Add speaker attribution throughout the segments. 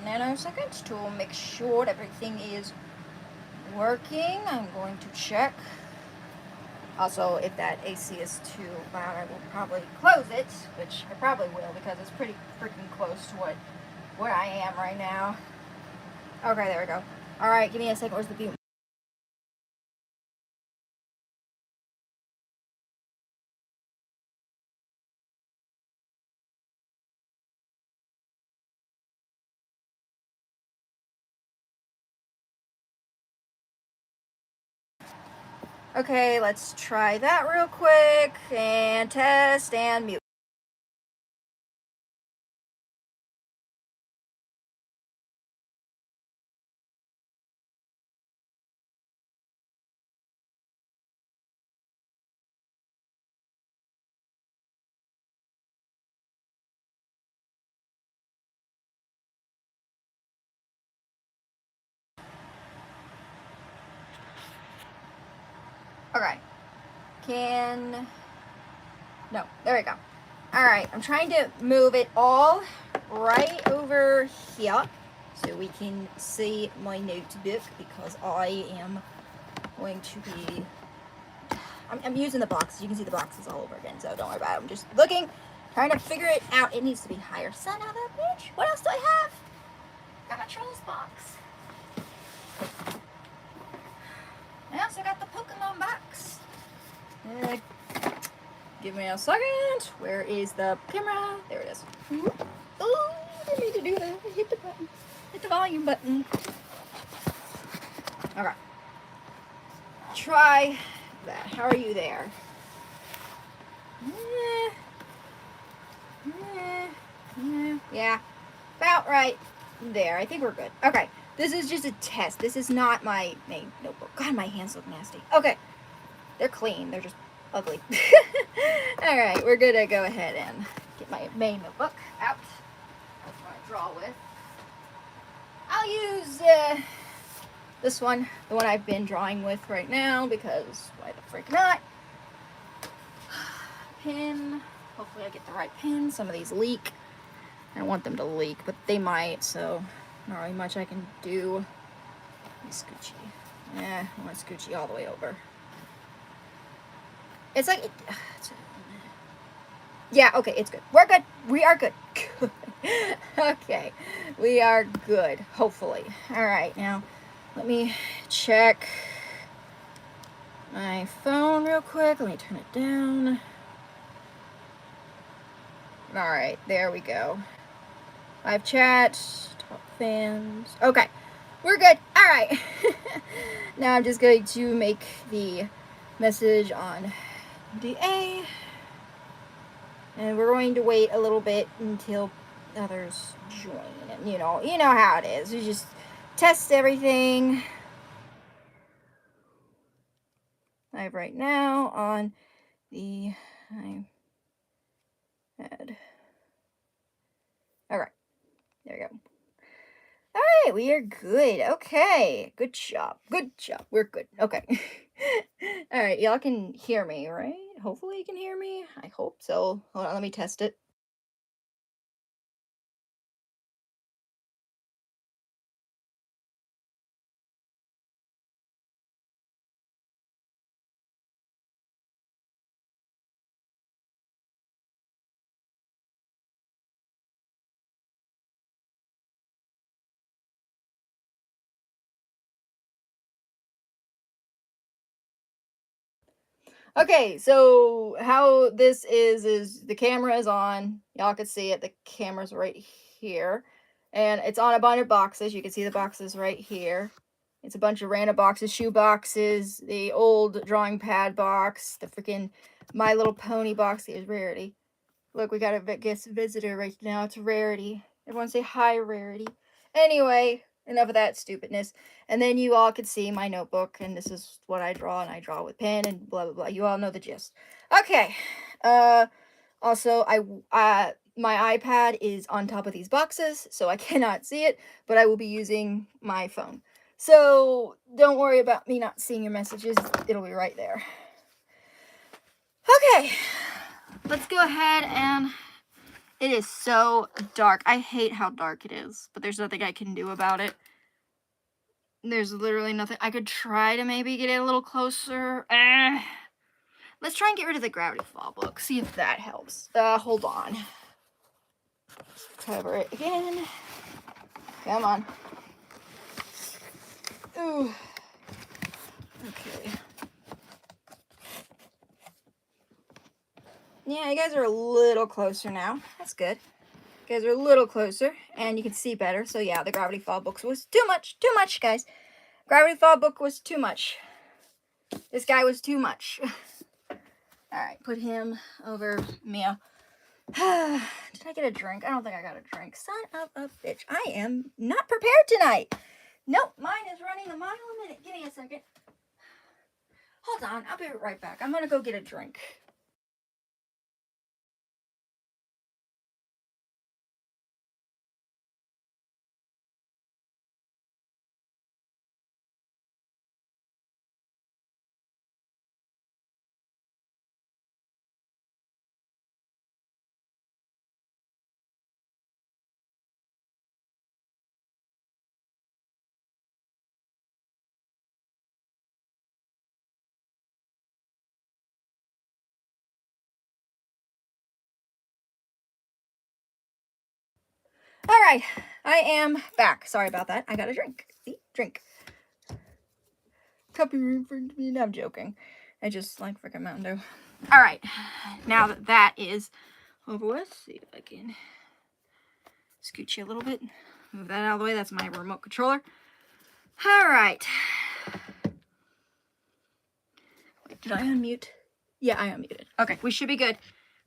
Speaker 1: nanoseconds to make sure everything is working. I'm going to check. Also, if that AC is too loud, I will probably close it, which I probably will because it's pretty freaking close to where I am right now. Okay, there we go. All right, give me a second. Where's the view? Okay, let's try that real quick and test and mute. Okay. No, there we go. Alright, I'm trying to move it all right over here so we can see my notebook because I am going to be... I'm using the boxes. You can see the boxes all over again, so don't worry about it. I'm just looking, trying to figure it out. It needs to be higher. Son of a bitch. What else do I have? Got my Trolls box. I also got the Pokemon box. Give me a second. Where is the camera? There it is. Oh, I need to do that. Hit the button. Hit the volume button. Okay. Try that. How are you there? Yeah. About right there. I think we're good. Okay. This is just a test. This is not my main notebook. God, my hands look nasty. Okay. They're clean. They're just ugly. Alright, we're gonna go ahead and get my main notebook out. That's what I draw with. I'll use this one, the one I've been drawing with right now, because why the frick not? Pen. Hopefully I get the right pen. Some of these leak. I don't want them to leak, but they might, so not really much I can do. Scoochy. I want scoochy all the way over. It's like, yeah, okay, it's good. We're good. We are good. Okay, we are good, hopefully. All right, now let me check my phone real quick. Let me turn it down. All right, there we go. Live chat, top fans. Okay, we're good. All right. Now I'm just going to make the message on DA. And we're going to wait a little bit until others join. And you know how it is. You just test everything. Live right now on the iPad. All right, there we go. All right, we are good. Okay, good job. Good job. We're good. Okay. All right, y'all can hear me, right? Hopefully you can hear me. I hope so. Hold on, let me test it. Okay, so how this is the camera is on. Y'all can see it. The camera's right here. And it's on a bunch of boxes. You can see the boxes right here. It's a bunch of random boxes, shoe boxes, the old drawing pad box, the freaking My Little Pony box. Is Rarity. Look, we got a guest visitor right now. It's Rarity. Everyone say hi, Rarity. Anyway, enough of that stupidness. And then you all could see my notebook, and this is what I draw, and I draw with pen, and blah, blah, blah. You all know the gist. Okay. Also, my iPad is on top of these boxes, so I cannot see it, but I will be using my phone. So, don't worry about me not seeing your messages. It'll be right there. Okay. Let's go ahead and It is so dark. I hate how dark it is, but there's nothing I can do about it. There's literally nothing. I could try to maybe get it a little closer. Let's try and get rid of the gravity fall book. See if that helps. Hold on. Cover it again. Come on. Ooh. Okay. Yeah, you guys are a little closer now. That's good. You guys are a little closer, and you can see better. So yeah, the gravity fall book was too much. Too much, guys. Gravity fall book was too much. This guy was too much. Alright, put him over Mia. Did I get a drink? I don't think I got a drink. Son of a bitch. I am not prepared tonight. Nope, mine is running a mile a minute. Give me a second. Hold on, I'll be right back. I'm gonna go get a drink. Alright, I am back. Sorry about that. I got a drink. See? Drink. Copyright me. No, I'm joking. I just like freaking Mountain Dew. Alright, now that that is over with, see if I can scoot you a little bit. Move that out of the way. That's my remote controller. Alright. Wait, did I unmute? Yeah, I unmuted. Okay, we should be good.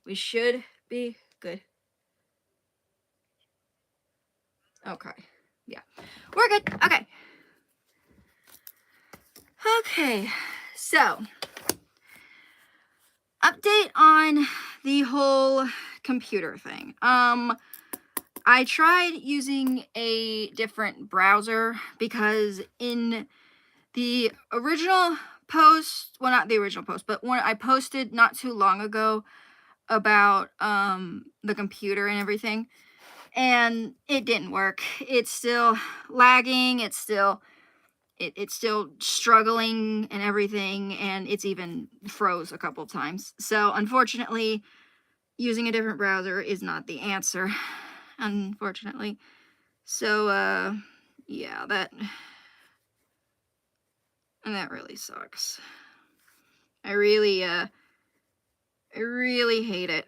Speaker 1: We should be good. Okay. Yeah. We're good. Okay. Okay. So, update on the whole computer thing. I tried using a different browser because in the original post, well, not the original post, but when I posted not too long ago about the computer and everything, and it didn't work. It's still lagging. It's still struggling and everything, and it's even froze a couple times. So unfortunately, using a different browser is not the answer, unfortunately. So yeah, that really sucks. I really hate it.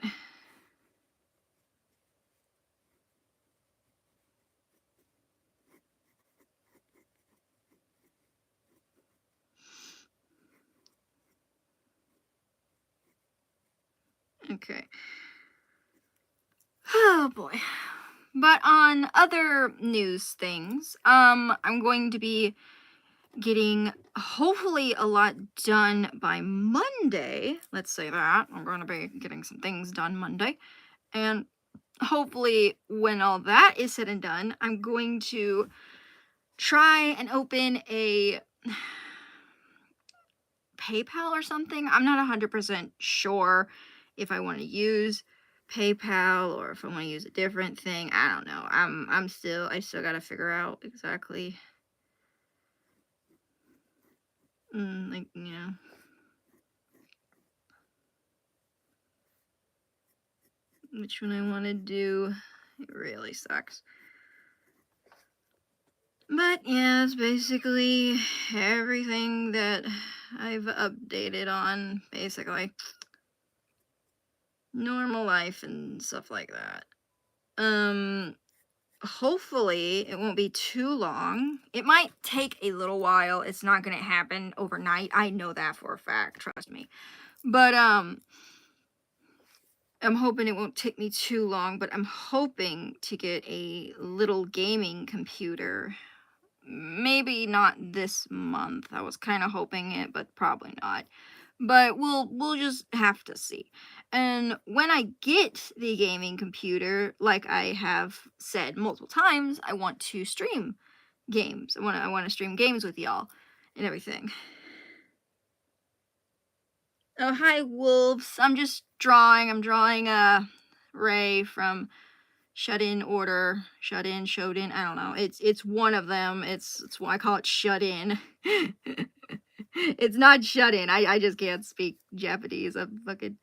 Speaker 1: Okay. Oh boy. But on other news things, I'm going to be getting hopefully a lot done by Monday. Let's say that. I'm going to be getting some things done Monday. And hopefully when all that is said and done, I'm going to try and open a PayPal or something. I'm not 100% sure if I want to use PayPal or if I want to use a different thing. I don't know. I still got to figure out exactly like, you know, which one I want to do. It really sucks. But yeah, it's basically everything that I've updated on, basically. Normal life and stuff like that. Hopefully it won't be too long. It might take a little while. It's not gonna happen overnight. I know that for a fact, trust me. But I'm hoping it won't take me too long, but I'm hoping to get a little gaming computer. Maybe not this month. I was kind of hoping it, but probably not. But we'll just have to see. And when I get the gaming computer, like I have said multiple times, I want to stream games. I want to stream games with y'all and everything. Oh, hi wolves. I'm just drawing. I'm drawing Ray from Shut In Order, Shut In, Showed In, I don't know. It's one of them. It's why I call it Shut In. It's not Shut In. I just can't speak Japanese. I'm fucking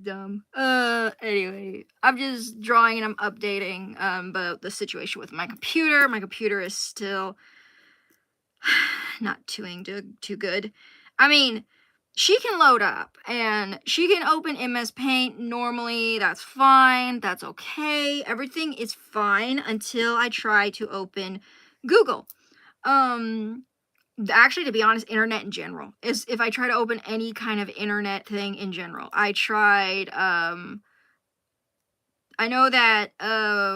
Speaker 1: dumb. Anyway, I'm just drawing and I'm updating about the situation with my computer. My computer is still not doing too good. I mean, she can load up and she can open MS Paint normally. That's fine. That's okay. Everything is fine until I try to open Google. Actually, to be honest, internet in general is if I try to open any kind of internet thing in general. I tried I know that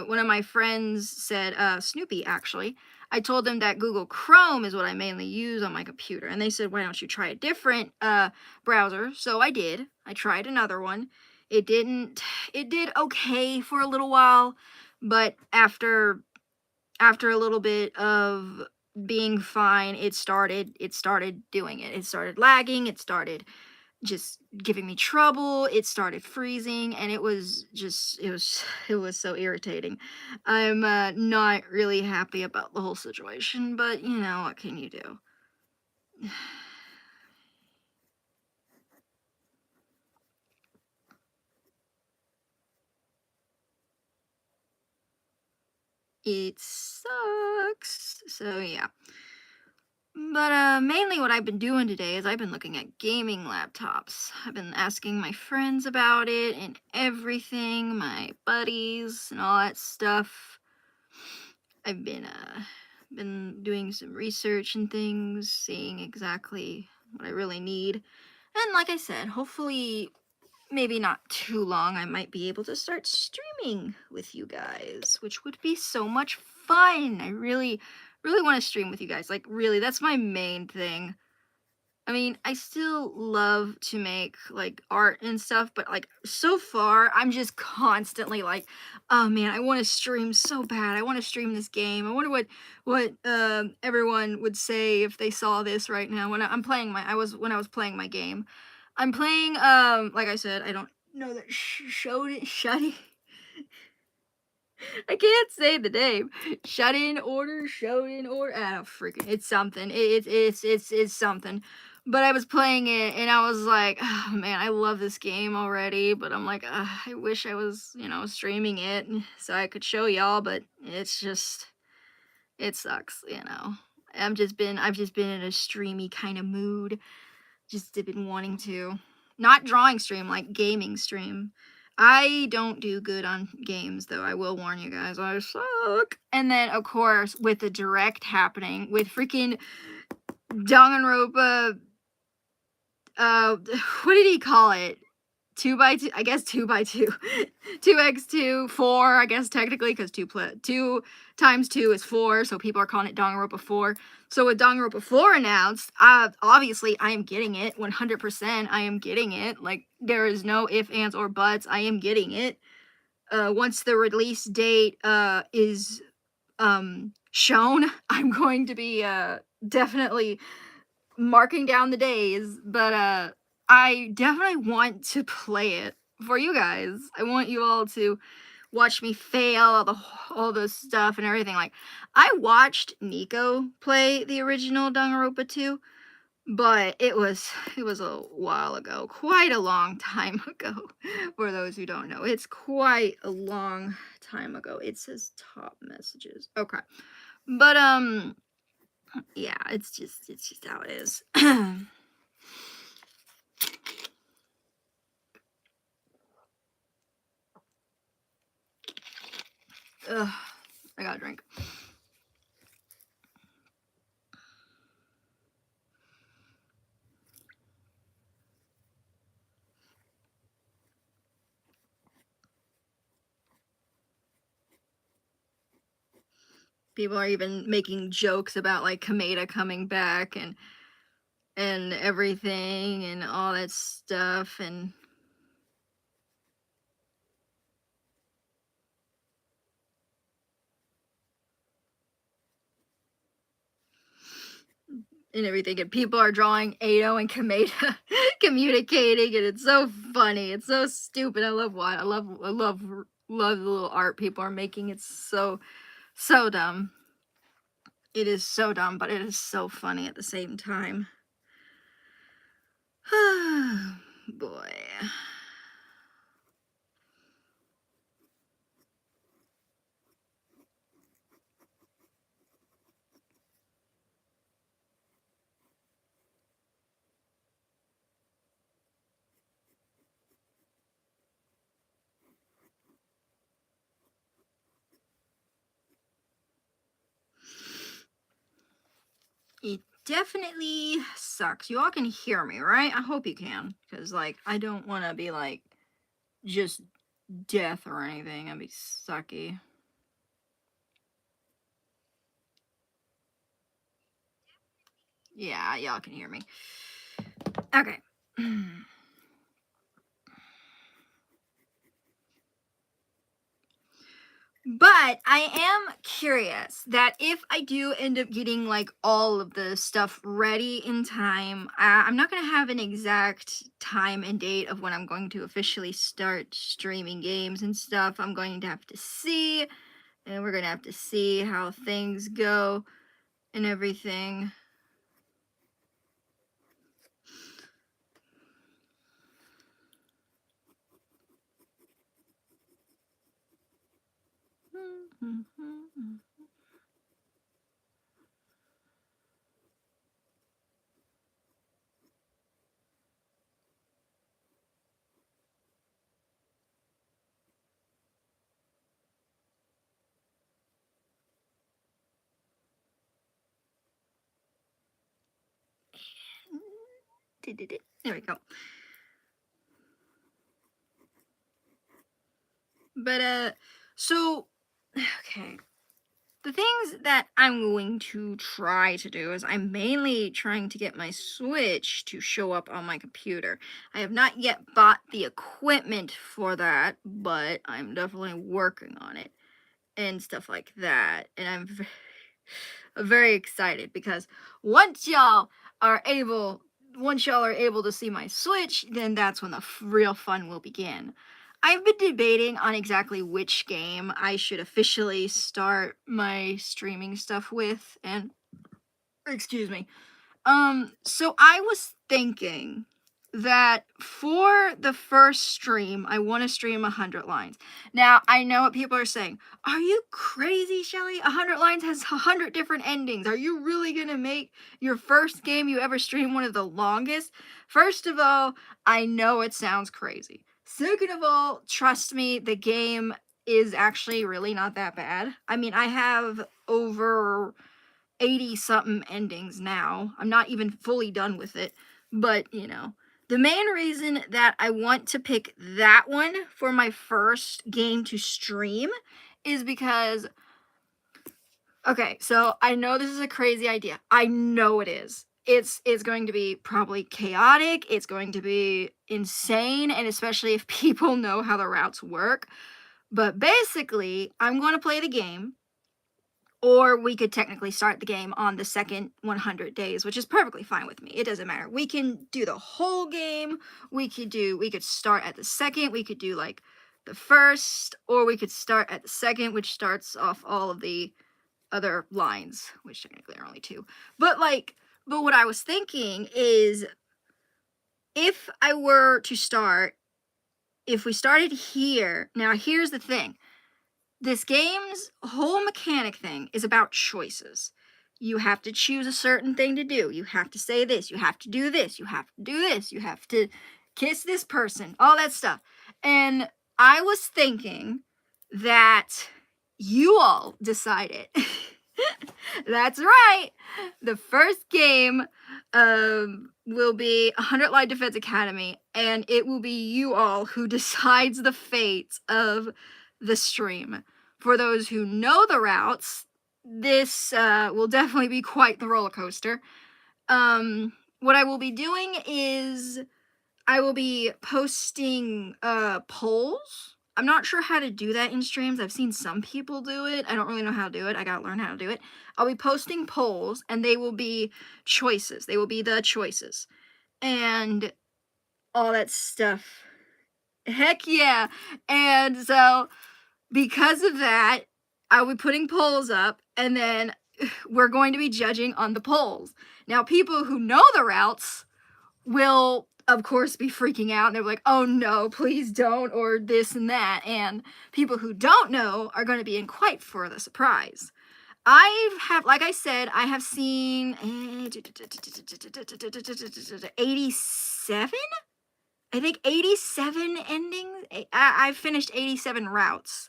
Speaker 1: one of my friends said Snoopy actually. I told them that Google Chrome is what I mainly use on my computer, and they said, "Why don't you try a different browser?" So I did. I tried another one. It didn't. It did okay for a little while, but after a little bit of being fine, it started doing it. It started lagging. It started just giving me trouble. It started freezing, and it was it was so irritating. I'm not really happy about the whole situation, but you know, what can you do? It sucks. So yeah. But mainly what I've been doing today is I've been looking at gaming laptops. I've been asking my friends about it and everything, my buddies and all that stuff. I've been doing some research and things, seeing exactly what I really need. And like I said, hopefully maybe not too long I might be able to start streaming with you guys, which would be so much fun. I really want to stream with you guys. Like really, that's my main thing. I mean, I still love to make like art and stuff, but like so far, I'm just constantly like, oh man, I want to stream so bad. I want to stream this game. I wonder what everyone would say if they saw this right now when I'm playing my. When I was playing my game. I'm playing like I said, I don't know that showed it shutty. I can't say the name. Shut in order, showed in order. Oh, freaking, it's something. It's something. But I was playing it and I was like, oh man, I love this game already. But I'm like, I wish I was, you know, streaming it so I could show y'all. But it's just, it sucks, you know. I've just been in a streamy kind of mood. Just been wanting to, not drawing stream, like gaming stream. I don't do good on games, though. I will warn you guys, I suck. And then, of course, with the direct happening, with freaking Danganronpa, what did he call it? 2x2, I guess 2x2. 2x2, 4, I guess technically, because 2 times 2 is 4, so people are calling it Danganronpa 4. So with Danganronpa 4 announced, obviously I am getting it, 100% I am getting it. Like, there is no ifs, ands, or buts, I am getting it. Once the release date is shown, I'm going to be definitely marking down the days, but I definitely want to play it for you guys. I want you all to watch me fail all the stuff and everything. Like, I watched Nico play the original Danganronpa 2, but it was a while ago, quite a long time ago. For those who don't know, it's quite a long time ago. It says top messages. Okay, but yeah, it's just how it is. Ugh, I got a drink. People are even making jokes about like Kameda coming back and everything and all that stuff, and and everything, and people are drawing Ado and Kameda communicating, and it's so funny. It's so stupid. I love love the little art people are making. It's so dumb. It is so dumb, but it is so funny at the same time. Boy. It definitely sucks. You all can hear me, right? I hope you can, because, like, I don't want to be, like, just death or anything. That'd be sucky. Yeah, y'all can hear me. Okay. But I am curious that if I do end up getting like all of the stuff ready in time, I'm not going to have an exact time and date of when I'm going to officially start streaming games and stuff. I'm going to have to see, and we're going to have to see how things go and everything. There we go. But so okay. The things that I'm going to try to do is I'm mainly trying to get my Switch to show up on my computer. I have not yet bought the equipment for that, but I'm definitely working on it and stuff like that. And I'm very excited because once y'all are able to see my Switch, then that's when the real fun will begin. I've been debating on exactly which game I should officially start my streaming stuff with, and excuse me. So I was thinking that for the first stream, I want to stream 100 lines. Now, I know what people are saying. Are you crazy, Shelly? 100 lines has 100 different endings. Are you really going to make your first game you ever stream one of the longest? First of all, I know it sounds crazy. Second of all, trust me, the game is actually really not that bad. I mean, I have over 80 something endings now. I'm not even fully done with it, but the main reason that I want to pick that one for my first game to stream is because, okay, so I know this is a crazy idea. I know it is. It's going to be probably chaotic. It's going to be insane, and especially if people know how the routes work. But basically, I'm going to play the game, or we could technically start the game on the second 100 days, which is perfectly fine with me. It doesn't matter. We can do the whole game. We could start at the second. We could do like the first, or we could start at the second, which starts off all of the other lines, which technically are only two. But what I was thinking is, if we started here, now here's the thing. This game's whole mechanic thing is about choices. You have to choose a certain thing to do. You have to say this. You have to do this. You have to do this. You have to kiss this person. All that stuff. And I was thinking that you all decided. That's right. The first game will be 100 Line Defense Academy, and it will be you all who decides the fate of the stream. For those who know the routes, this will definitely be quite the roller coaster. What I will be doing is I will be posting polls I'm not sure how to do that in streams. I've seen some people do it. I don't really know how to do it. I gotta learn how to do it. I'll be posting polls, and they will be choices. They will be the choices. And all that stuff. Heck yeah. And so, because of that, I'll be putting polls up, and then we're going to be judging on the polls. Now, people who know the routes will, of course, be freaking out, and they're like, oh no, please don't, or this and that. And people who don't know are going to be in quite for the surprise. Like I said, I have seen 87? I think 87 endings. I've finished 87 routes.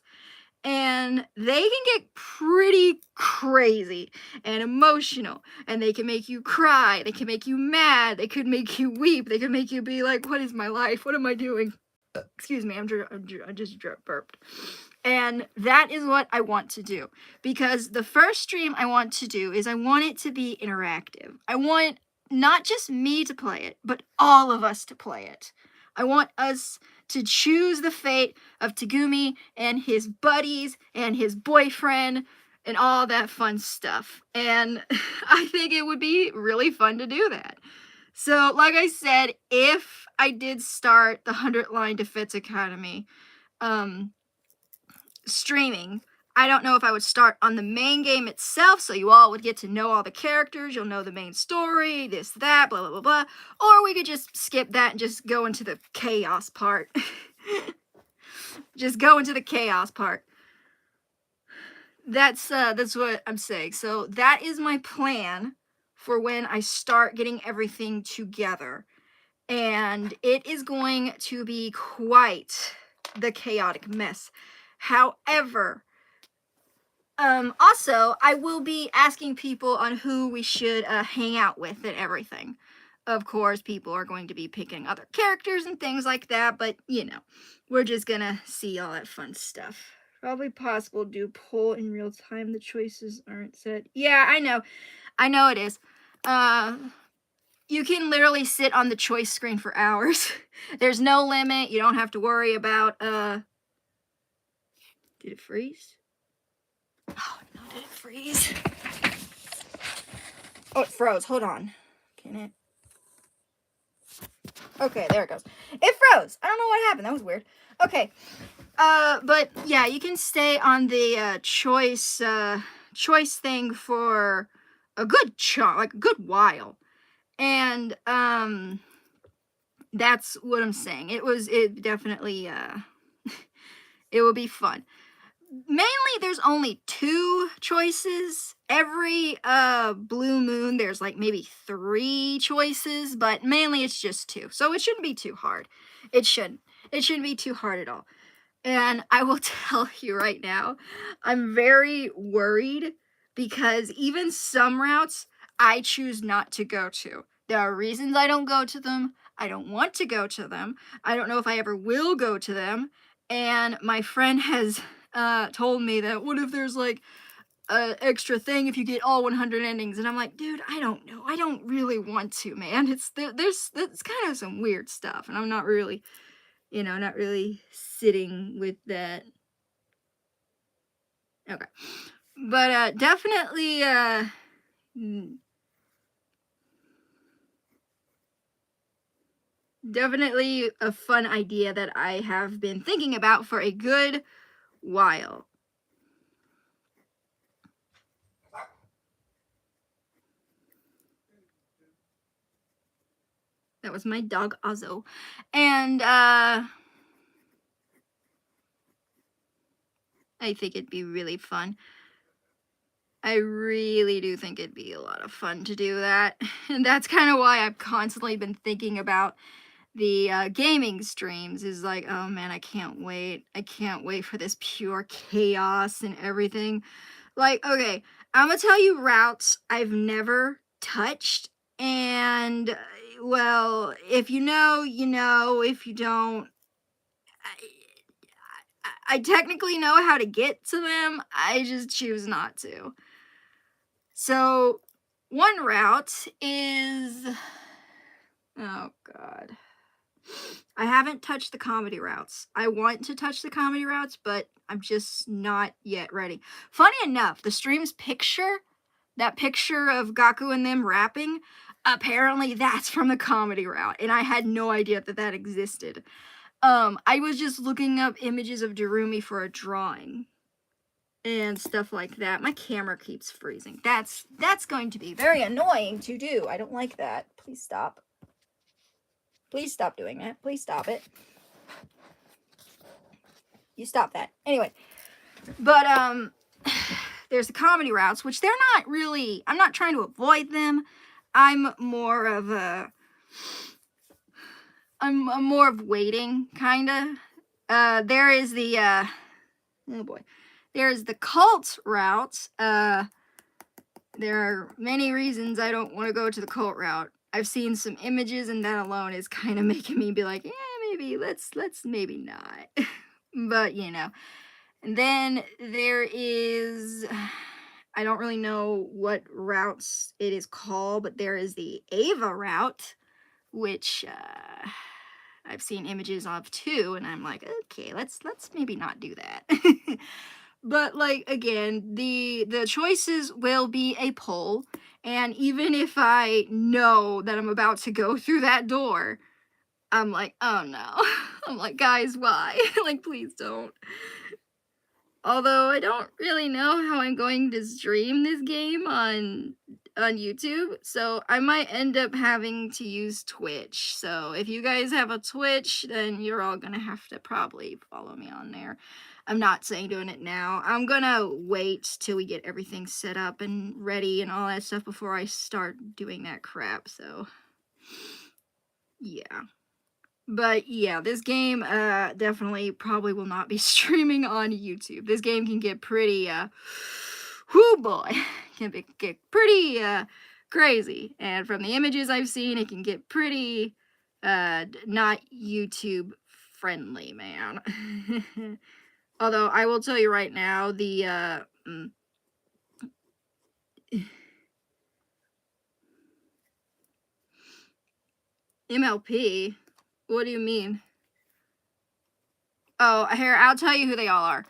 Speaker 1: And they can get pretty crazy and emotional, and they can make you cry, they can make you mad, they could make you weep, they could make you be like, what is my life? What am I doing? Excuse me, I just burped. And that is what I want to do, because the first stream I want to do is I want it to be interactive. I want not just me to play it, but all of us to play it. I want us to choose the fate of Tagumi and his buddies and his boyfriend and all that fun stuff. And I think it would be really fun to do that. So, like I said, if I did start the 100 Line Defense Academy streaming, I don't know if I would start on the main game itself, so you all would get to know all the characters, you'll know the main story, this, that, blah, blah, blah, blah. Or we could just skip that and just go into the chaos part. Just go into the chaos part. That's what I'm saying. So that is my plan for when I start getting everything together. And it is going to be quite the chaotic mess. However, also, I will be asking people on who we should hang out with and everything. Of course, people are going to be picking other characters and things like that, but, you know, we're just gonna see all that fun stuff. Probably possible to do poll in real time. The choices aren't set. Yeah, I know. I know it is. You can literally sit on the choice screen for hours. There's no limit. You don't have to worry about, did it freeze? Oh, no, did it freeze? Oh, it froze. Hold on. Can it? Okay, there it goes. It froze. I don't know what happened. That was weird. Okay. But yeah, you can stay on the choice thing for a good chunk, like a good while. And that's what I'm saying. It definitely it will be fun. Mainly there's only 2 choices. Every blue moon there's like maybe 3 choices, but mainly it's just 2. So it shouldn't be too hard. It shouldn't be too hard at all. And I will tell you right now, I'm very worried because even some routes I choose not to go to. There are reasons I don't go to them. I don't want to go to them. I don't know if I ever will go to them. And my friend has told me that what if there's like an extra thing if you get all 100 endings? And I'm like, dude, I don't know. I don't really want to, man. There's kind of some weird stuff, and I'm not really, not really sitting with that. Okay. But definitely definitely a fun idea that I have been thinking about for a good while. That was my dog Ozzo. And I think it'd be really fun. I really do think it'd be a lot of fun to do that. And that's kind of why I've constantly been thinking about the gaming streams. Is like, oh man, I can't wait. I can't wait for this pure chaos and everything. Like, okay, I'm gonna tell you routes I've never touched. And, well, if you know, you know. If you don't, I technically know how to get to them. I just choose not to. So, one route is, oh god, I haven't touched the comedy routes. I want to touch the comedy routes, but I'm just not yet ready. Funny enough, the stream's picture, that picture of Gaku and them rapping, apparently that's from the comedy route, and I had no idea that that existed. I was just looking up images of Darumi for a drawing and stuff like that. My camera keeps freezing. That's going to be very annoying to do. I don't like that. Please stop. Please stop doing that. Please stop it. You stop that. Anyway, but there's the comedy routes, which they're not really, I'm not trying to avoid them. I'm more of waiting, kinda. There is the oh boy. There's the cult route. There are many reasons I don't want to go to the cult route. I've seen some images, and that alone is kind of making me be like, yeah, maybe let's maybe not. But you know. And then there is, I don't really know what routes it is called, but there is the Ava route, which I've seen images of too, and I'm like, okay, let's maybe not do that. But like again, the choices will be a poll, and even if I know that I'm about to go through that door, I'm like, oh no. I'm like, guys, why? Like, please don't. Although I don't really know how I'm going to stream this game on YouTube, so I might end up having to use Twitch. So if you guys have a Twitch, then you're all gonna have to probably follow me on there. I'm not saying doing it now. I'm gonna wait till we get everything set up and ready and all that stuff before I start doing that crap, so yeah. But yeah, this game definitely probably will not be streaming on YouTube. This game can get pretty, whoo boy, get pretty crazy. And from the images I've seen, it can get pretty not YouTube friendly, man. Although I will tell you right now, the MLP. What do you mean? Oh, here, I'll tell you who they all are.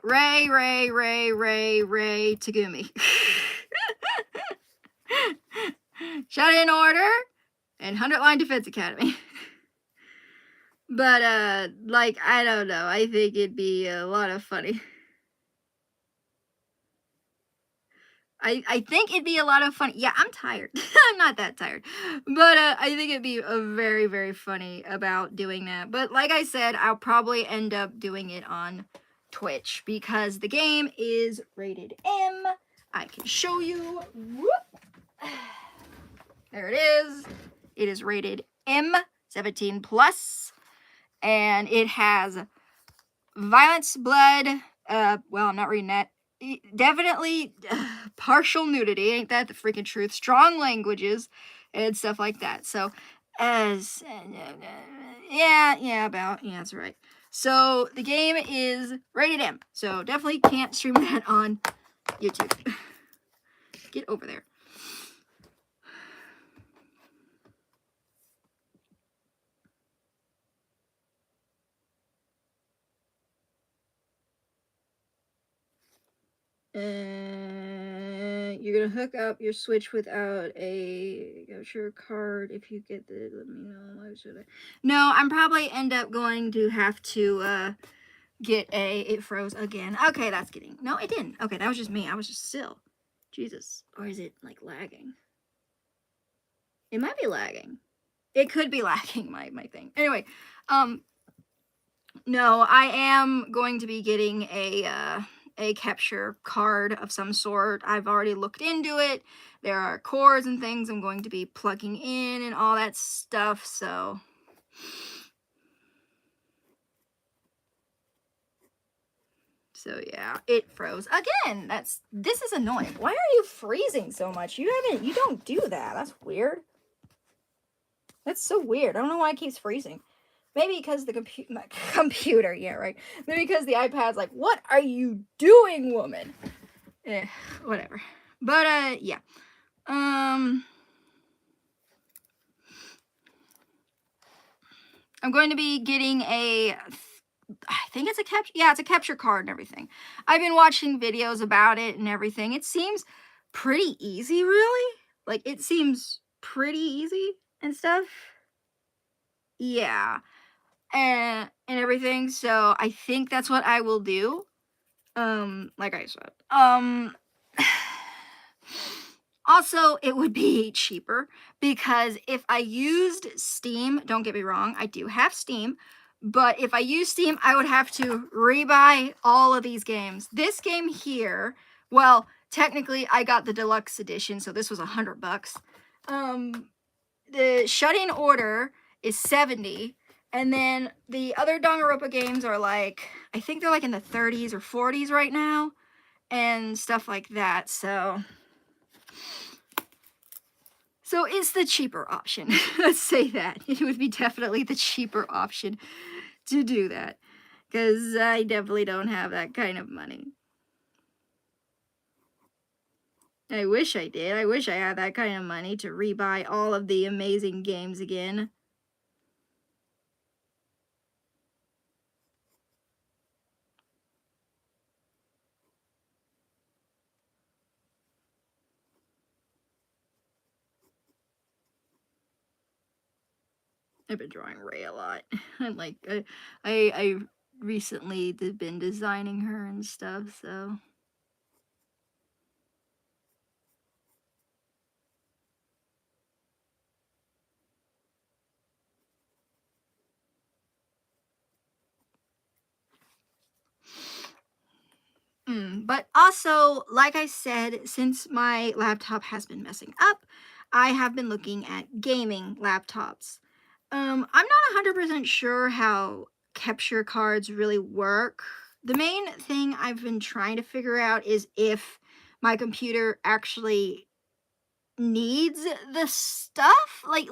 Speaker 1: Ray, Tagumi. Shut in Order and 100 Line Defense Academy. But, like, I don't know. I think it'd be a lot of funny. I think it'd be a lot of fun. Yeah, I'm tired. I'm not that tired. But I think it'd be a very, very funny about doing that. But like I said, I'll probably end up doing it on Twitch because the game is rated M. I can show you. Whoop. There it is. It is rated M, 17 plus. And it has violence, blood. Well, I'm not reading that. Definitely partial nudity, ain't that the freaking truth? Strong languages and stuff like that. So, as yeah, that's right. So the game is rated M. So definitely can't stream that on YouTube. Get over there. You're gonna hook up your Switch without a capture card. If you get the, let me know. Why should I? No, I'm probably end up going to have to get a. It froze again. Okay, that's getting. No, it didn't. Okay, that was just me. I was just still. Jesus, or is it like lagging? It might be lagging. It could be lagging. My thing. Anyway, no, I am going to be getting a capture card of some sort. I've already looked into it. There are cords and things I'm going to be plugging in and all that stuff, so yeah, it froze again. This is annoying. Why are you freezing so much? You don't do that. That's weird. That's so weird. I don't know why it keeps freezing. Maybe because the computer, yeah, right. Maybe because the iPad's like, what are you doing, woman? Whatever. But, yeah. I'm going to be getting I think it's a capture, yeah, it's a capture card and everything. I've been watching videos about it and everything. It seems pretty easy, really. Like, it seems pretty easy and stuff. Yeah. And everything. So I think that's what I will do. Like I said. Also, it would be cheaper because if I used Steam, don't get me wrong, I do have Steam, but if I use Steam, I would have to rebuy all of these games. This game here, well, technically I got the deluxe edition, so this was $100. The Shut-In Order is 70, and then the other Danganronpa games are like, I think they're like in the 30s or 40s right now, and stuff like that, so it's the cheaper option. Let's say that. It would be definitely the cheaper option to do that. Because I definitely don't have that kind of money. I wish I did. I wish I had that kind of money to rebuy all of the amazing games again. I've been drawing Ray a lot. I'm like, I recently been designing her and stuff, so. But also, like I said, since my laptop has been messing up, I have been looking at gaming laptops. I'm not 100% sure how capture cards really work. The main thing I've been trying to figure out is if my computer actually needs the stuff, like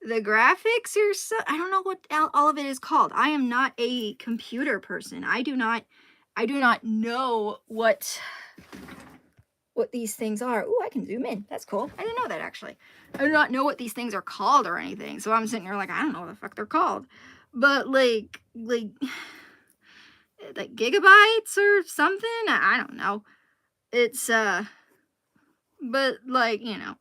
Speaker 1: the graphics or so. I don't know what all of it is called. I am not a computer person. I do not know what these things are. Ooh, I can zoom in. That's cool. I didn't know that, actually. I do not know what these things are called or anything. So I'm sitting here like, I don't know what the fuck they're called. But like gigabytes or something? I don't know. It's but like, you know.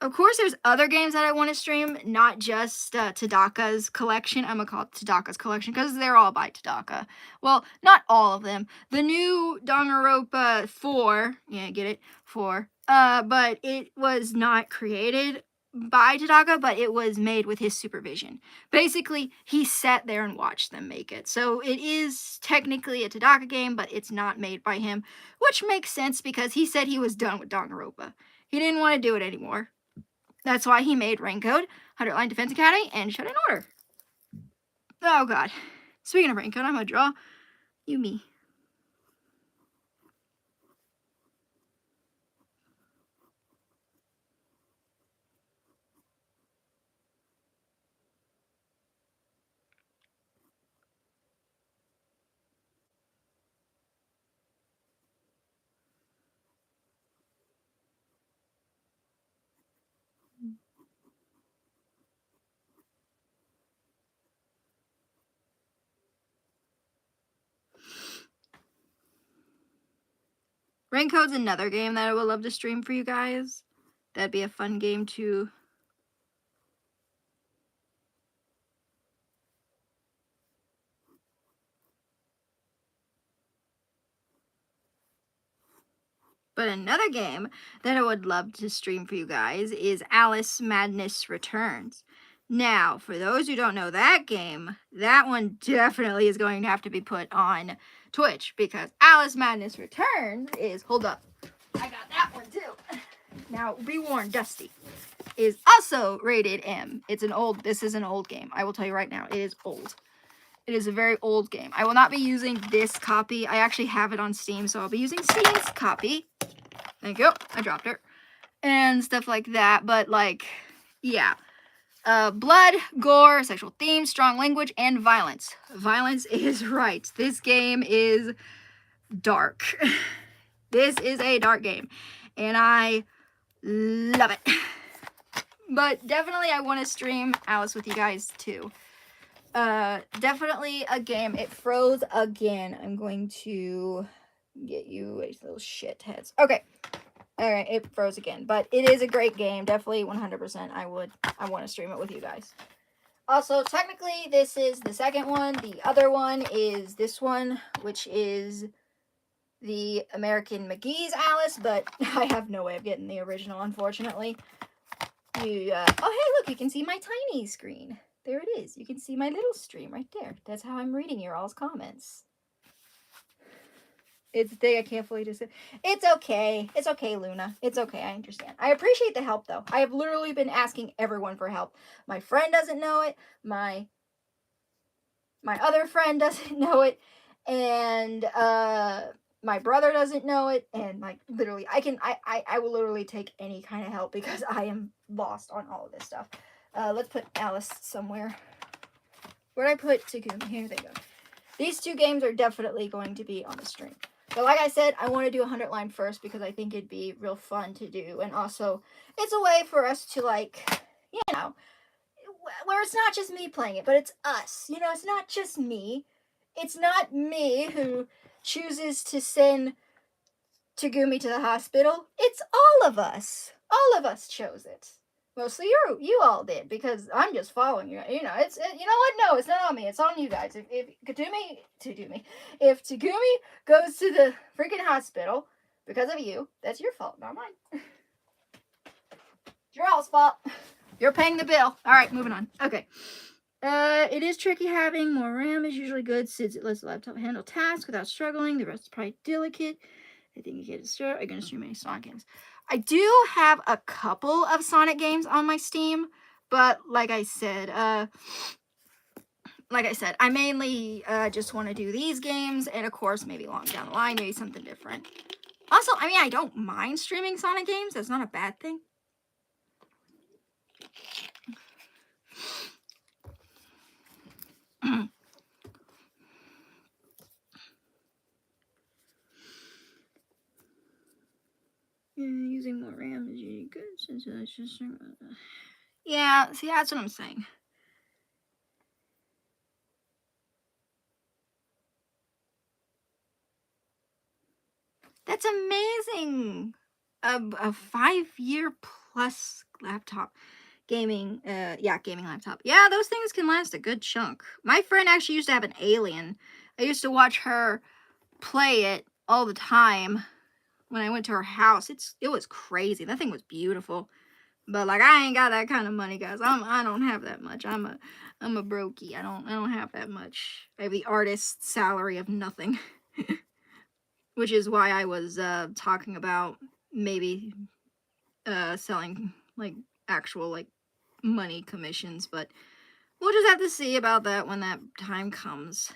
Speaker 1: Of course, there's other games that I want to stream, not just Tadaka's collection. I'm going to call it Tadaka's collection because they're all by Tadaka. Well, not all of them. The new Danganronpa 4, yeah, get it? 4. But it was not created by Tadaka, but it was made with his supervision. Basically, he sat there and watched them make it. So it is technically a Tadaka game, but it's not made by him, which makes sense because he said he was done with Danganronpa. He didn't want to do it anymore. That's why he made Raincode, 100 Line Defense Academy, and Shut-In Order. Oh god. Speaking of Raincode, I'm gonna draw Yumi. Raincode's another game that I would love to stream for you guys. That'd be a fun game to... But another game that I would love to stream for you guys is Alice Madness Returns. Now, for those who don't know that game, that one definitely is going to have to be put on Twitch because Alice Madness Returns is... Hold up. I got that one too. Now, be warned, Dusty is also rated M. This is an old game. I will tell you right now, it is old. It is a very old game. I will not be using this copy. I actually have it on Steam, so I'll be using Steam's copy. Thank you. I dropped it. And stuff like that, but like, yeah. Blood, gore, sexual themes, strong language, and violence. Violence is right. This game is dark. This is a dark game. And I love it. But definitely I want to stream Alice with you guys too. Definitely a game. It froze again. I'm going to get you little shit heads. Okay. Alright, it froze again. But it is a great game. Definitely 100%. I want to stream it with you guys. Also, technically, this is the second one. The other one is this one, which is the American McGee's Alice, but I have no way of getting the original, unfortunately. Oh, hey, look, you can see my tiny screen. There it is. You can see my little stream right there. That's how I'm reading your all's comments. It's a thing I can't fully just say. It's okay. It's okay, Luna. It's okay. I understand. I appreciate the help, though. I have literally been asking everyone for help. My friend doesn't know it. My other friend doesn't know it. And, my brother doesn't know it. And, like, literally, I will literally take any kind of help because I am lost on all of this stuff. Let's put Alice somewhere. Where'd I put Takumi? Here they go. These two games are definitely going to be on the stream. But like I said, I want to do 100 line first because I think it'd be real fun to do. And also, it's a way for us to, like, you know, where it's not just me playing it, but it's us. You know, it's not just me. It's not me who chooses to send Tagumi to the hospital. It's all of us. All of us chose it. Mostly you all did, because I'm just following you. You know, you know what? No, it's not on me. It's on you guys. If Tagumi goes to the freaking hospital because of you, that's your fault, not mine. It's your all's fault. You're paying the bill. All right, moving on. Okay. It is tricky having more RAM is usually good since it lets the laptop handle tasks without struggling. The rest is probably delicate. I think you get to I'm gonna stream any Sonic games. I do have a couple of Sonic games on my Steam, but like I said, I mainly just want to do these games, and of course, maybe long down the line, maybe something different. Also, I mean, I don't mind streaming Sonic games. That's not a bad thing. Using more RAM is usually good since it's just... Yeah, see, that's what I'm saying. That's amazing! A 5-year plus laptop. Gaming laptop. Yeah, those things can last a good chunk. My friend actually used to have an Alien. I used to watch her play it all the time when I went to her house. It was crazy. That thing was beautiful. But like, I ain't got that kind of money, guys. I don't have that much. I'm a brokey. I don't have that much. I have the artist salary of nothing. Which is why I was talking about maybe selling like actual like money commissions, but we'll just have to see about that when that time comes.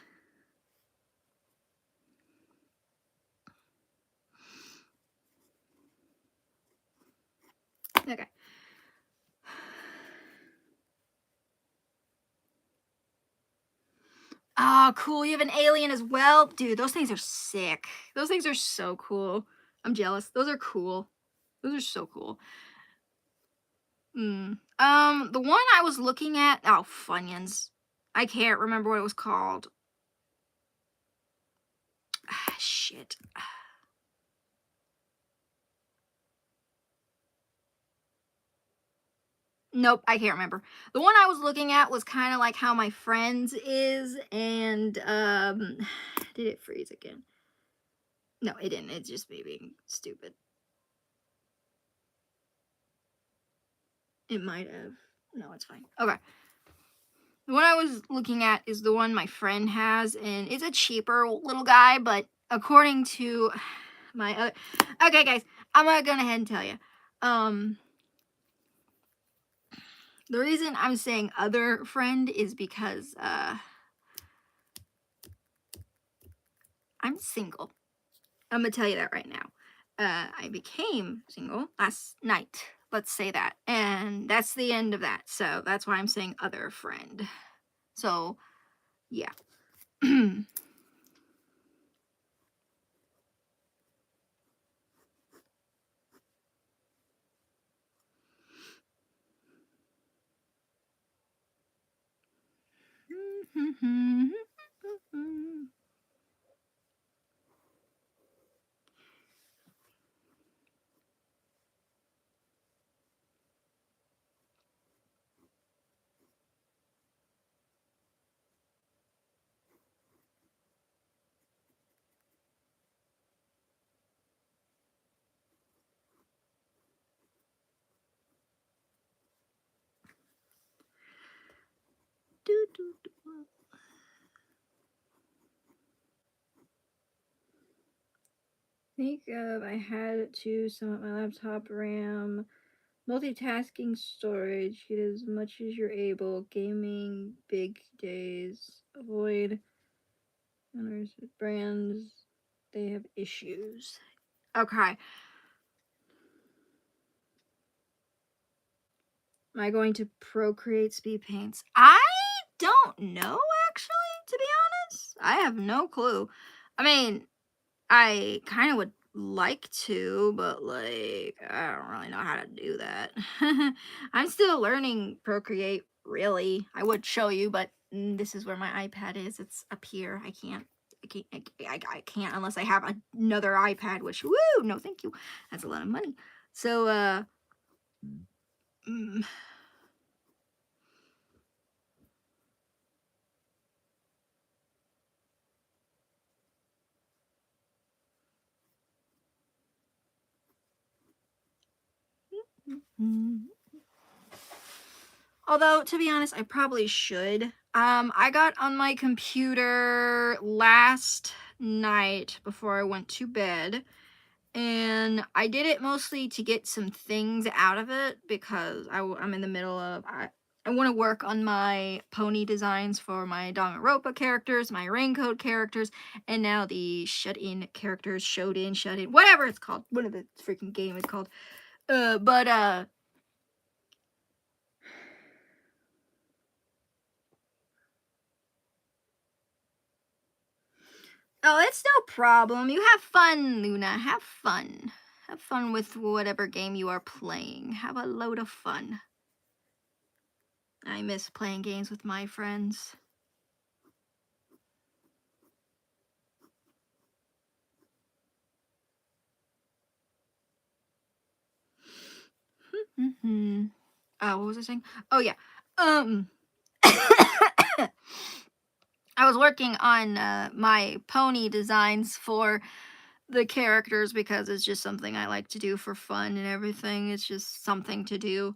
Speaker 1: Okay. Oh, cool. You have an Alien as well? Dude, those things are sick. Those things are so cool. I'm jealous. Those are cool. Those are so cool. The one I was looking at... Oh, Funyuns. I can't remember what it was called. Ah, shit. Nope, I can't remember. The one I was looking at was kind of like how my friend's is, and, did it freeze again? No, it didn't. It's just me being stupid. It might have. No, it's fine. Okay. The one I was looking at is the one my friend has, and it's a cheaper little guy, but according to my other... Okay, guys, I'm gonna go ahead and tell you. The reason I'm saying other friend is because, I'm single. I'm gonna tell you that right now. I became single last night. Let's say that. And that's the end of that. So that's why I'm saying other friend. So, yeah. Think of I had to sum up my laptop RAM, multitasking, storage, get as much as you're able, gaming, big days, avoid owners with brands, they have issues. Okay. Am I going to Procreate speed paints? I don't know, actually, to be honest. I have no clue. I mean, I kind of would like to, but like, I don't really know how to do that. I'm still learning Procreate, really. I would show you, but this is where my iPad is. It's up here. I can't unless I have another iPad, which, woo, no thank you. That's a lot of money. So, mm, although, to be honest, I probably should. I got on my computer last night before I went to bed, and I did it mostly to get some things out of it because I'm in the middle of I want to work on my pony designs for my Danganronpa characters, my Raincoat characters, and now the shut-in characters, shut-in, whatever it's called. What the freaking game is called. But oh, it's no problem. You have fun, Luna. Have fun. Have fun with whatever game you are playing. Have a load of fun. I miss playing games with my friends. What was I saying? Oh yeah. I was working on my pony designs for the characters because it's just something I like to do for fun and everything. It's just something to do.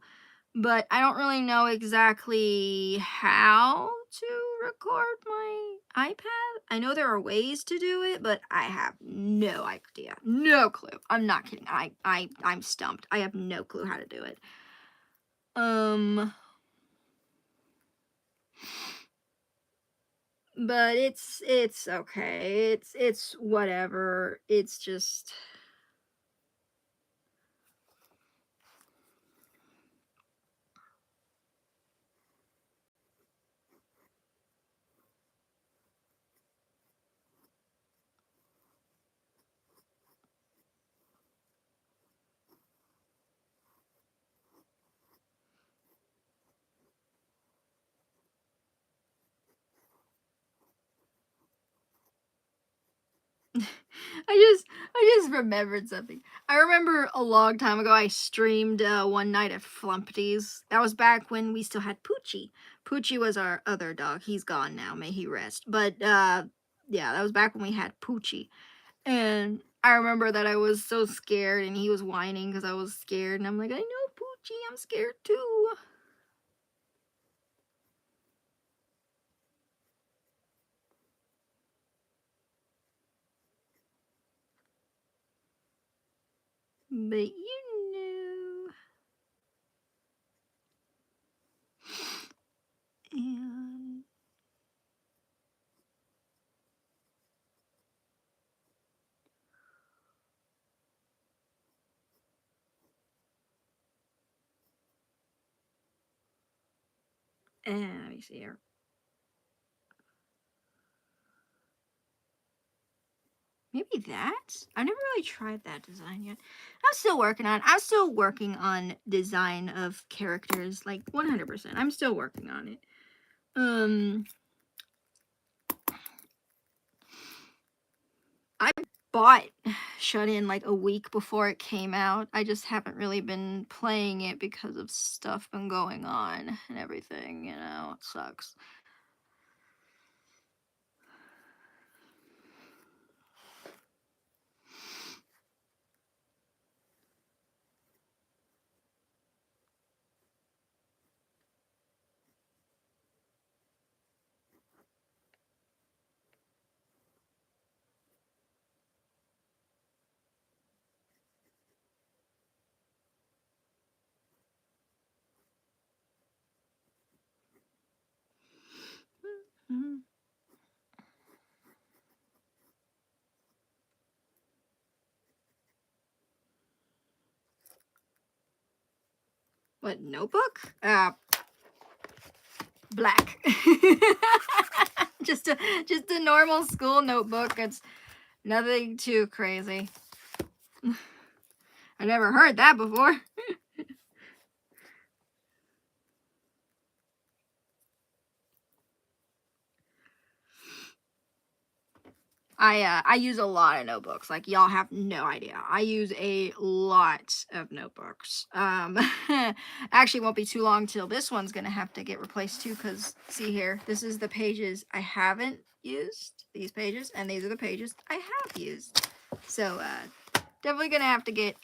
Speaker 1: But I don't really know exactly how to record my iPad. I know there are ways to do it, but I have no idea. No clue. I'm not kidding. I'm stumped. I have no clue how to do it. But it's okay. It's whatever. It's just I just remembered something. I remember a long time ago I streamed one night at Flumpty's. That was back when we still had Poochie. Poochie was our other dog. He's gone now. May he rest. But yeah, that was back when we had Poochie. And I remember that I was so scared and he was whining because I was scared. And I'm like, I know, Poochie, I'm scared too. But you know. And let me see here. Maybe that? I've never really tried that design yet. I'm still working on design of characters, like 100%. I'm still working on it. bought Shut In like a week before it came out. I just haven't really been playing it because of stuff been going on and everything, you know. It sucks. What notebook? Black. just a normal school notebook. It's nothing too crazy. I never heard that before. I use a lot of notebooks. Like, y'all have no idea. I use a lot of notebooks. Actually, won't be too long till this one's gonna have to get replaced too. Cause see here, this is the pages I haven't used. These pages, and these are the pages I have used. So definitely gonna have to get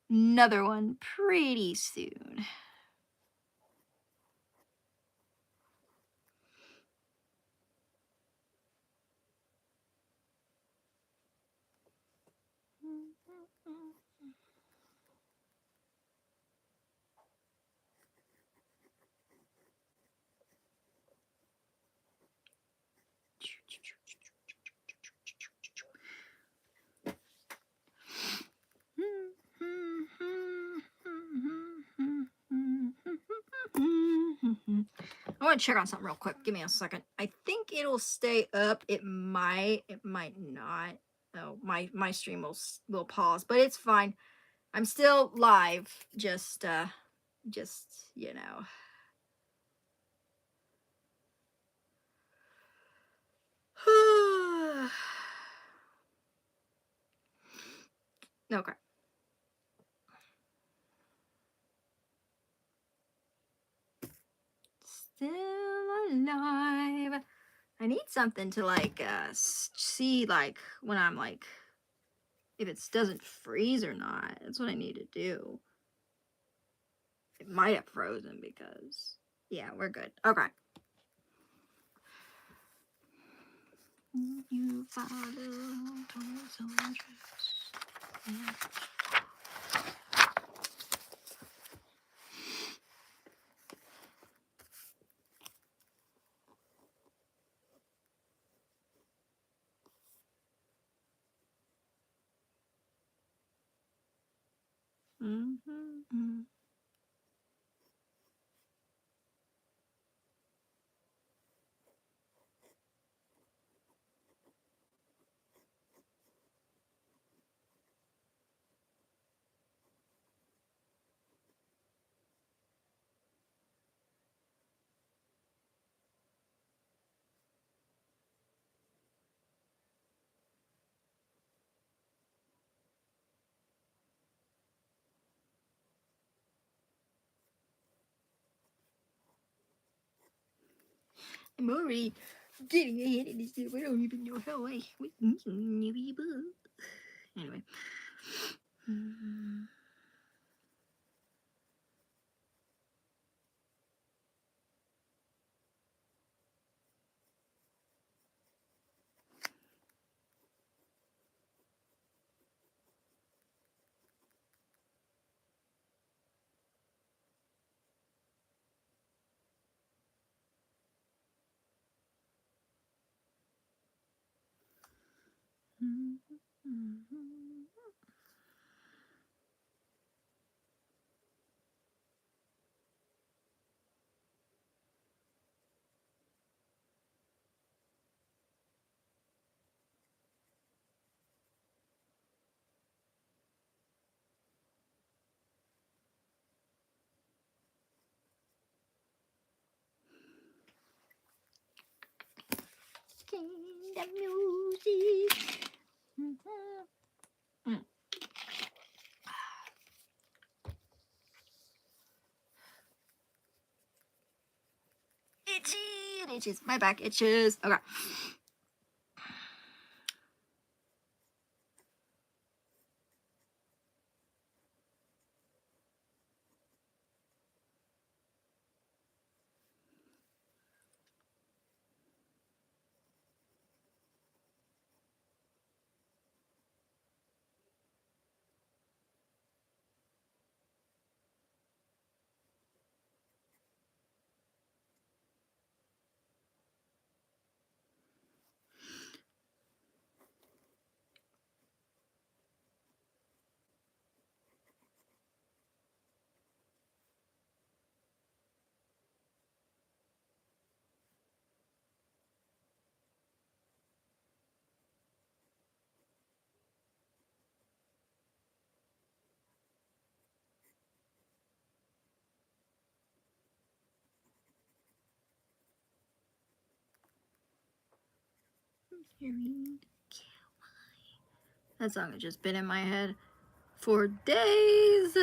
Speaker 1: another one pretty soon. I want to check on something real quick. Give me a second. I think it'll stay up. It might not. Oh, my stream will pause, but it's fine. I'm still live. Just you know. Okay. Still alive. I need something to like see like when I'm like if it doesn't freeze or not. That's what I need to do. It might have frozen because yeah, we're good. Okay. You follow towards yeah. Mm-hmm. I'm already getting ahead of this stuff. I don't even know how I. Anyway. The music. Mm. Itchy, it itches. My back itches. Okay. That song has just been in my head for days.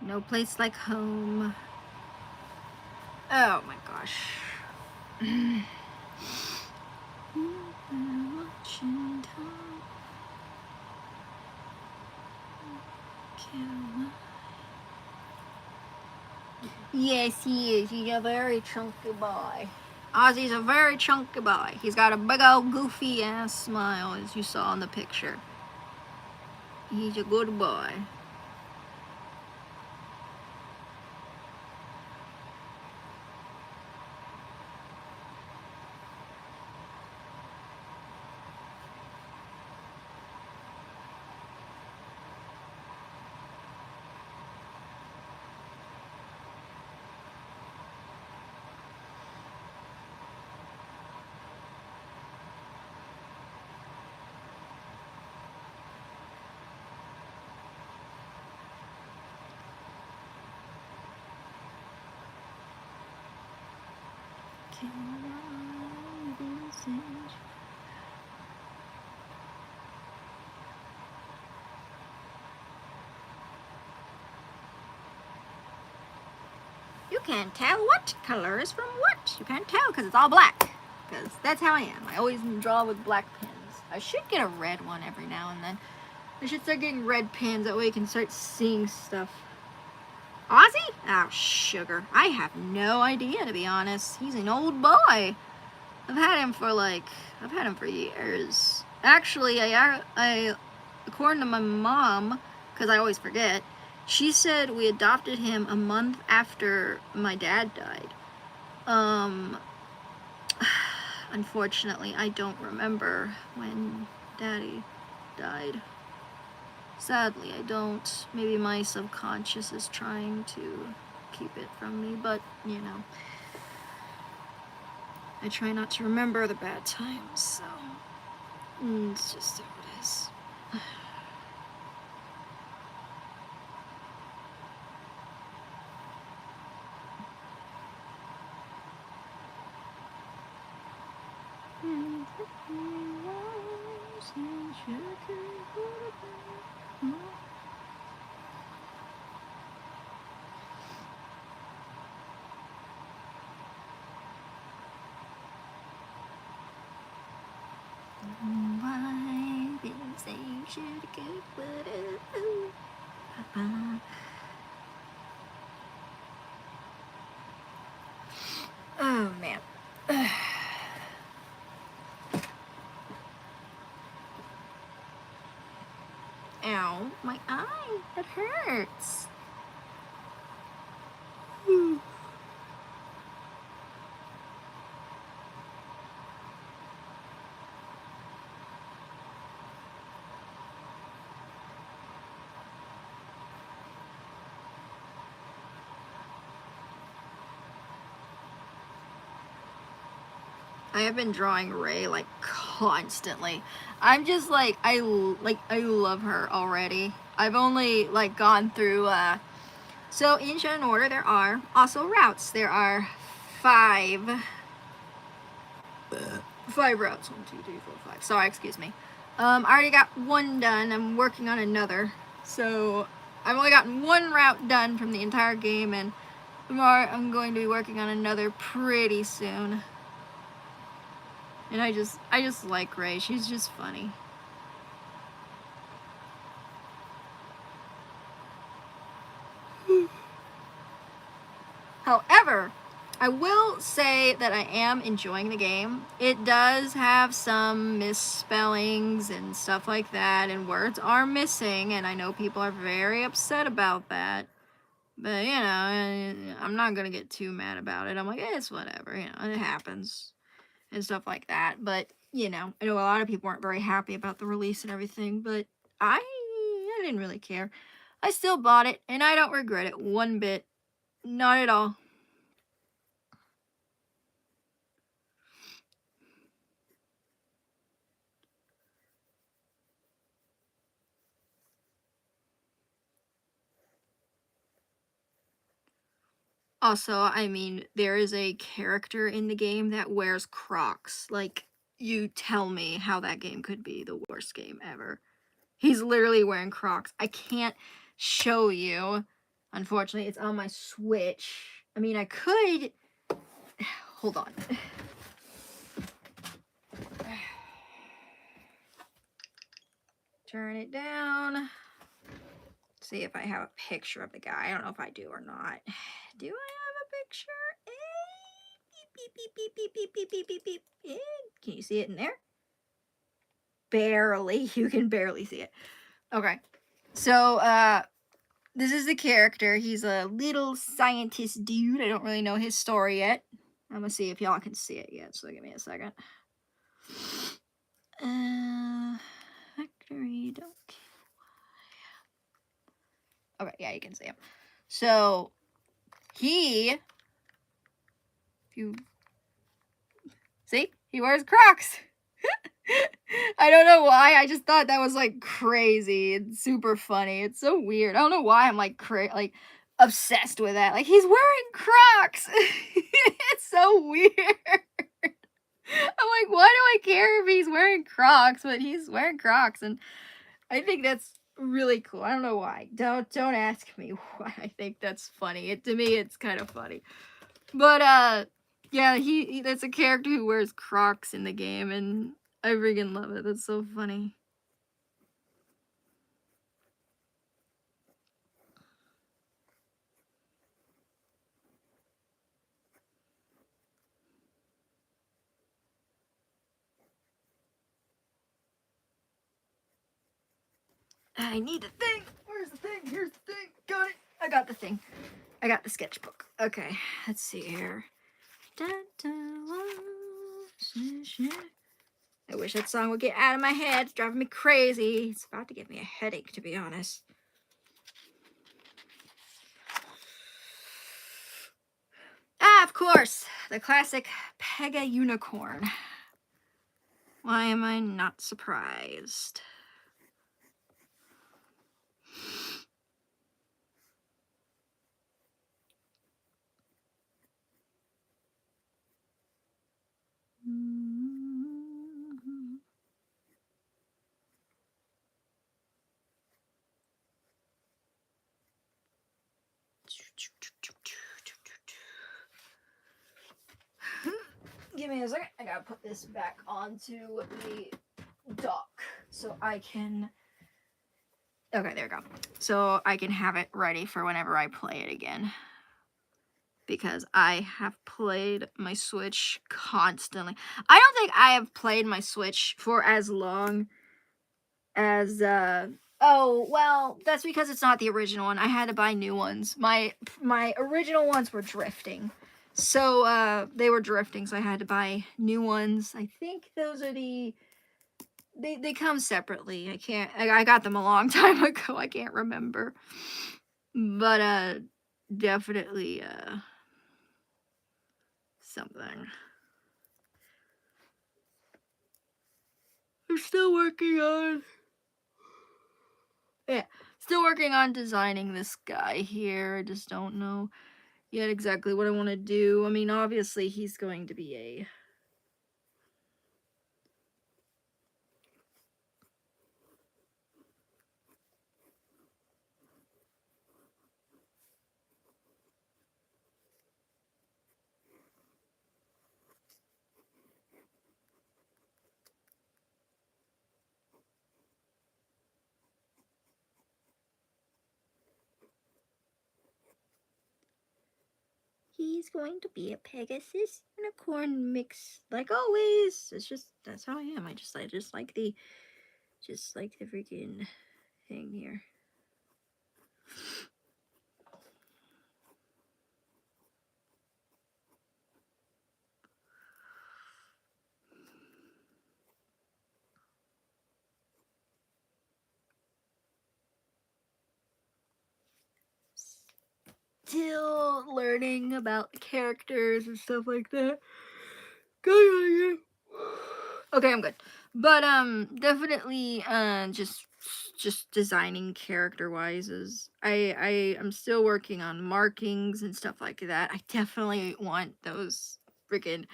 Speaker 1: No place like home. Oh my gosh. Yes, he is. He's a very chunky boy. Ozzy's a very chunky boy. He's got a big old goofy ass smile, as you saw in the picture. He's a good boy. You can't tell what color is from what. You can't tell because it's all black. Because that's how I am. I always draw with black pens. I should get a red one every now and then. I should start getting red pens. That way you can start seeing stuff. Ozzy? Oh, sugar. I have no idea, to be honest. He's an old boy. I've had him for years. Actually, I according to my mom, because I always forget, she said we adopted him a month after my dad died. Unfortunately, I don't remember when Daddy died. Sadly, I don't. Maybe my subconscious is trying to keep it from me, but, you know. I try not to remember the bad times, so it's just how it is. Oh man. Ow, my eye, it hurts. I have been drawing Ray like constantly. I'm just like I love her already. I've only like gone through so in Shannon order there are also routes. There are five routes. 1, 2, 3, 4, 5. Sorry, excuse me. I already got one done. I'm working on another. So I've only gotten one route done from the entire game, and tomorrow I'm going to be working on another pretty soon. And I just like Ray. She's just funny. However, I will say that I am enjoying the game. It does have some misspellings and stuff like that, and words are missing, and I know people are very upset about that. But, you know, I'm not going to get too mad about it. I'm like, it's whatever, you know, it happens and stuff like that. But, you know, I know a lot of people weren't very happy about the release and everything, but I didn't really care. I still bought it, and I don't regret it one bit. Not at all. Also, I mean, there is a character in the game that wears Crocs. Like, you tell me how that game could be the worst game ever. He's literally wearing Crocs. I can't show you. Unfortunately, it's on my Switch. I mean, I could... Hold on. Turn it down. See if I have a picture of the guy. I don't know if I do or not. Do I have a picture? Beep, beep, beep, beep, beep, beep, beep, beep, beep. Can you see it in there? Barely. You can barely see it. Okay. So, this is the character. He's a little scientist dude. I don't really know his story yet. I'm gonna see if y'all can see it yet, so give me a second. Factory, don't kill. Okay, yeah, you can see him. So, if you see, he wears Crocs. I don't know why. I just thought that was like crazy and super funny. It's so weird. I don't know why I'm like obsessed with that. Like, he's wearing Crocs. It's so weird. I'm like, why do I care if he's wearing Crocs? But he's wearing Crocs, and I think that's really cool. I don't know why. Don't ask me why I think that's funny. To me, it's kind of funny. But yeah, he that's a character who wears Crocs in the game, and I freaking love it. That's so funny. I need the thing. Where's the thing? Here's the thing. Got it. I got the thing. I got the sketchbook. Okay, let's see here. I wish that song would get out of my head. It's driving me crazy. It's about to give me a headache, to be honest. Ah, of course, the classic Pega Unicorn. Why am I not surprised? Give me a second. I gotta put this back onto the dock so I can... Okay, there we go. So I can have it ready for whenever I play it again. Because I have played my Switch constantly. I don't think I have played my Switch for as long as, oh, well, that's because it's not the original one. I had to buy new ones. My original ones were drifting. So, they were drifting, so I had to buy new ones. I think those are the... They come separately. I got them a long time ago. I can't remember. But, definitely, something. We're still working on... Yeah, still working on designing this guy here. I just don't know yet exactly what I want to do. I mean, obviously, he's going to be a... he's going to be a Pegasus unicorn mix, like always. It's just, that's how I am. I just like the freaking thing here. Still learning about the characters and stuff like that. Okay, I'm good. But definitely just designing character wise is I'm still working on markings and stuff like that. I definitely want those freaking,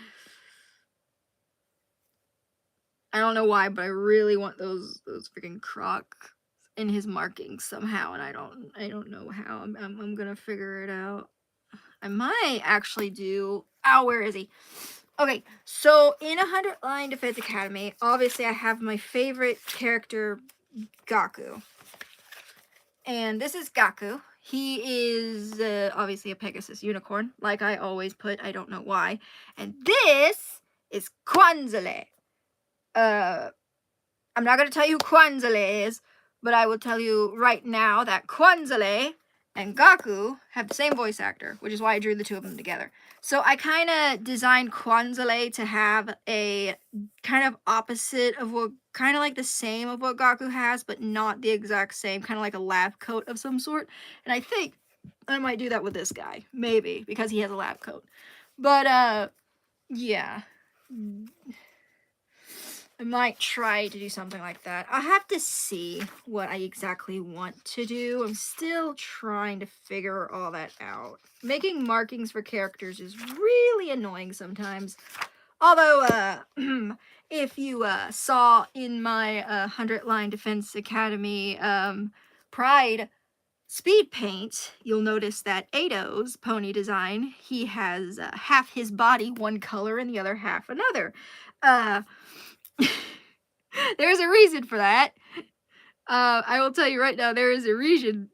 Speaker 1: I don't know why, but I really want those freaking crocs in his markings somehow, and I don't know how. I'm gonna figure it out. I might actually do, oh, where is he? Okay, so in 100 Line Defense Academy, obviously I have my favorite character, Gaku. And this is Gaku. He is obviously a Pegasus unicorn, like I always put. I don't know why. And this is Quanzale. I'm not going to tell you who Quanzale is, but I will tell you right now that Quanzale and Gaku have the same voice actor, which is why I drew the two of them together. So I kind of designed Quanzale to have a kind of opposite of what, kind of like the same of what Gaku has, but not the exact same, kind of like a lab coat of some sort. And I think I might do that with this guy, maybe, because he has a lab coat. But, yeah. I might try to do something like that. I'll have to see what I exactly want to do. I'm still trying to figure all that out. Making markings for characters is really annoying sometimes. Although, if you saw in my 100 Line Defense Academy Pride speed paint, you'll notice that Ado's pony design, he has half his body one color and the other half another. There's a reason for that. I will tell you right now, there is a reason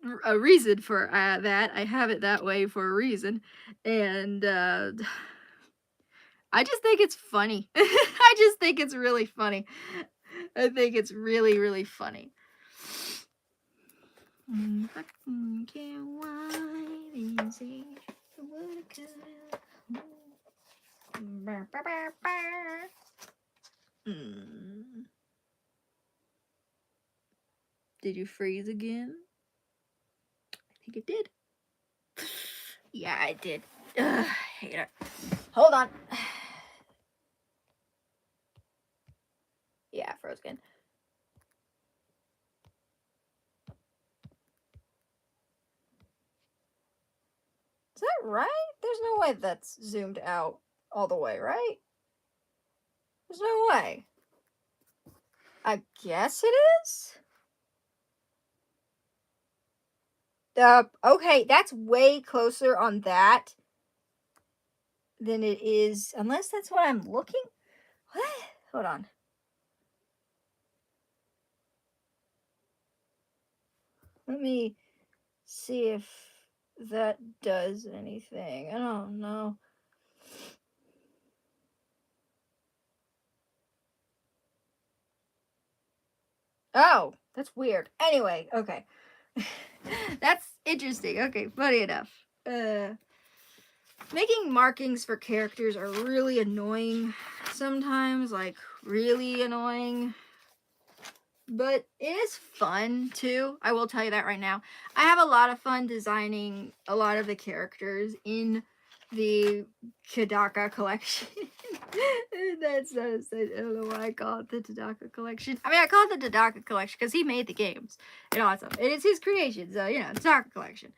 Speaker 1: for that. I have it that way for a reason, and I just think it's funny. I just think it's really funny. I think it's really, really funny. Did you freeze again? I think it did. Yeah, I did. Ugh, I hate it. Hold on. Yeah, froze again. Is that right? There's no way that's zoomed out all the way, right? There's no way. I guess it is? Okay, that's way closer on that than it is, unless that's what I'm looking. What? Hold on. Let me see if that does anything. I don't know. Oh, that's weird. Anyway, okay. That's interesting. Okay, funny enough. Making markings for characters are really annoying sometimes, like really annoying. But it is fun too. I will tell you that right now. I have a lot of fun designing a lot of the characters in the Tadaka collection. That's I don't know why I call it the Tadaka collection. I mean, I call it the Tadaka collection because he made the games and awesome. And it's his creation, so you know, Tadaka collection.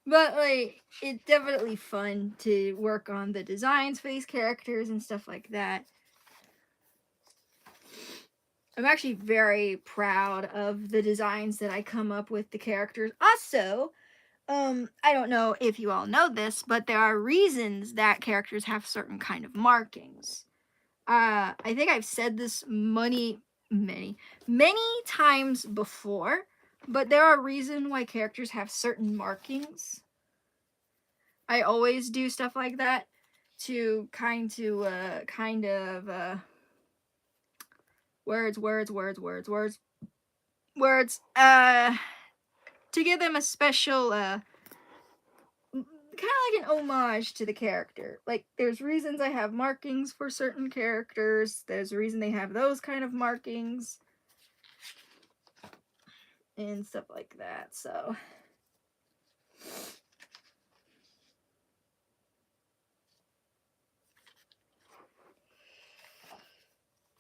Speaker 1: But like, it's definitely fun to work on the designs for these characters and stuff like that. I'm actually very proud of the designs that I come up with the characters. Also, I don't know if you all know this, but there are reasons that characters have certain kind of markings. I think I've said this many times before, but there are reasons why characters have certain markings. I always do stuff like that to kind of words to give them a special kind of like an homage to the character. Like, there's reasons I have markings for certain characters. There's a reason they have those kind of markings and stuff like that. So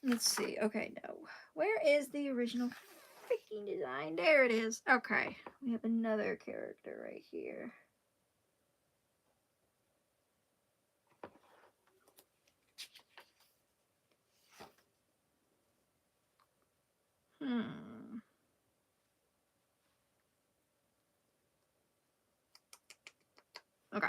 Speaker 1: let's see. Okay, no. Where is the original freaking design? There it is. Okay. We have another character right here. Okay.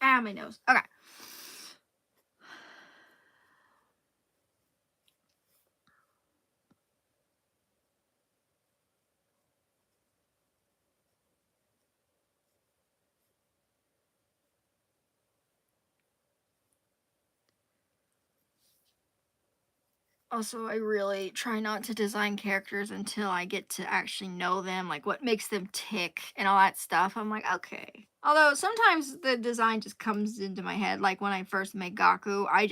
Speaker 1: Ah, my nose. Okay. Also, I really try not to design characters until I get to actually know them, like what makes them tick and all that stuff. I'm like, okay. Although sometimes the design just comes into my head. Like when I first made Gaku, I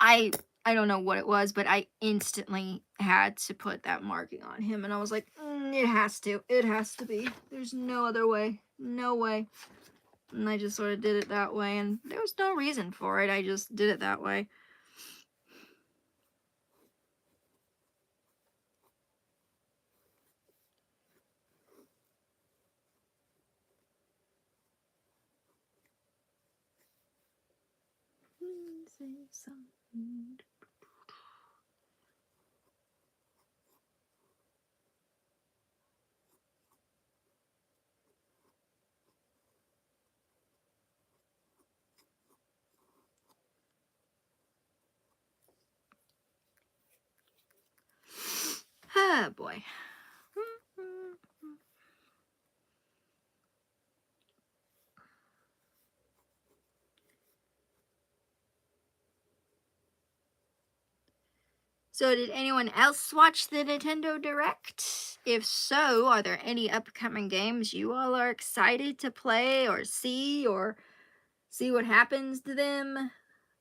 Speaker 1: I don't know what it was, but I instantly had to put that marking on him, and I was like, it has to. It has to be. There's no other way. No way. And I just sort of did it that way, and there was no reason for it. I just did it that way. Ah, boy. So, did anyone else watch the Nintendo Direct? If so, are there any upcoming games you all are excited to play or see what happens to them?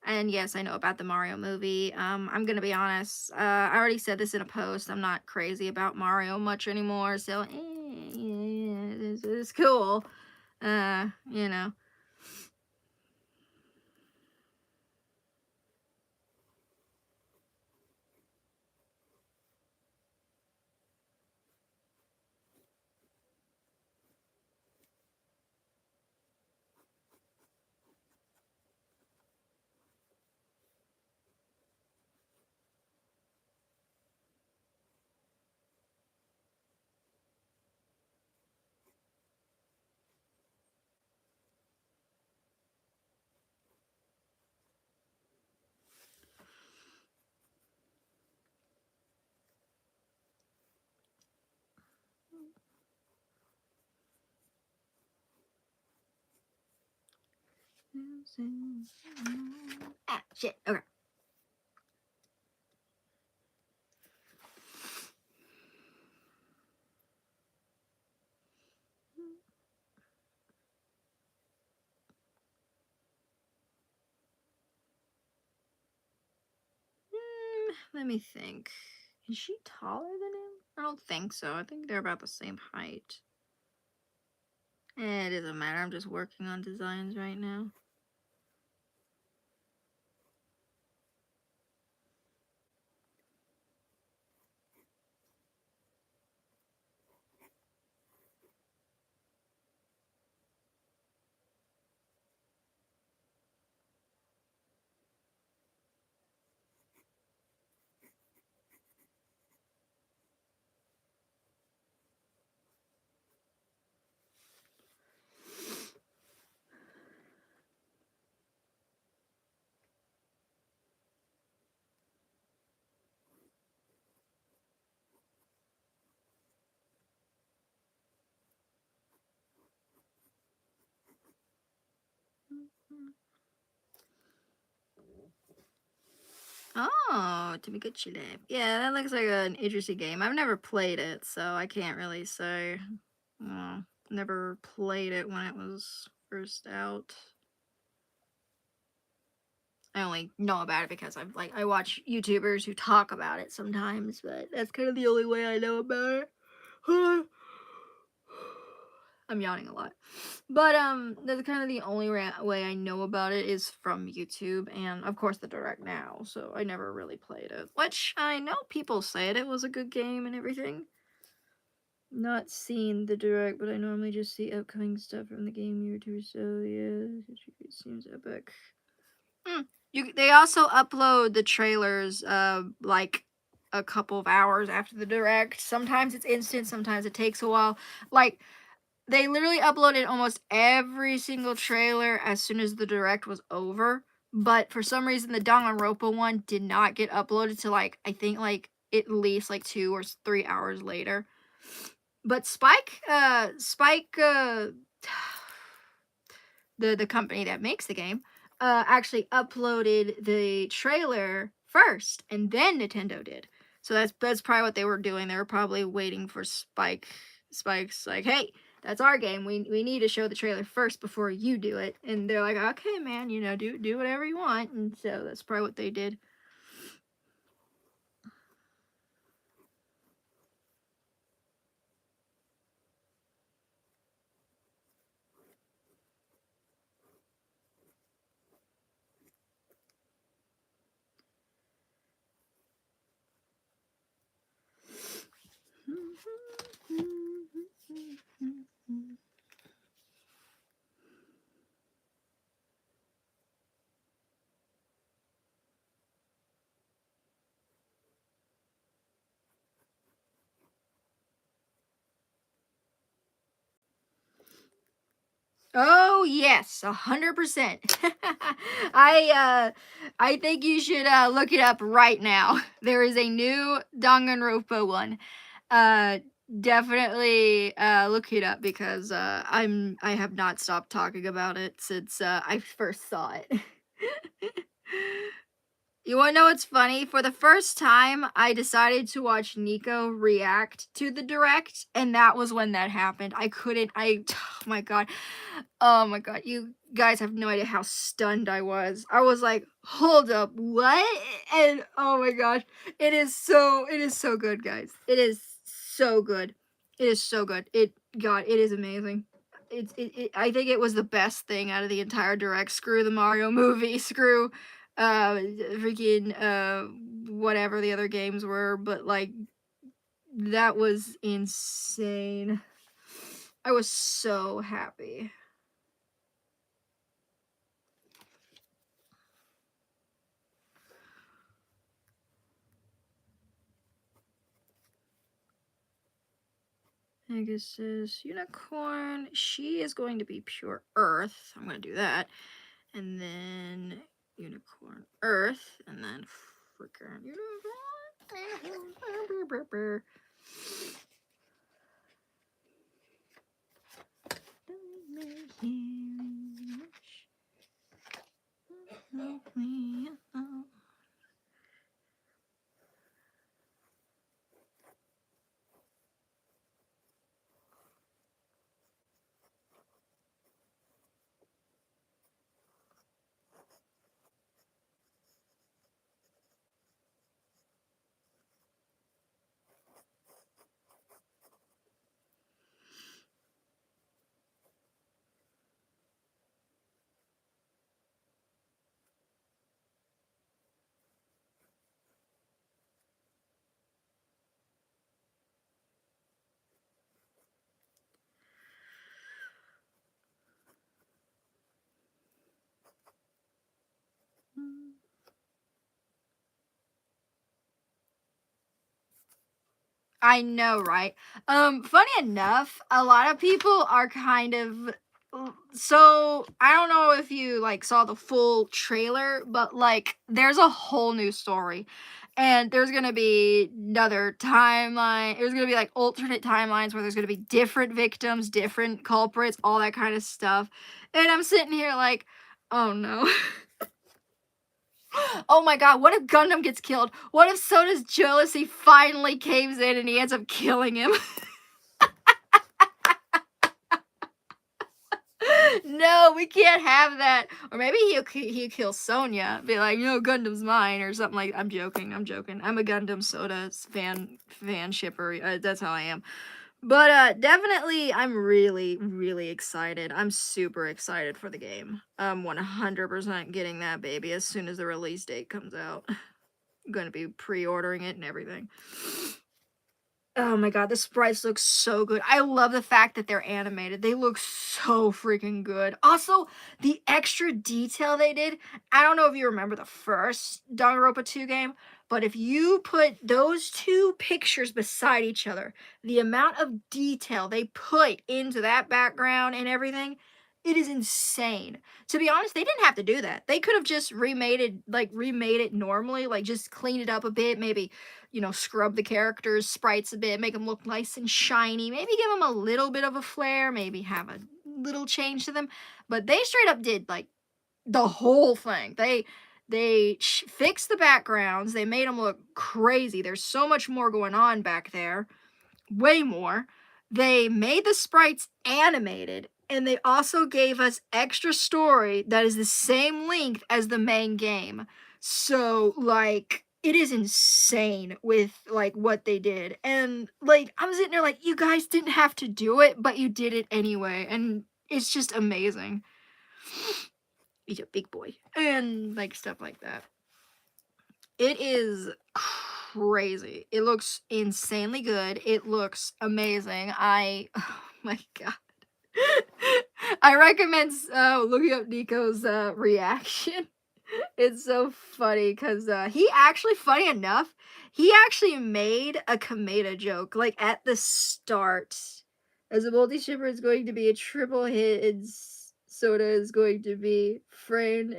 Speaker 1: And yes, I know about the Mario movie. I'm gonna be honest. I already said this in a post. I'm not crazy about Mario much anymore. So, it's cool. You know. Ah, shit. Okay. Let me think. Is she taller than him? I don't think so. I think they're about the same height. It doesn't matter. I'm just working on designs right now. Oh, Tamagotchi Life. Yeah, that looks like an interesting game. I've never played it, so I can't really say. Well, never played it when it was first out. I only know about it because I watch YouTubers who talk about it sometimes, but that's kind of the only way I know about it. I'm yawning a lot. But that's kind of the only way I know about it is from YouTube and of course the Direct Now. So I never really played it, which I know people said it was a good game and everything. Not seen the Direct, but I normally just see upcoming stuff from the game year or two. So yeah, it seems epic. They also upload the trailers like a couple of hours after the Direct. Sometimes it's instant, sometimes it takes a while. Like they literally uploaded almost every single trailer as soon as the Direct was over. But for some reason, the Danganronpa one did not get uploaded to I think at least 2 or 3 hours later. But Spike, the company that makes the game, actually uploaded the trailer first, and then Nintendo did. So that's probably what they were doing. They were probably waiting for Spike's like, hey, that's our game. We need to show the trailer first before you do it. And they're like, okay, man, do whatever you want. And so that's probably what they did. Oh yes, 100%. I think you should look it up right now. There is a new Danganronpa one. Definitely look it up because I have not stopped talking about it since I first saw it. You wanna know what's funny? For the first time, I decided to watch Nico react to the Direct, and that was when that happened. Oh my god, you guys have no idea how stunned I was. I was like, hold up, what? And oh my gosh, it is so good, guys. It is so good. It is so good. It is amazing. I think it was the best thing out of the entire Direct. Screw the Mario movie, screw freaking whatever the other games were, but that was insane. I was so happy. Pegasus, unicorn. She is going to be pure earth. I'm going to do that. And then unicorn earth. And then freaking unicorn. I know, right? Funny enough, a lot of people are kind of so I don't know if you saw the full trailer, but there's a whole new story. And there's gonna be another timeline. There's gonna be alternate timelines where there's gonna be different victims, different culprits, all that kind of stuff. And I'm sitting here Oh no. Oh my god, what if Gundam gets killed? What if Soda's jealousy finally caves in and he ends up killing him? No, we can't have that. Or maybe he'll kill Sonya. Be like, no, Gundam's mine or something like. I'm joking. I'm a Gundam Soda fan shipper. That's how I am. But definitely, I'm really, really excited. I'm super excited for the game. I'm 100% getting that baby as soon as the release date comes out. I'm gonna be pre-ordering it and everything. Oh my god, the sprites look so good. I love the fact that they're animated. They look so freaking good. Also, the extra detail they did. I don't know if you remember the first Danganronpa 2 game, but if you put those two pictures beside each other, the amount of detail they put into that background and everything, it is insane. To be honest, they didn't have to do that. They could have just remade it normally, like just cleaned it up a bit, maybe scrub the characters' sprites a bit, make them look nice and shiny, maybe give them a little bit of a flair, maybe have a little change to them. But they straight up did like the whole thing. They fixed the backgrounds. They made them look crazy. There's so much more going on back there. Way more. They made the sprites animated, and they also gave us extra story that is the same length as the main game. So, like, it is insane with, like, what they did. And, like, I'm sitting there like, you guys didn't have to do it, but you did it anyway. And it's just amazing. He's a big boy. And, like, stuff like that. It is crazy. It looks insanely good. It looks amazing. Oh my god. I recommend looking up Nico's reaction. It's so funny because funny enough, he actually made a Kameda joke like at the start. As a multi-shipper, it's going to be a triple hit, and Soda is going to be framed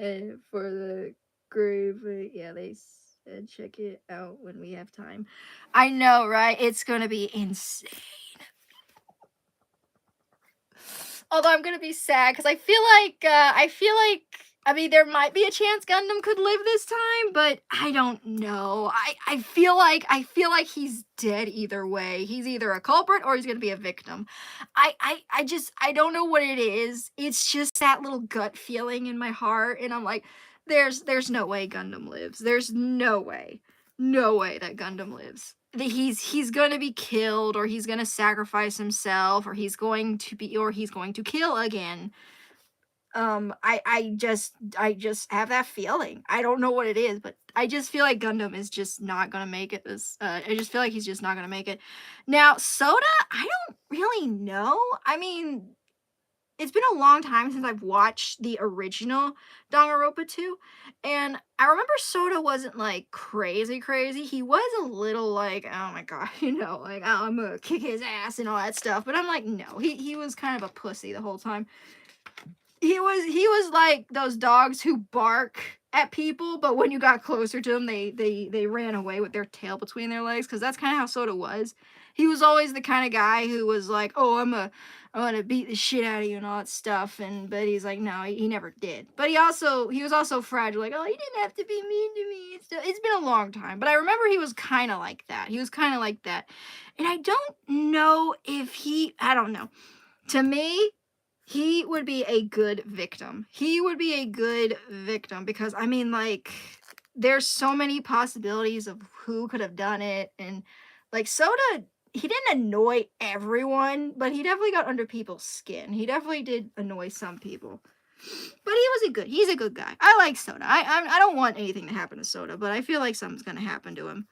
Speaker 1: for the grave. Yeah, they said check it out when we have time. I know, right? It's going to be insane. Although I'm gonna be sad because I feel like I mean there might be a chance Gundam could live this time, but I don't know. I feel like he's dead either way. He's either a culprit or he's gonna be a victim. I don't know what it is. It's just that little gut feeling in my heart, and I'm like, there's no way Gundam lives. There's no way. No way that Gundam lives. He's gonna be killed, or he's gonna sacrifice himself, or he's going to kill again. I just have that feeling. I don't know what it is, but I just feel like Gundam is just not gonna make it I just feel like he's just not gonna make it. Now, Soda, I don't really know. I mean, it's been a long time since I've watched the original Danganronpa 2, and I remember Soda wasn't like crazy. He was a little like, oh my god, like, oh, I'm gonna kick his ass and all that stuff. But I'm like, no, he was kind of a pussy the whole time. He was like those dogs who bark at people, but when you got closer to them, they ran away with their tail between their legs, because that's kind of how Soda was. He was always the kind of guy who was like, oh, I'm gonna beat the shit out of you and all that stuff, but he's like, no, he never did. But he was also fragile, like, oh, he didn't have to be mean to me and stuff. It's been a long time, but I remember he was kind of like that. And I don't know if I don't know. To me, he would be a good victim. Because, I mean, like, there's so many possibilities of who could have done it. And, like, Soda, he didn't annoy everyone, but he definitely got under people's skin. He definitely did annoy some people. But he's a good guy. I like Soda. I don't want anything to happen to Soda, but I feel like something's gonna happen to him.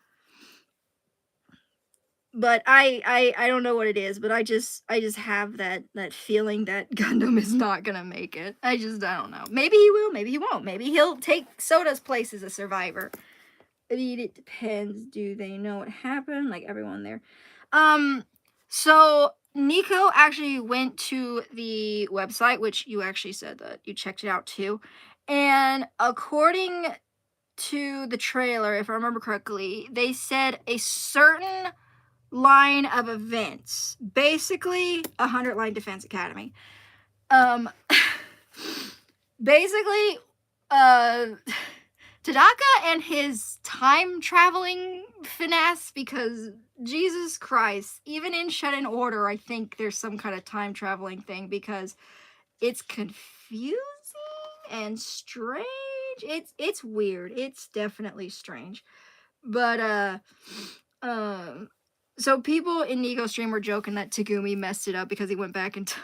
Speaker 1: But I don't know what it is, but I just have that feeling that Gundam is not gonna make it. I don't know. Maybe he will, maybe he won't. Maybe he'll take Soda's place as a survivor. I mean, it depends. Do they know what happened? Like everyone there. So Nico actually went to the website, which you actually said that you checked it out too. And according to the trailer, if I remember correctly, they said a certain line of events, basically 100 Line Defense Academy. basically, uh, Tadaka and his time traveling finesse, because Jesus Christ, even in Shut in Order, I think there's some kind of time traveling thing because it's confusing and strange. It's weird. It's definitely strange. But um so people in Nico's stream were joking that Tagumi messed it up because he went back in time.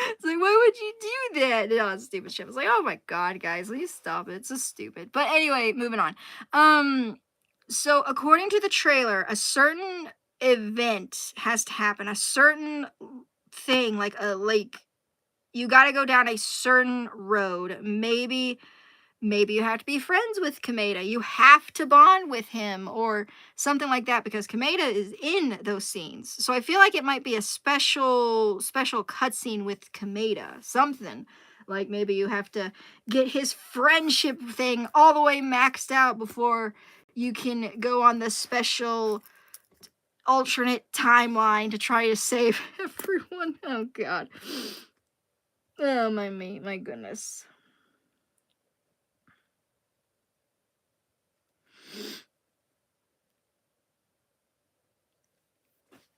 Speaker 1: It's like, why would you do that? And all that stupid shit. I was like, oh my god, guys, please stop it. It's so stupid. But anyway, moving on. So according to the trailer, a certain event has to happen. A certain thing, like you got to go down a certain road. Maybe you have to be friends with Kameda. You have to bond with him or something like that because Kameda is in those scenes. So I feel like it might be a special cutscene with Kameda. Something like maybe you have to get his friendship thing all the way maxed out before you can go on the special alternate timeline to try to save everyone. Oh god. Oh my goodness.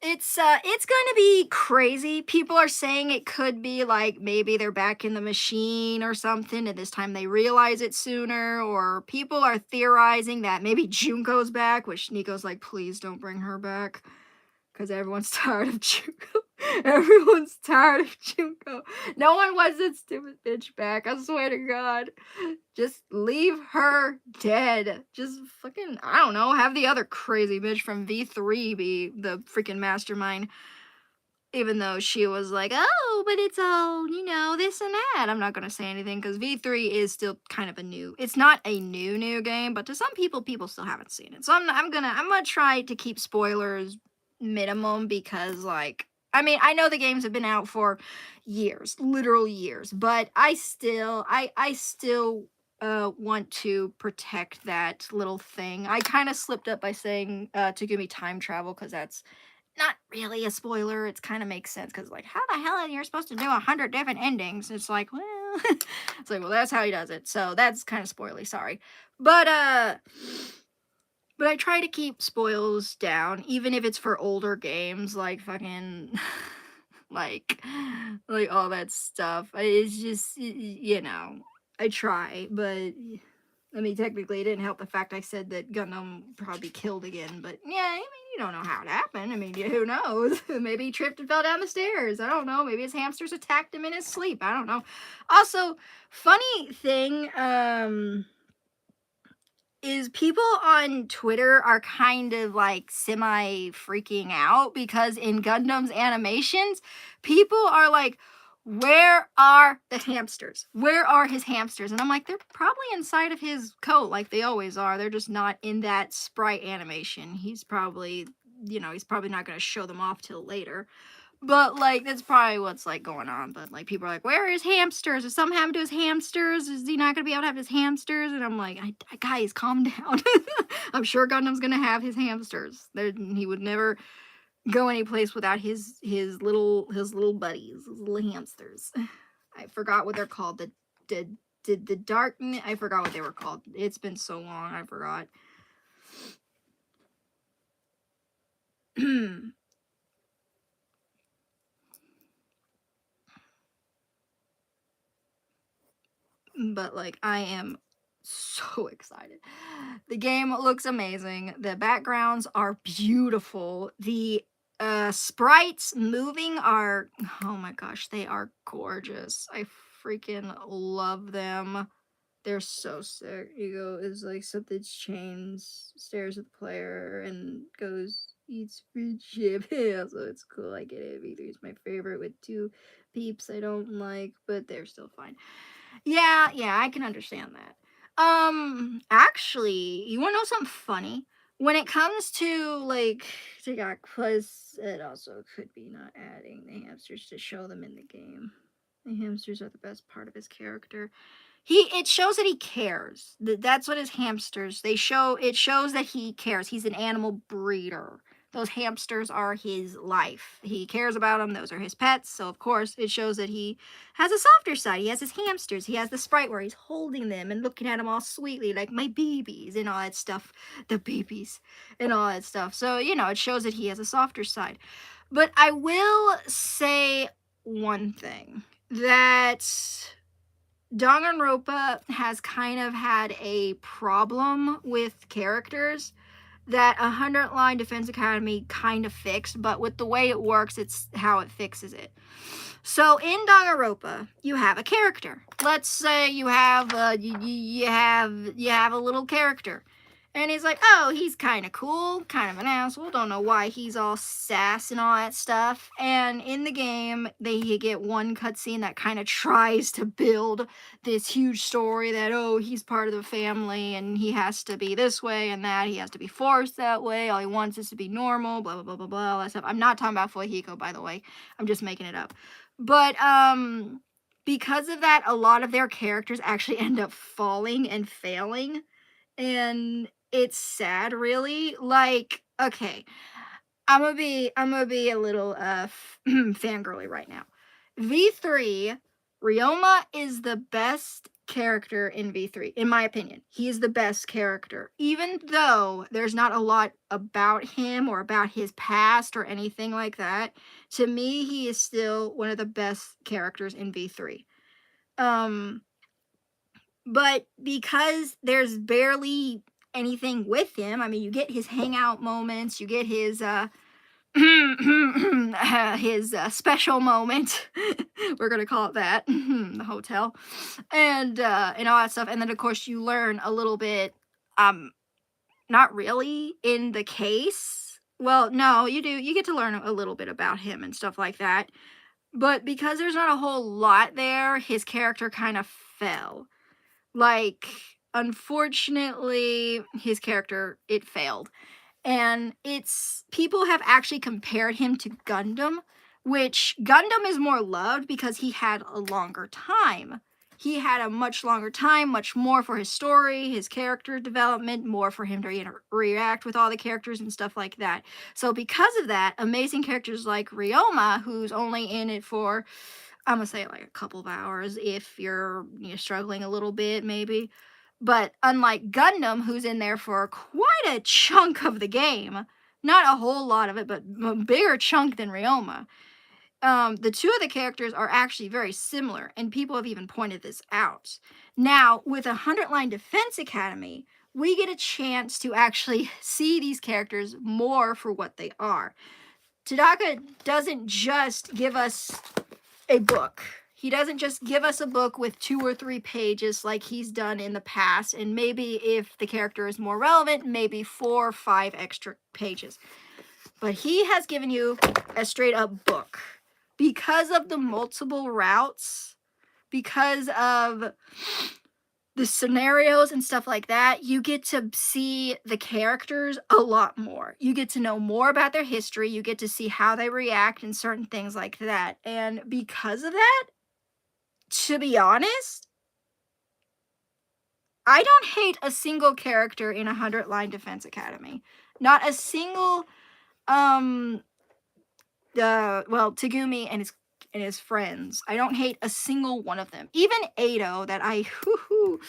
Speaker 1: It's gonna be crazy. People are saying it could be like maybe they're back in the machine or something, and this time they realize it sooner, or people are theorizing that maybe Junko's back, which Nico's like, please don't bring her back. Because everyone's tired of Junko. Everyone's tired of Junko. No one wants that stupid bitch back. I swear to God. Just leave her dead. Just fucking, I don't know, have the other crazy bitch from V3 be the freaking mastermind. Even though she was like, oh, but it's all, this and that. I'm not going to say anything because V3 is still kind of a new, it's not a new game, but to some people still haven't seen it. So I'm gonna try to keep spoilers minimum because like, I mean, I know the games have been out for years, literal years, but I still want to protect that little thing. I kind of slipped up by saying to give me time travel because that's not really a spoiler. It kind of makes sense because, like, how the hell are you supposed to do 100 different endings? It's like, well, it's like, well, that's how he does it. So that's kind of spoily. Sorry, but I try to keep spoils down, even if it's for older games, like fucking, like, all that stuff. It's just, I try, but. I mean, technically, it didn't help the fact I said that Gundam would probably be killed again, but yeah, I mean, you don't know how it happened. I mean, who knows? Maybe he tripped and fell down the stairs. I don't know. Maybe his hamsters attacked him in his sleep. I don't know. Also, funny thing, is people on Twitter are kind of like semi freaking out because in Gundam's animations, people are like, where are the hamsters? Where are his hamsters? And I'm like, they're probably inside of his coat like they always are. They're just not in that sprite animation. He's probably, he's probably not going to show them off till later. But, like, that's probably what's, like, going on. But, like, people are like, where are his hamsters? Is something happened to his hamsters? Is he not going to be able to have his hamsters? And I'm like, guys, calm down. I'm sure Gundam's going to have his hamsters. He would never go any place without his little buddies, his little hamsters. I forgot what they're called. The dark... I forgot what they were called. It's been so long, I forgot. But like I am so excited. The game looks amazing. The backgrounds are beautiful. The sprites moving are, oh my gosh, they are gorgeous. I freaking love them. They're so sick. Ego is like something's chains, stares at the player, and goes, eats friendship. Yeah, so it's cool. I get it. V3 is my favorite with two peeps I don't like, but they're still fine. Yeah, I can understand that. Actually, you wanna know something funny? When it comes to like TikTok plus it also could be not adding the hamsters to show them in the game. The hamsters are the best part of his character. It shows that he cares. That's what his hamsters, it shows that he cares. He's an animal breeder. those hamsters are his life. He cares about them. Those are his pets. So, of course, it shows that he has a softer side. He has his hamsters. He has the sprite where he's holding them and looking at them all sweetly, like my babies and all that stuff. The babies and all that stuff. So, you know, it shows that he has a softer side. But I will say one thing, that Danganronpa has kind of had a problem with characters that 100 Line Defense Academy kind of fixed, but with the way it works, it's how it fixes it. So in Danganronpa, you have a character. Let's say you have you have a little character. And he's like, oh, he's kind of cool, kind of an asshole. Don't know why he's all sass and all that stuff. And in the game, you get one cutscene that kind of tries to build this huge story that, oh, he's part of the family and he has to be this way and that. He has to be forced that way. All he wants is to be normal, blah, blah, blah, blah, blah, all that stuff. I'm not talking about Fuehiko, by the way. I'm just making it up. But because of that, a lot of their characters actually end up falling and failing. And it's sad, really. Like, okay, I'm gonna be a little fangirly right now. V3, Ryoma is the best character in V3, in my opinion. He is the best character, even though there's not a lot about him or about his past or anything like that. To me, he is still one of the best characters in V3. But because there's barely anything with him, I mean, you get his hangout moments, you get his his special moment. We're gonna call it that, the hotel, and all that stuff. And then of course you learn a little bit. Not really in the case. Well, no, you do. You get to learn a little bit about him and stuff like that. But because there's not a whole lot there, his character kind of fell. Like, unfortunately, his character, it failed. And people have actually compared him to Gundam, which Gundam is more loved because he had a longer time. He had a much longer time, much more for his story, his character development, more for him to react with all the characters and stuff like that. So because of that, amazing characters like Ryoma, who's only in it for, I'm gonna say like a couple of hours if you're struggling a little bit, maybe. But unlike Gundam, who's in there for quite a chunk of the game, not a whole lot of it, but a bigger chunk than Ryoma, the two of the characters are actually very similar, and people have even pointed this out. Now, with 100 Line Defense Academy, we get a chance to actually see these characters more for what they are. Tadaka doesn't just give us a book. He doesn't just give us a book with 2 or 3 pages like he's done in the past, and maybe if the character is more relevant, maybe 4 or 5 extra pages. But he has given you a straight up book. Because of the multiple routes, because of the scenarios and stuff like that, you get to see the characters a lot more. You get to know more about their history. You get to see how they react and certain things like that. And because of that, to be honest, I don't hate a single character in 100 Line Defense Academy. Not a single, Tagumi and his friends. I don't hate a single one of them. Even Ado, that Ado,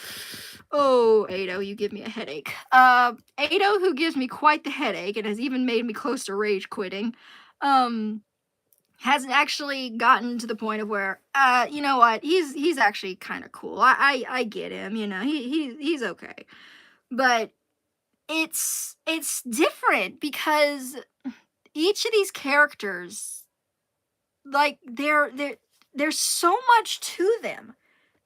Speaker 1: you give me a headache. Ado, who gives me quite the headache and has even made me close to rage quitting, has actually gotten to the point of where, you know what, he's actually kind of cool. I get him, he's okay. But it's different because each of these characters, like, there's so much to them.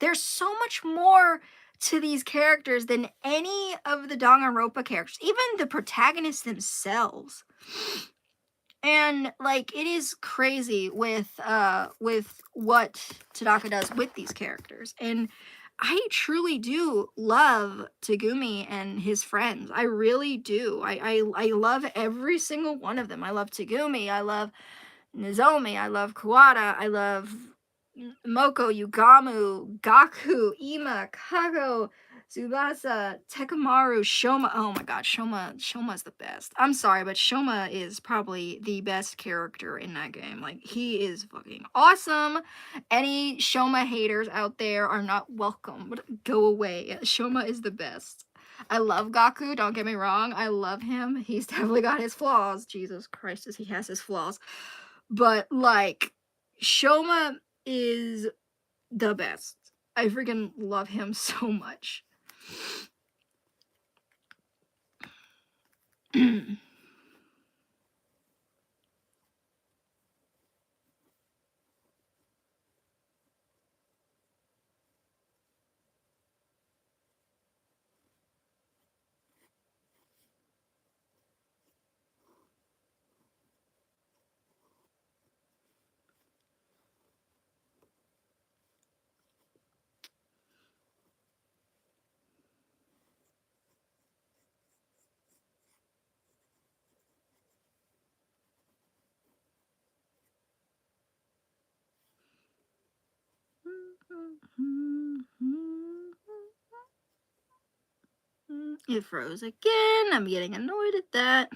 Speaker 1: There's so much more to these characters than any of the Danganronpa characters, even the protagonists themselves. And like, it is crazy with what Tadaka does with these characters. And I truly do love Tagumi and his friends. I really do. I love every single one of them. I love Tagumi. I love Nozomi. I love Kawada. I love Moko, Yugamu, Gaku, Ima, Kago, Tsubasa, Tekamaru, Shoma. Oh my god, Shoma's the best. I'm sorry, but Shoma is probably the best character in that game. Like, he is fucking awesome. Any Shoma haters out there are not welcome. Go away. Shoma is the best. I love Gaku, don't get me wrong. I love him. He's definitely got his flaws. Jesus Christ, he has his flaws. But, like, Shoma is the best. I freaking love him so much. It froze again. I'm getting annoyed at that.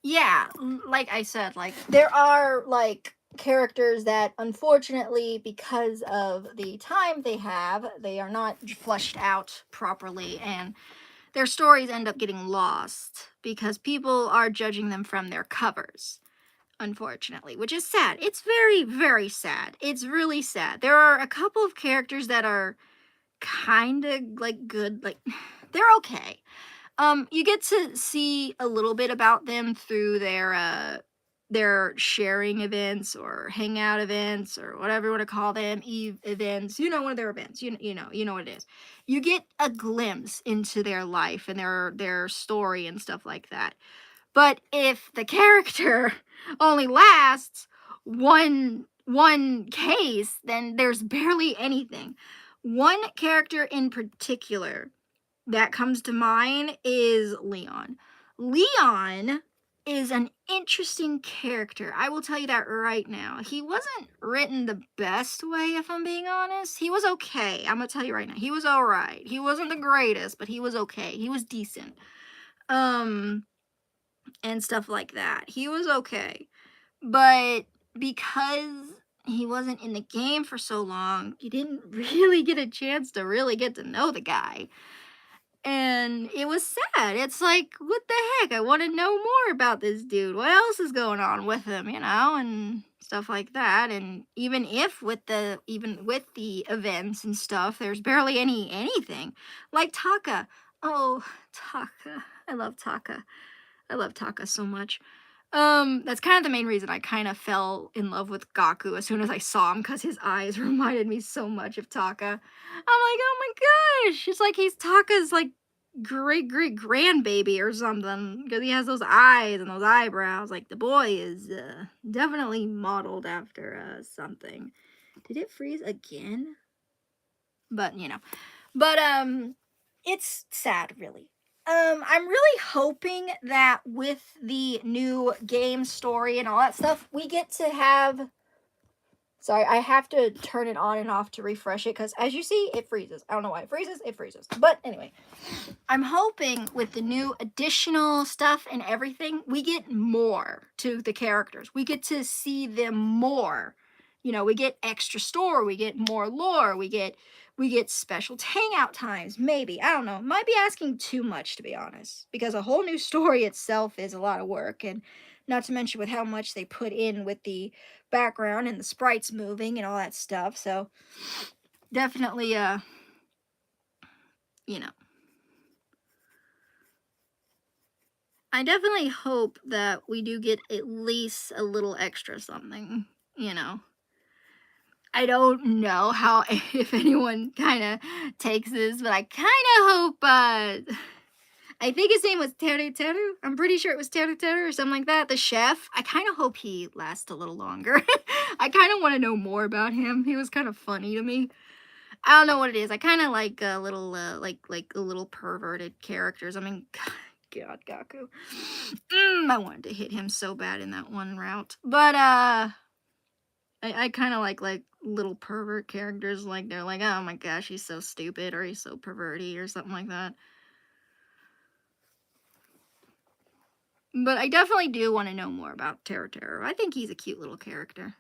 Speaker 1: Yeah, like I said, like, there are, like, characters that, unfortunately, because of the time they have, they are not fleshed out properly, and their stories end up getting lost because people are judging them from their covers, unfortunately, which is sad. It's very, very sad. It's really sad. There are a couple of characters that are kind of, like, good, like, they're okay. You get to see a little bit about them through their sharing events or hangout events or whatever you want to call them, events. You know, one of their events. You know what it is. You get a glimpse into their life and their story and stuff like that. But if the character only lasts one case, then there's barely anything. One character in particular that comes to mind is Leon. Leon is an interesting character. I will tell you that right now. He wasn't written the best way, if I'm being honest. He was okay. I'm gonna tell you right now. He was alright. He wasn't the greatest, but he was okay. He was decent. And stuff like that. He was okay. But because he wasn't in the game for so long, you didn't really get a chance to really get to know the guy. And it was sad. It's like, what the heck? I want to know more about this dude. What else is going on with him, and stuff like that. And even with the events and stuff, there's barely anything. Like Taka. Oh, Taka. I love Taka. I love Taka so much. That's kind of the main reason I kind of fell in love with Gaku as soon as I saw him, because his eyes reminded me so much of Taka. I'm like, oh my gosh, it's like he's Taka's, like, great grandbaby or something, because he has those eyes and those eyebrows. Like, the boy is definitely modeled after something. Did it freeze again? But it's sad, really. I'm really hoping that with the new game story and all that stuff, we get to have. Sorry, I have to turn it on and off to refresh it, because as you see, it freezes. I don't know why it freezes. But anyway, I'm hoping with the new additional stuff and everything, we get more to the characters. We get to see them more. We get extra story, we get more lore, we get special hangout times, maybe. I don't know. Might be asking too much, to be honest, because a whole new story itself is a lot of work, and not to mention with how much they put in with the background and the sprites moving and all that stuff. So definitely I definitely hope that we do get at least a little extra something. I don't know how, if anyone kind of takes this, but I kind of hope I think his name was Teru Teru. I'm pretty sure it was Teru Teru or something like that. The chef. I kind of hope he lasts a little longer. I kind of want to know more about him. He was kind of funny to me. I don't know what it is. I kind of like a little, like a little perverted characters. I mean, God, Gaku. I wanted to hit him so bad in that one route, but I kind of like little pervert characters. Like they're like, oh my gosh, he's so stupid, or he's so perverty, or something like that. But I definitely do want to know more about Terror. I think he's a cute little character.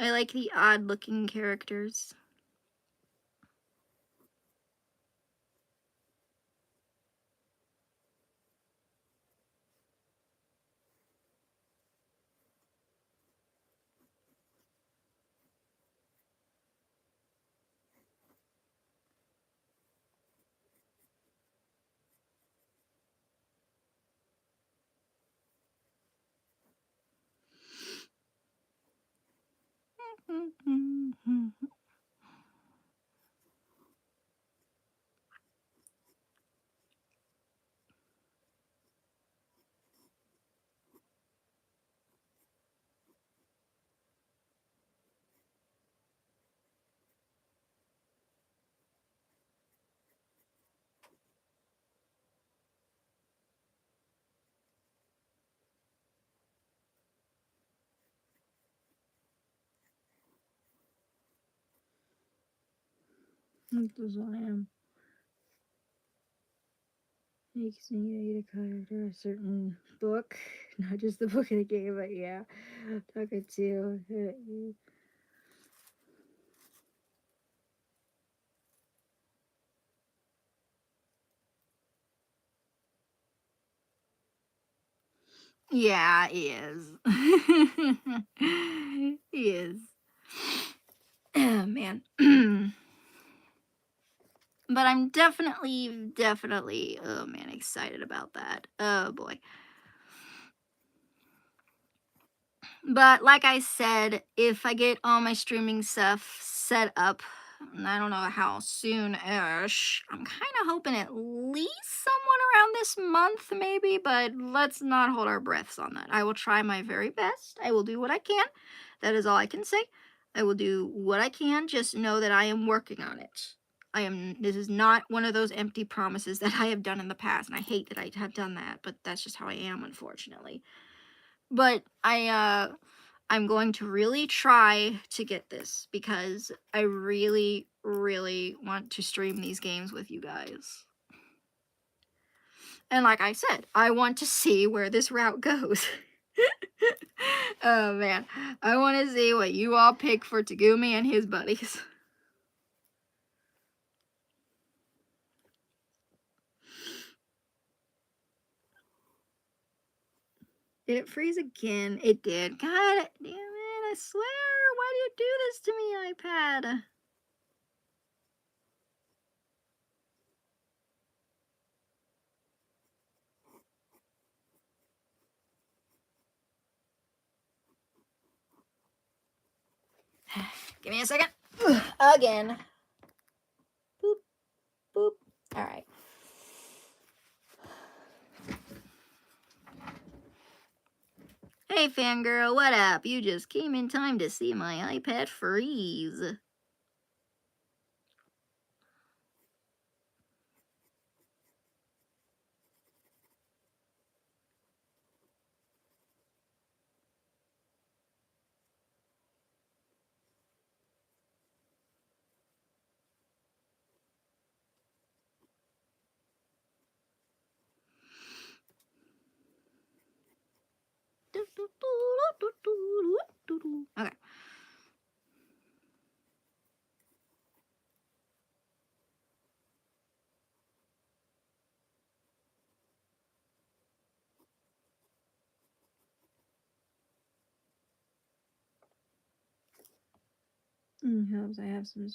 Speaker 1: I like the odd looking characters. That's what I am. Makes me hate a character, a certain book, not just the book of the game, but yeah, Taka too. Yeah, he is. He is. Oh man. But I'm definitely, oh man, excited about that. Oh boy. But like I said, if I get all my streaming stuff set up, and I don't know how soon-ish, I'm kind of hoping at least somewhat around this month, maybe, but let's not hold our breaths on that. I will try my very best. I will do what I can. That is all I can say. I will do what I can. Just know that I am working on it. This is not one of those empty promises that I have done in the past, and I hate that I have done that, but that's just how I am, unfortunately. But I'm going to really try to get this because I really, really want to stream these games with you guys. And like I said, I want to see where this route goes. Oh man, I want to see what you all pick for Tagumi and his buddies. Did it freeze again? It did. God damn it, I swear. Why do you do this to me, iPad? Give me a second. Again. Boop, boop. All right. Hey, fangirl, what up? You just came in time to see my iPad freeze. Okay. Helps. I have some.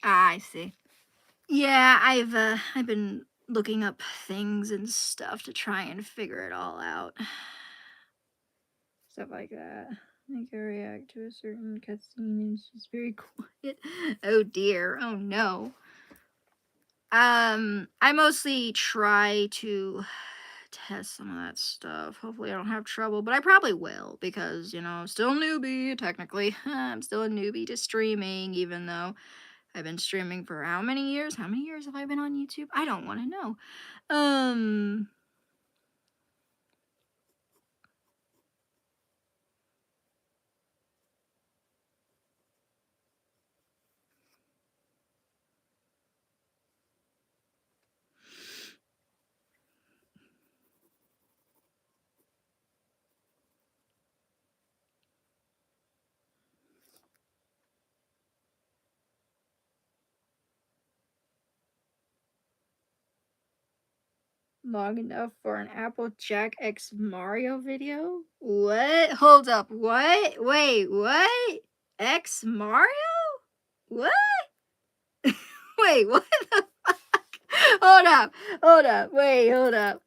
Speaker 1: I see. Yeah, I've been looking up things and stuff to try and figure it all out. stuff like that. Make her react to a certain cutscene and she's very quiet. Oh dear. Oh no. I mostly try to test some of that stuff. Hopefully I don't have trouble, but I probably will because, you know, I'm still a newbie, technically. I'm still a newbie to streaming, even though I've been streaming for how many years? How many years have I been on YouTube? I don't want to know. Long enough for an Applejack X Mario video? What? Hold up. What? Wait, what? X Mario? What? Wait, what the fuck? Hold up. Hold up. Wait, hold up.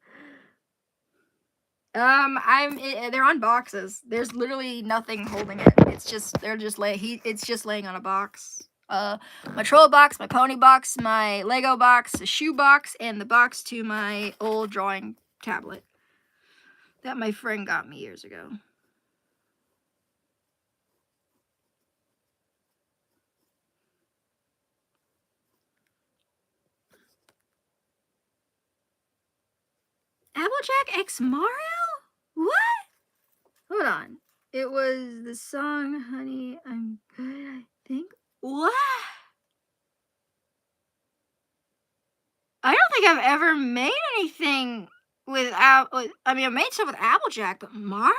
Speaker 1: They're on boxes. There's literally nothing holding it. It's just, it's just laying on a box. My troll box, my pony box, my Lego box, a shoe box, and the box to my old drawing tablet that my friend got me years ago. Applejack X Mario? What? Hold on. It was the song Honey, I'm Good, I think. What? I don't think I've ever made anything without, I mean, I made stuff with Applejack, but Mario?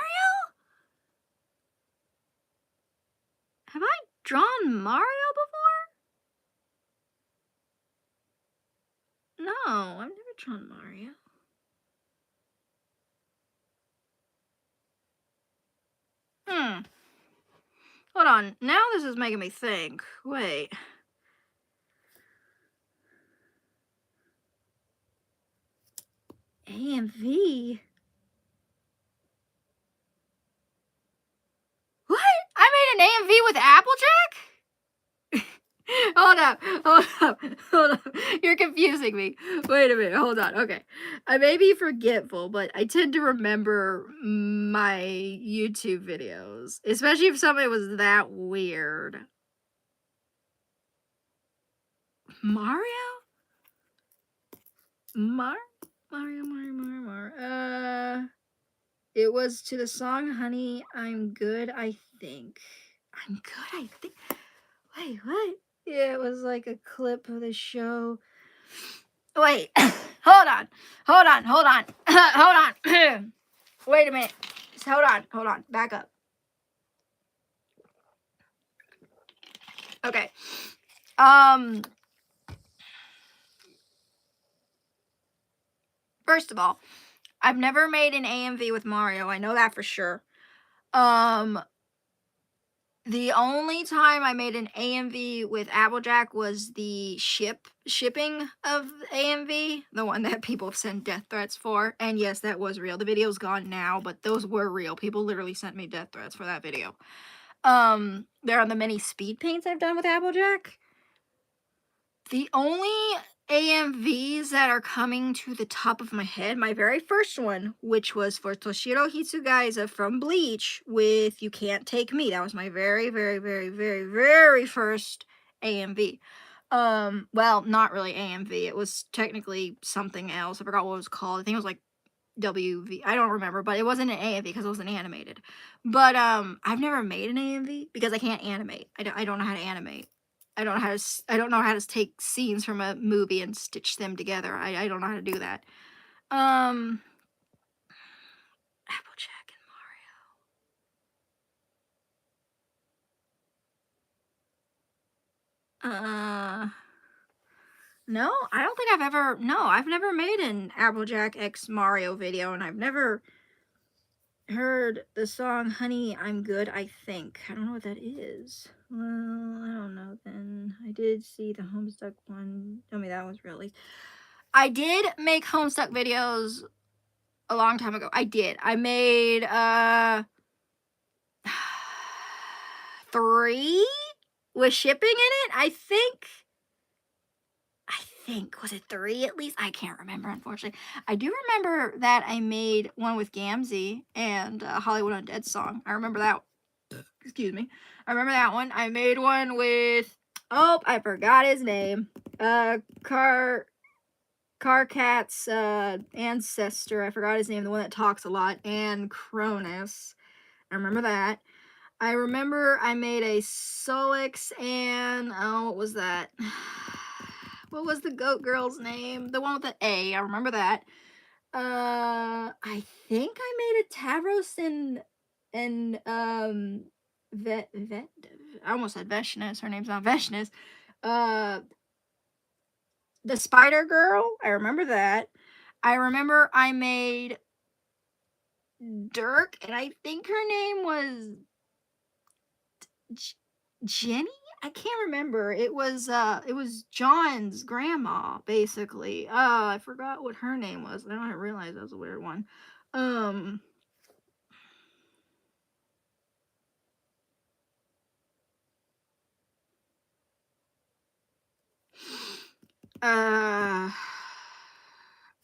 Speaker 1: Have I drawn Mario before? No, I've never drawn Mario. Hold on. Now this is making me think. Wait. AMV? What? I made an AMV with Applejack? Hold up, hold up, hold up. You're confusing me. Wait a minute, hold on. Okay. I may be forgetful, but I tend to remember my YouTube videos, especially if something was that weird. Mario? Mario. It was to the song Honey, I'm Good, I think. I'm Good, I think. Wait, what? Yeah, it was like a clip of the show. Wait, hold on. Hold on. Wait a minute. Just hold on. Back up. Okay. First of all, I've never made an AMV with Mario. I know that for sure. The only time I made an AMV with Applejack was the shipping of AMV, the one that people send death threats for. And yes, that was real. The video's gone now, but those were real. People literally sent me death threats for that video. There are the many speed paints I've done with Applejack. The only AMVs that are coming to the top of my head, my very first one, which was for Toshiro Hitsugaiza from Bleach with You Can't Take Me. That was my very, very, very, very, very first AMV. Well, not really AMV. It was technically something else. I forgot what it was called. I think it was like WV. I don't remember, but it wasn't an AMV because it wasn't animated. But I've never made an AMV because I can't animate. I don't know how to animate. I don't know how to take scenes from a movie and stitch them together. I don't know how to do that. Applejack and Mario. No, I don't think I've never made an Applejack X Mario video, and I've never heard the song Honey, I'm Good, I think. I don't know what that is. Well, I don't know then. I did see the Homestuck one. Tell me that was really. I did make Homestuck videos a long time ago. I did. I made 3 with shipping in it. I think, was it 3 at least? I can't remember, unfortunately. I do remember that I made one with Gamzee and Hollywood Undead song. I remember that. Excuse me. I remember that one. I made one with, oh, I forgot his name. Carcat's ancestor. I forgot his name, the one that talks a lot, and Cronus. I remember that. I remember I made a Solix and, oh, what was that? What was the goat girl's name? The one with the A. I remember that. I think I made a Tavros and I almost said Veshness. Her name's not Veshness. The Spider Girl. I remember that. I remember I made Dirk, and I think her name was Jenny. I can't remember. It was John's grandma, basically. I forgot what her name was. I don't realize that was a weird one.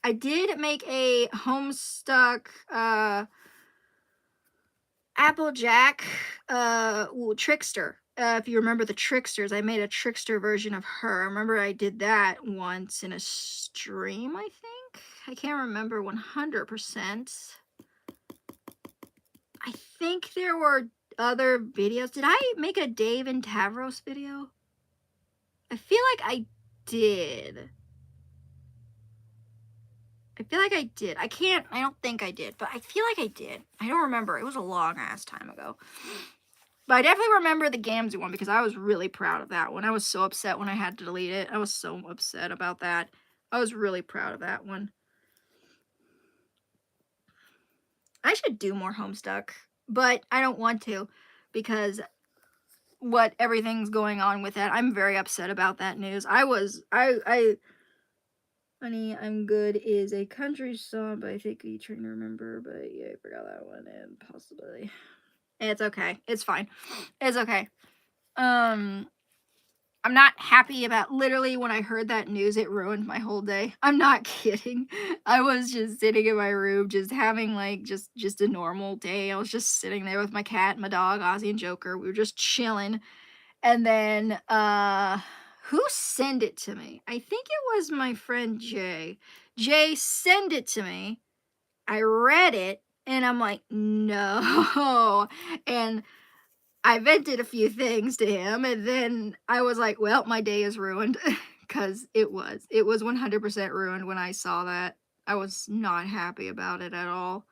Speaker 1: I did make a Homestuck Applejack Trickster. If you remember the Tricksters, I made a Trickster version of her. I remember I did that once in a stream, I think. I can't remember 100%. I think there were other videos. Did I make a Dave and Tavros video? I feel like I did. I feel like I did. I don't think I did, but I feel like I did. I don't remember. It was a long ass time ago. But I definitely remember the Gamzee one because I was really proud of that one. I was so upset when I had to delete it. I was so upset about that. I was really proud of that one. I should do more Homestuck, but I don't want to because what everything's going on with that. I'm very upset about that news. Honey, I'm Good is a country song, but I think you're trying to remember, but yeah, I forgot that one, and possibly. It's okay. It's fine. It's okay. I'm not happy about, literally, when I heard that news, it ruined my whole day. I'm not kidding. I was just sitting in my room, just having, like, just a normal day. I was just sitting there with my cat and my dog, Ozzy and Joker. We were just chilling. And then, who sent it to me? I think it was my friend Jay. Jay sent it to me. I read it, and I'm like, no. And I vented a few things to him, and then I was like, well, my day is ruined. Because it was 100% ruined when I saw that. I was not happy about it at all.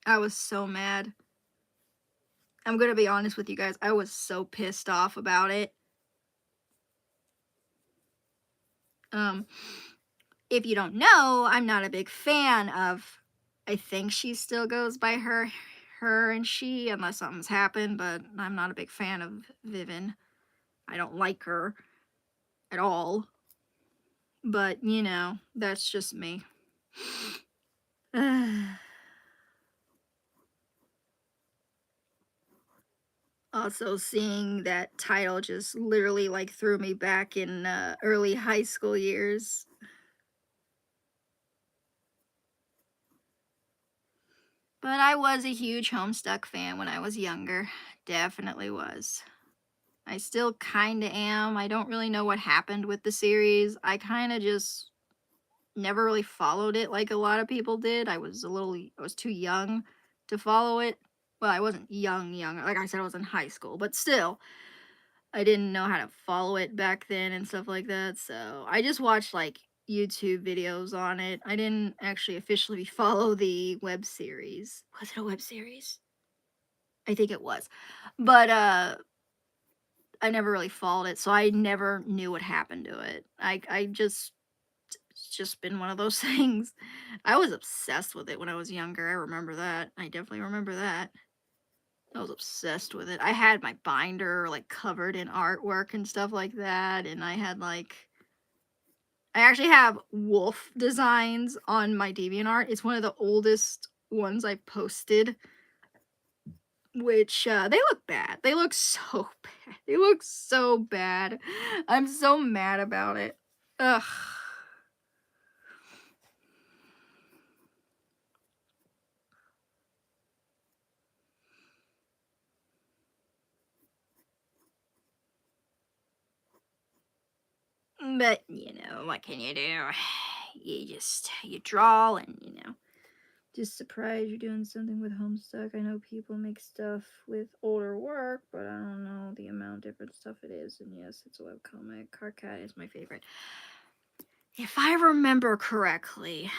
Speaker 1: I was so mad. I'm gonna be honest with you guys. I was so pissed off about it. If you don't know, I'm not a big fan of, I think she still goes by her and she, unless something's happened, but I'm not a big fan of Vivian. I don't like her at all. But, you know, that's just me. Also, seeing that title just literally, like, threw me back in early high school years. But I was a huge Homestuck fan when I was younger. Definitely was. I still kinda am. I don't really know what happened with the series. I kinda just never really followed it like a lot of people did. I was too young to follow it. Well, I wasn't young. Like I said, I was in high school, but still, I didn't know how to follow it back then and stuff like that. So I just watched like YouTube videos on it. I didn't actually officially follow the web series. Was it a web series? I think it was. But I never really followed it, so I never knew what happened to it. It's just been one of those things. I was obsessed with it when I was younger. I remember that. I definitely remember that. I was obsessed with it. I had my binder like covered in artwork and stuff like that, and I actually have wolf designs on my DeviantArt. It's one of the oldest ones I posted. which they look bad. They look so bad. They look so bad. I'm so mad about it. Ugh. But, you know, what can you do? You draw and, you know, just surprised you're doing something with Homestuck. I know people make stuff with older work, but I don't know the amount of different stuff it is. And yes, it's a webcomic. Carcat is my favorite. If I remember correctly,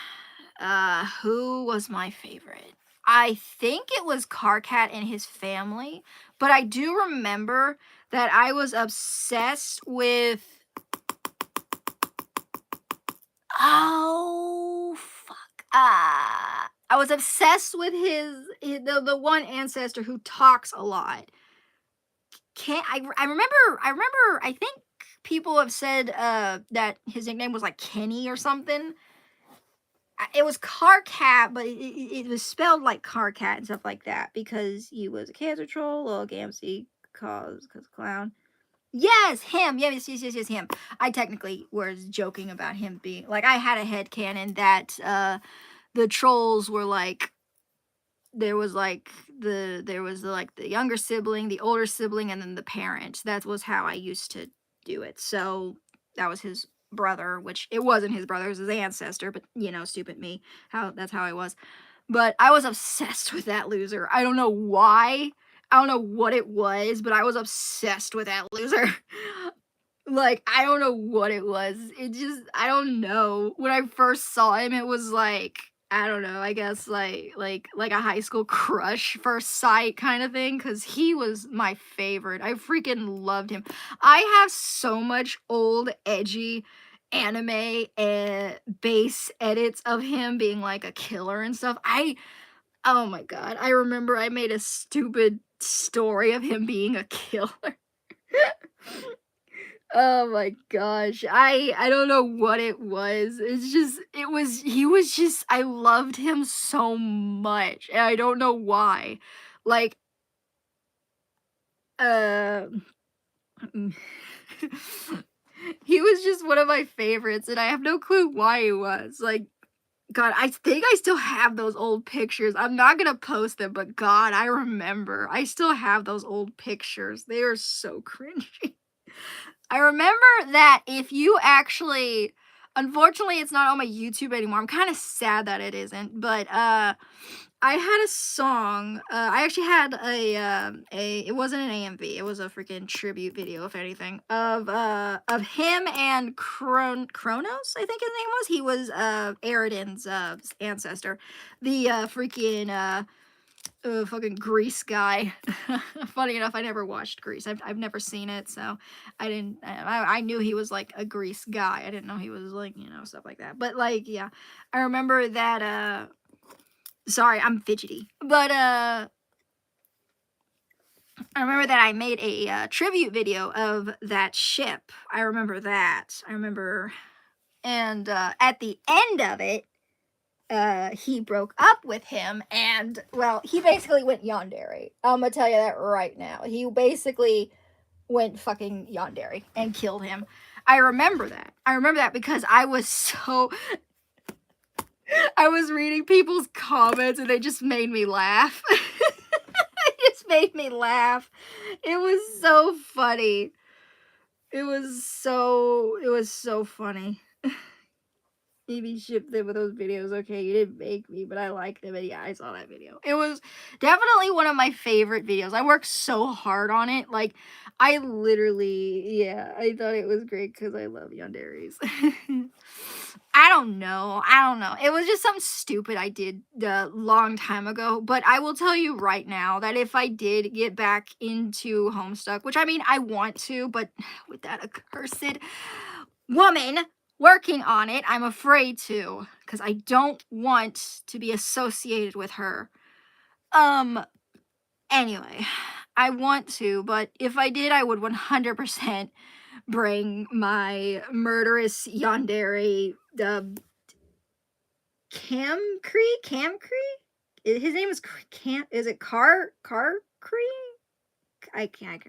Speaker 1: who was my favorite? I think it was Carcat and his family, but I do remember that I was obsessed with. Oh fuck! I was obsessed with the one ancestor who talks a lot. I remember? I think people have said that his nickname was like Kenny or something. It was Carcat, but it was spelled like Carcat and stuff like that because he was a cancer troll, little Gamsey, cause clown. Yes, him. Yes, him. I technically was joking about him being like, I had a headcanon that the trolls were like, there was like the younger sibling, the older sibling, and then the parent. That was how I used to do it. So that was his brother, which it wasn't his brother, it was his ancestor, but you know, stupid me. That's how I was. But I was obsessed with that loser. I don't know why. I don't know what it was, but I was obsessed with that loser. Like, I don't know what it was. It just, I don't know. When I first saw him, it was like, I don't know, I guess like a high school crush first sight kind of thing, because he was my favorite. I freaking loved him. I have so much old edgy anime base edits of him being like a killer and stuff. Oh my god, I remember I made a stupid story of him being a killer. Oh my gosh. I don't know what it was. It's just he was just I loved him so much. And I don't know why. Like uh he was just one of my favorites and I have no clue why he was. Like God, I think I still have those old pictures. I'm not gonna post them, but God, I remember. I still have those old pictures. They are so cringy. I remember that if you actually, unfortunately, it's not on my YouTube anymore. I'm kind of sad that it isn't, but I had a song. I actually had it wasn't an AMV. It was a freaking tribute video, if anything, of him and Kronos. I think his name was. He was Eridan's ancestor, the freaking fucking Grease guy. Funny enough, I never watched Grease. I've never seen it, so I didn't. I knew he was like a Grease guy. I didn't know he was like, you know, stuff like that. But like, yeah, I remember that. Sorry, I'm fidgety. But I remember that I made a tribute video of that ship. I remember that. I remember, and at the end of it, he broke up with him, and well, he basically went yandere. I'm gonna tell you that right now. He basically went fucking yandere and killed him. I remember that. I remember that because I was so I was reading people's comments and they just made me laugh. It just made me laugh. It was so funny. It was so funny. Maybe shipped them with those videos. Okay, you didn't make me, but I liked them, and yeah, I saw that video. It was definitely one of my favorite videos. I worked so hard on it. Like, I literally, yeah, I thought it was great because I love yanderes. I don't know. It was just something stupid I did a long time ago. But I will tell you right now that if I did get back into Homestuck, which I mean, I want to, but with that accursed woman working on it, I'm afraid to, because I don't want to be associated with her. Anyway, I want to, but if I did, I would 100% bring my murderous yandere, Camcree? His name is is it Car? I can't.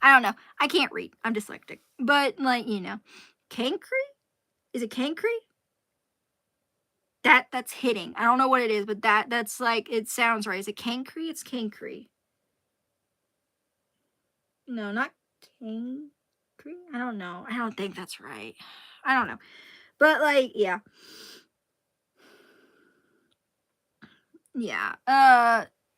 Speaker 1: I don't know. I can't read. I'm dyslexic. But like, you know, cankry? Is it cankry? That's hitting. I don't know what it is, but that's like, it sounds right. Is it cankry? It's cankry. No, not cankry. I don't know. I don't think that's right. I don't know. But like, yeah. Yeah.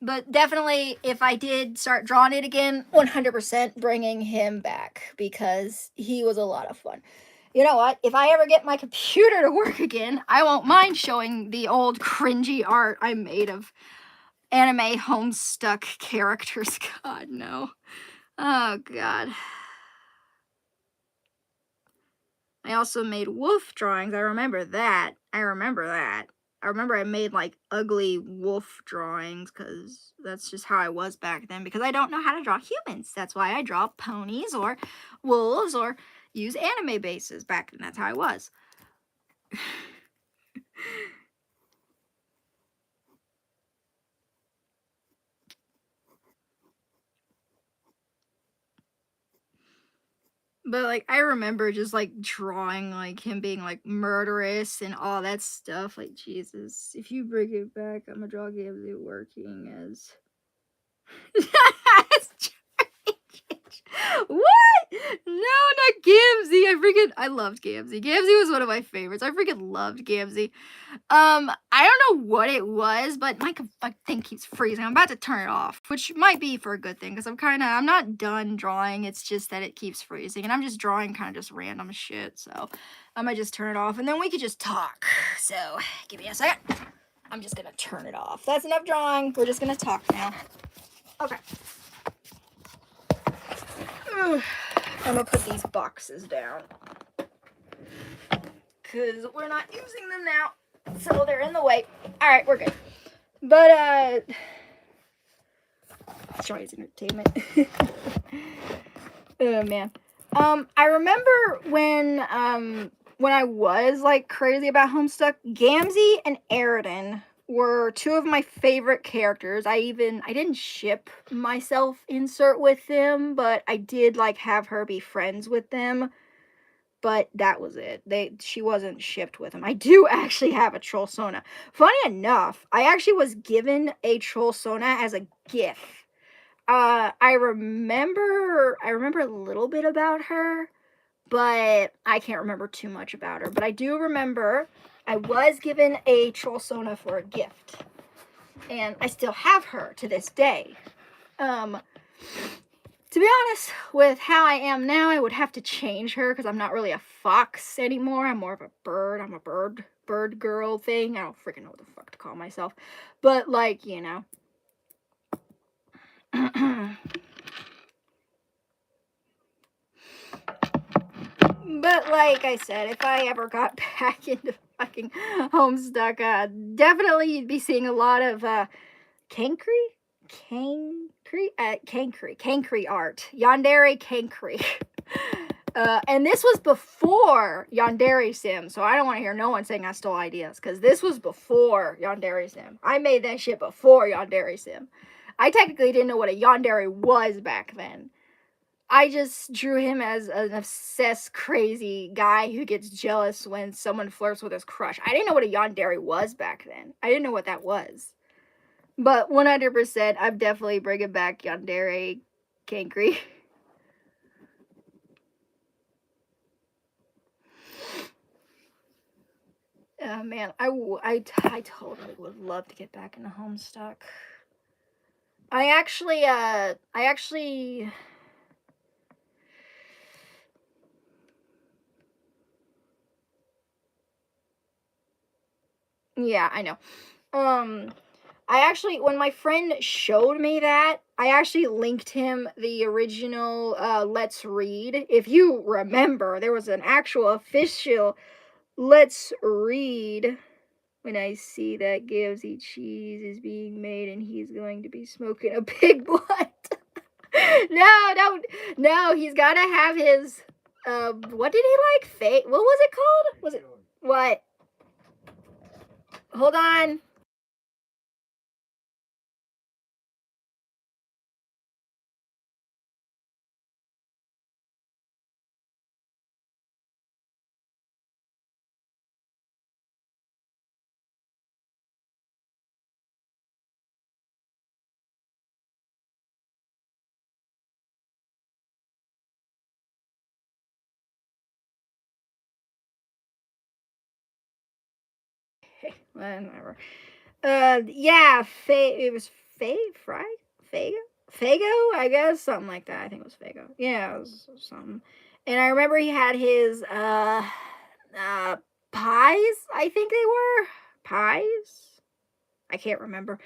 Speaker 1: But definitely, if I did start drawing it again, 100% bringing him back because he was a lot of fun. You know what? If I ever get my computer to work again, I won't mind showing the old cringy art I made of anime homestuck characters. God, no. Oh, God. I also made wolf drawings. I remember that. I remember I made like ugly wolf drawings because that's just how I was back then because I don't know how to draw humans. That's why I draw ponies or wolves or use anime bases back then. That's how I was. But like I remember just like drawing like him being like murderous and all that stuff. Like Jesus, if you bring it back, I'm gonna draw Gamzee working as what? No, not Gamzee. I loved Gamzee. Gamzee was one of my favorites. I freaking loved Gamzee. I don't know what it was, but my thing keeps freezing. I'm about to turn it off, which might be for a good thing because I'm not done drawing. It's just that it keeps freezing, and I'm just drawing kind of just random shit. So I might just turn it off, and then we could just talk. So give me a second. I'm just gonna turn it off. That's enough drawing. We're just gonna talk now. Okay. I'm gonna put these boxes down because we're not using them now, so they're in the way. All right, we're good. But Joy's entertainment. Oh man. I remember when I was like crazy about Homestuck, Gamzee and Aridin were two of my favorite characters. I didn't ship myself insert with them, but I did like have her be friends with them. But that was it. She wasn't shipped with them. I do actually have a Troll Sona. Funny enough, I actually was given a Troll Sona as a gift. I remember a little bit about her, but I can't remember too much about her. But I do remember I was given a Troll Sona for a gift, and I still have her to this day. To be honest, with how I am now, I would have to change her because I'm not really a fox anymore. I'm more of a bird. I'm a bird girl thing. I don't freaking know what the fuck to call myself. But like, you know. But like I said, if I ever got back into fucking Homestuck, definitely you'd be seeing a lot of Cankry art. Yandere Cankry. And this was before Yandere Sim, so I don't want to hear no one saying I stole ideas, because this was before Yandere Sim. I made that shit before Yandere Sim. I technically didn't know what a Yandere was back then. I just drew him as an obsessed, crazy guy who gets jealous when someone flirts with his crush. I didn't know what a yandere was back then. I didn't know what that was. But 100%, I'm definitely bringing back yandere Cankry. Oh, man. I totally would love to get back into Homestuck. I actually... Yeah, I know. I actually, when my friend showed me that, I actually linked him the original Let's Read. If you remember, there was an actual official Let's Read when I see that Gamzee cheese is being made and he's going to be smoking a big blunt. No, he's got to have his, what did he like? What was it called? Was it, what? Hold on. Whatever. Yeah, it was Fago, I guess, something like that. I think it was Fago. Yeah, it was something. And I remember he had his uh pies. I think they were pies. I can't remember.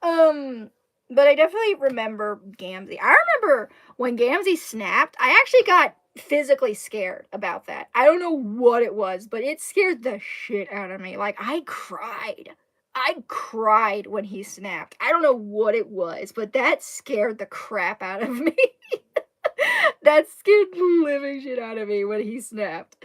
Speaker 1: Um, but I definitely remember Gamzee. I remember when Gamzee snapped, I actually got physically scared about that. I don't know what it was, but it scared the shit out of me. Like, I cried. I cried when he snapped. I don't know what it was, but that scared the crap out of me. That scared the living shit out of me when he snapped.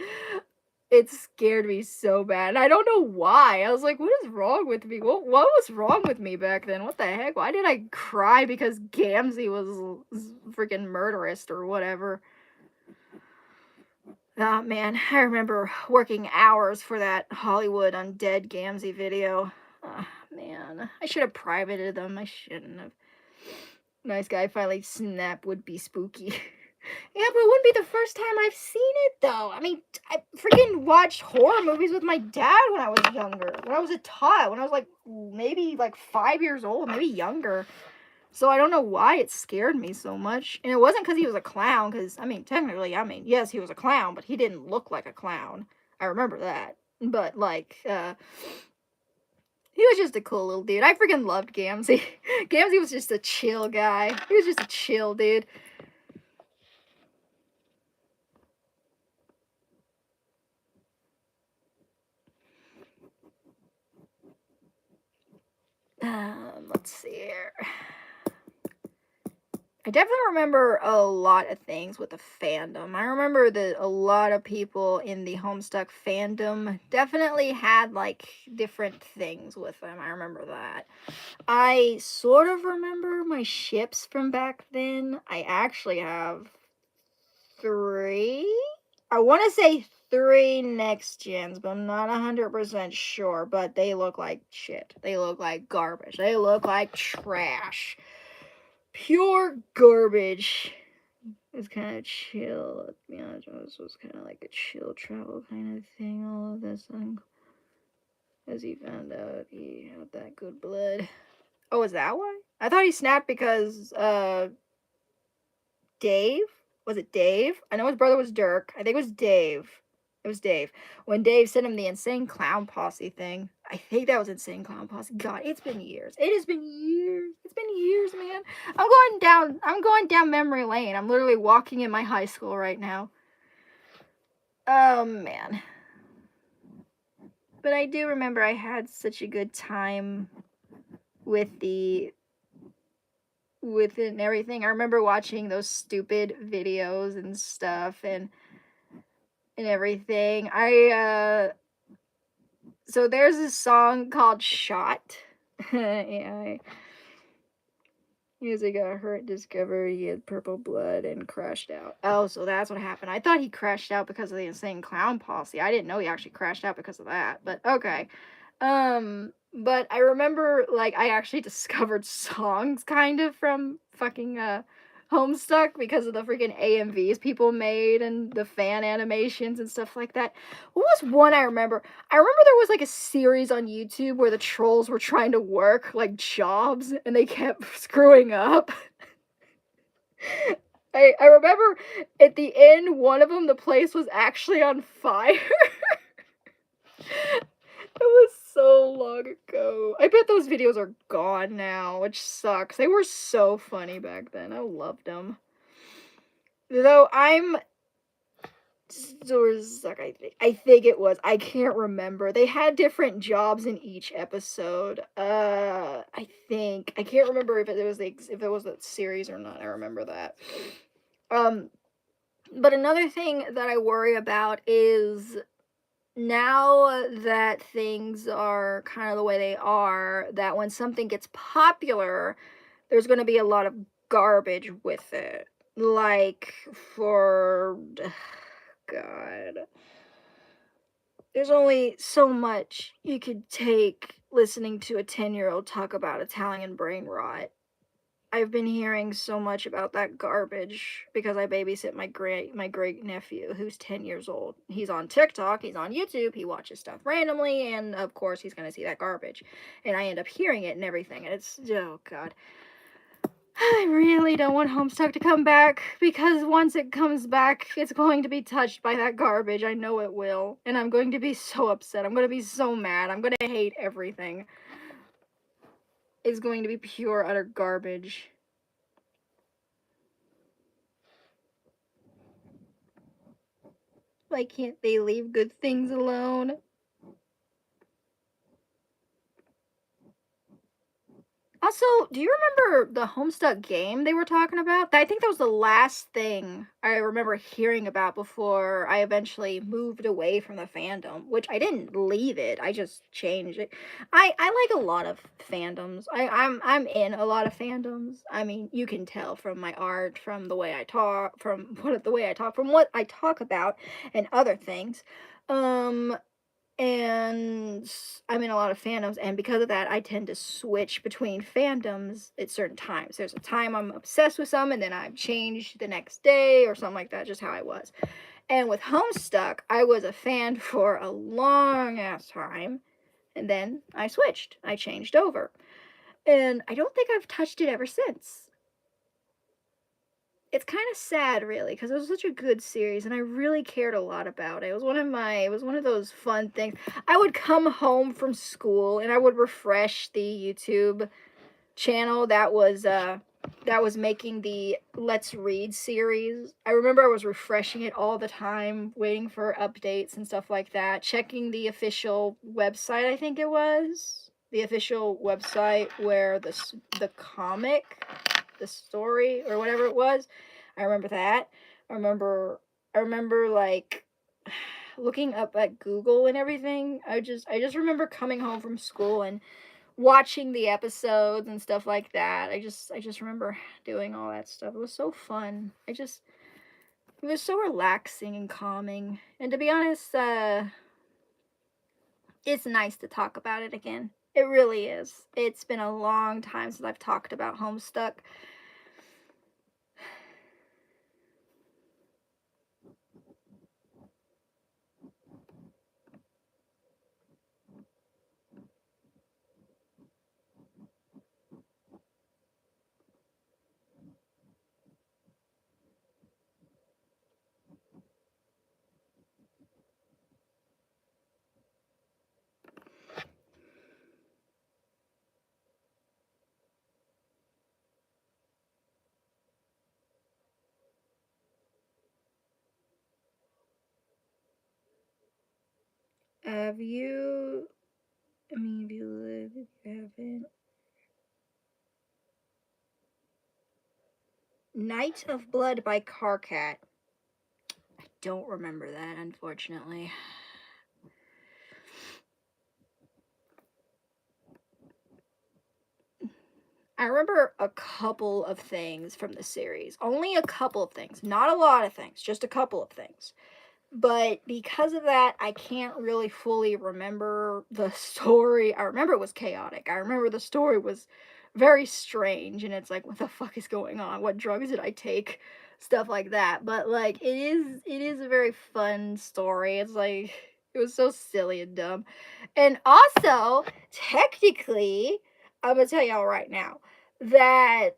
Speaker 1: It scared me so bad. And I don't know why. I was like, what is wrong with me? What was wrong with me back then? What the heck? Why did I cry because Gamzee was freaking murderous or whatever? Oh man, I remember working hours for that Hollywood Undead Gamzee video. Oh, man, I should have privated them. I shouldn't have. Nice guy finally snap would be spooky. Yeah, but it wouldn't be the first time I've seen it, though. I mean, I freaking watched horror movies with my dad when I was younger. When I was a tot. When I was, like, maybe, like, 5 years old. Maybe younger. So I don't know why it scared me so much. And it wasn't because he was a clown. Because, I mean, technically, yes, he was a clown. But he didn't look like a clown. I remember that. But, like, he was just a cool little dude. I freaking loved Gamzee. Gamzee was just a chill guy. He was just a chill dude. Let's see here. I definitely remember a lot of things with the fandom. I remember that a lot of people in the Homestuck fandom definitely had, like, different things with them. I remember that. I sort of remember my ships from back then. I actually have 3? I want to say 3 next gens, but I'm not 100% sure. But they look like shit. They look like garbage. They look like trash. Pure garbage. It's kind of chill. To be honest, this was kind of like a chill travel kind of thing. All of this, as he found out he had that good blood. Oh, is that why? I thought he snapped because Dave? Was it Dave? I know his brother was Dirk. I think it was Dave. It was Dave. When Dave sent him the Insane Clown Posse thing. I think that was Insane Clown Posse. God, it's been years. It has been years. It's been years, man. I'm going down memory lane. I'm literally walking in my high school right now. Oh, man. But I do remember I had such a good time with it and everything. I remember watching those stupid videos and stuff and everything. So there's a song called Shot. Yeah, Music got hurt, discovered he had purple blood, and crashed out. Oh, so that's what happened. I thought he crashed out because of the Insane Clown Posse. I didn't know he actually crashed out because of that, but okay. But I remember, like, I actually discovered songs kind of from fucking Homestuck because of the freaking AMVs people made and the fan animations and stuff like that. What was one I remember? I remember there was like a series on YouTube where the trolls were trying to work like jobs and they kept screwing up. I remember at the end, one of them, the place was actually on fire. It was so long ago. I bet those videos are gone now, which sucks. They were so funny back then. I loved them. Though I think it was. I can't remember. They had different jobs in each episode. I think I can't remember if it was a series or not. I remember that. But another thing that I worry about is now that things are kind of the way they are, that when something gets popular, there's going to be a lot of garbage with it. Like, for God, there's only so much you could take listening to a 10-year-old talk about Italian brain rot. I've been hearing so much about that garbage because I babysit my great nephew who's 10 years old. He's on TikTok, he's on YouTube, he watches stuff randomly, and of course he's gonna see that garbage. And I end up hearing it and everything, and it's, oh god. I really don't want Homestuck to come back because once it comes back, it's going to be touched by that garbage. I know it will. And I'm going to be so upset. I'm going to be so mad. I'm going to hate everything. It's going to be pure, utter garbage. Why can't they leave good things alone? Also, do you remember the Homestuck game they were talking about? I think that was the last thing I remember hearing about before I eventually moved away from the fandom, which I didn't leave it. I just changed it. I like a lot of fandoms. I'm in a lot of fandoms. I mean, you can tell from my art, from the way I talk, from what I talk about and other things. Um and I'm in a lot of fandoms, and because of that, I tend to switch between fandoms at certain times. There's a time I'm obsessed with some, and then I've changed the next day or something like that, just how I was. And with Homestuck, I was a fan for a long ass time, and then I switched. I changed over. And I don't think I've touched it ever since. It's kind of sad, really, because it was such a good series and I really cared a lot about it. It was one of those fun things. I would come home from school and I would refresh the YouTube channel that was making the Let's Read series. I remember I was refreshing it all the time, waiting for updates and stuff like that, checking the official website, I think it was. The official website where the comic, the story or whatever it was. I remember that. I remember like looking up at Google and everything. I just remember coming home from school and watching the episodes and stuff like that. I just remember doing all that stuff. It was so fun. It was so relaxing and calming. And to be honest, it's nice to talk about it again. It really is. It's been a long time since I've talked about Homestuck. Have you I mean, if you live, if you haven't. Night of Blood by Carcat. I don't remember that, unfortunately. I remember a couple of things from the series. Only a couple of things. Not a lot of things, just a couple of things. But because of that, I can't really fully remember the story. I remember it was chaotic. I remember the story was very strange, and it's like, what the fuck is going on? What drugs did I take? Stuff like that. But like, it is a very fun story. It's like it was so silly and dumb. And also, technically, I'm gonna tell y'all right now that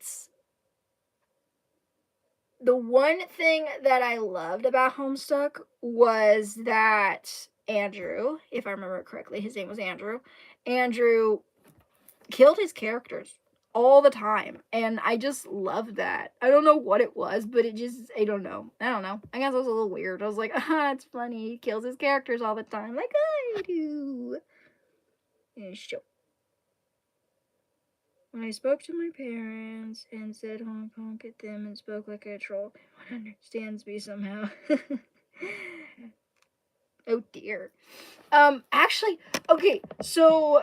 Speaker 1: the one thing that I loved about Homestuck was that Andrew, if I remember correctly, his name was Andrew. Andrew killed his characters all the time, and I just loved that. I don't know what it was, but it just I don't know. I guess it was a little weird. I was like, it's funny. He kills his characters all the time, like I do. Yeah, sure. When I spoke to my parents and said honk honk at them and spoke like a troll, one understands me somehow. Oh dear. Actually, okay, so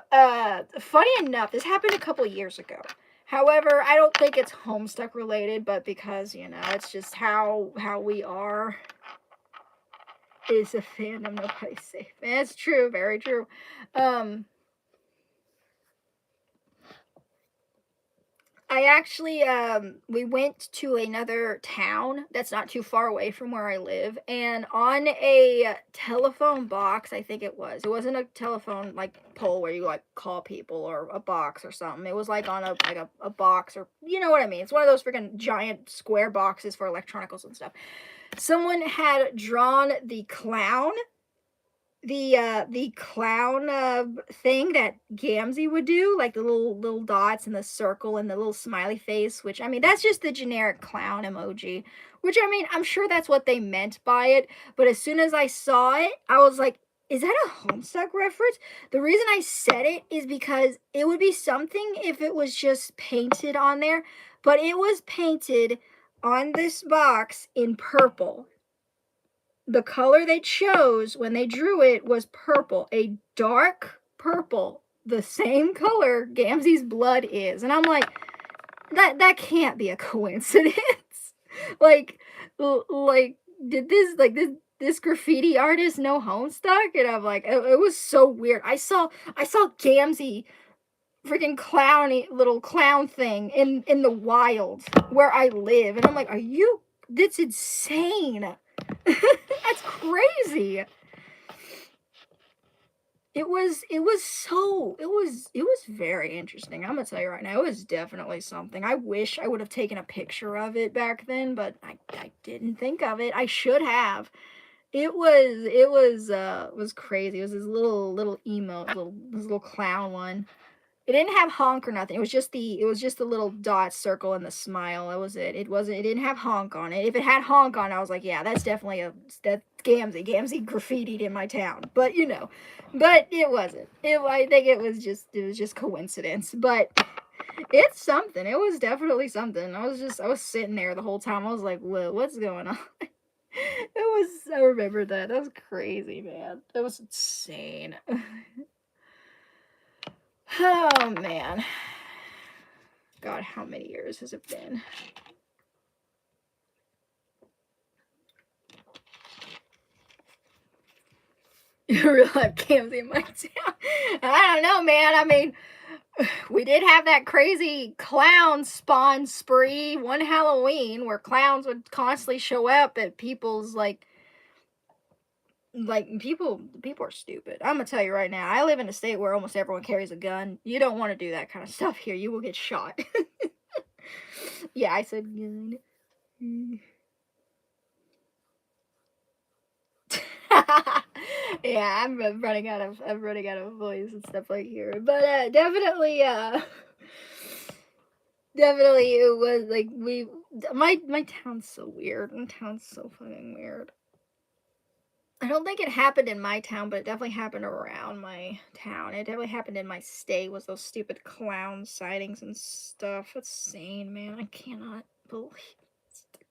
Speaker 1: funny enough, this happened a couple years ago. However, I don't think it's Homestuck related, but because, you know, it's just how we are is a fandom, nobody's safe. And it's true, very true. I actually, we went to another town that's not too far away from where I live, and on a telephone box, I think it wasn't a telephone, like, pole where you, like, call people or a box or something. It was, like, on a like, a box or you know what I mean. It's one of those freaking giant square boxes for electronicals and stuff. Someone had drawn the clown thing that Gamzee would do, like the little dots and the circle and the little smiley face, which I mean that's just the generic clown emoji. Which I mean, I'm sure that's what they meant by it, but as soon as I saw it, I was like, is that a Homestuck reference? The reason I said it is because it would be something if it was just painted on there, but it was painted on this box in purple. The color they chose when they drew it was purple, a dark purple, the same color Gamzee's blood is. And I'm like, that can't be a coincidence. like like did this graffiti artist know Homestuck? And I'm like, it was so weird. I saw Gamzee freaking clowny little clown thing in the wild where I live, and I'm like, are you? That's insane. That's crazy. It was very interesting. I'm gonna tell you right now, it was definitely something. I wish I would have taken a picture of it back then, but I didn't think of it. I should have. It was crazy. It was this little emo, this little clown one. It didn't have honk or nothing. It was just the little dot circle and the smile. That was it. It didn't have honk on it. If it had honk on it, I was like, yeah, that's definitely that's Gamzee. Gamzee graffitied in my town. But but it wasn't. I think it was just coincidence. But it's something. It was definitely something. I was sitting there the whole time. I was like, what's going on? I remember that. That was crazy, man. That was insane. Oh man. God, how many years has it been? Real life Gamzee in my town. I don't know, man. I mean, we did have that crazy clown spawn spree one Halloween where clowns would constantly show up at people's people are stupid. I'm gonna tell you right now. I live in a state where almost everyone carries a gun. You don't want to do that kind of stuff here. You will get shot. Yeah, I said gun. Yeah, I'm running out of voice and stuff like here. But definitely definitely it was like my town's so weird. My town's so fucking weird. I don't think it happened in my town, but it definitely happened around my town. It definitely happened in my state. Was those stupid clown sightings and stuff. It's insane, man. I cannot believe it.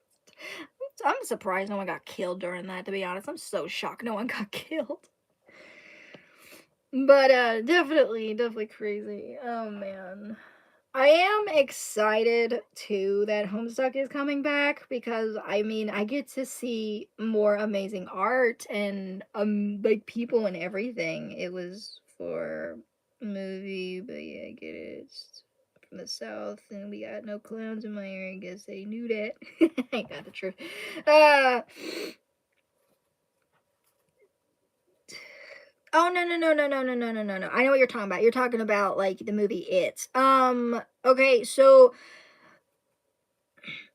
Speaker 1: I'm surprised no one got killed during that, to be honest. I'm so shocked no one got killed. But definitely crazy. Oh man. I am excited too that Homestuck is coming back because I mean I get to see more amazing art and like people and everything. It was for a movie, but yeah, I get it. It's from the South and we got no clowns in my area. I guess they knew that. I got the truth. Uh Oh no. I know what you're talking about. You're talking about like the movie It. Okay, so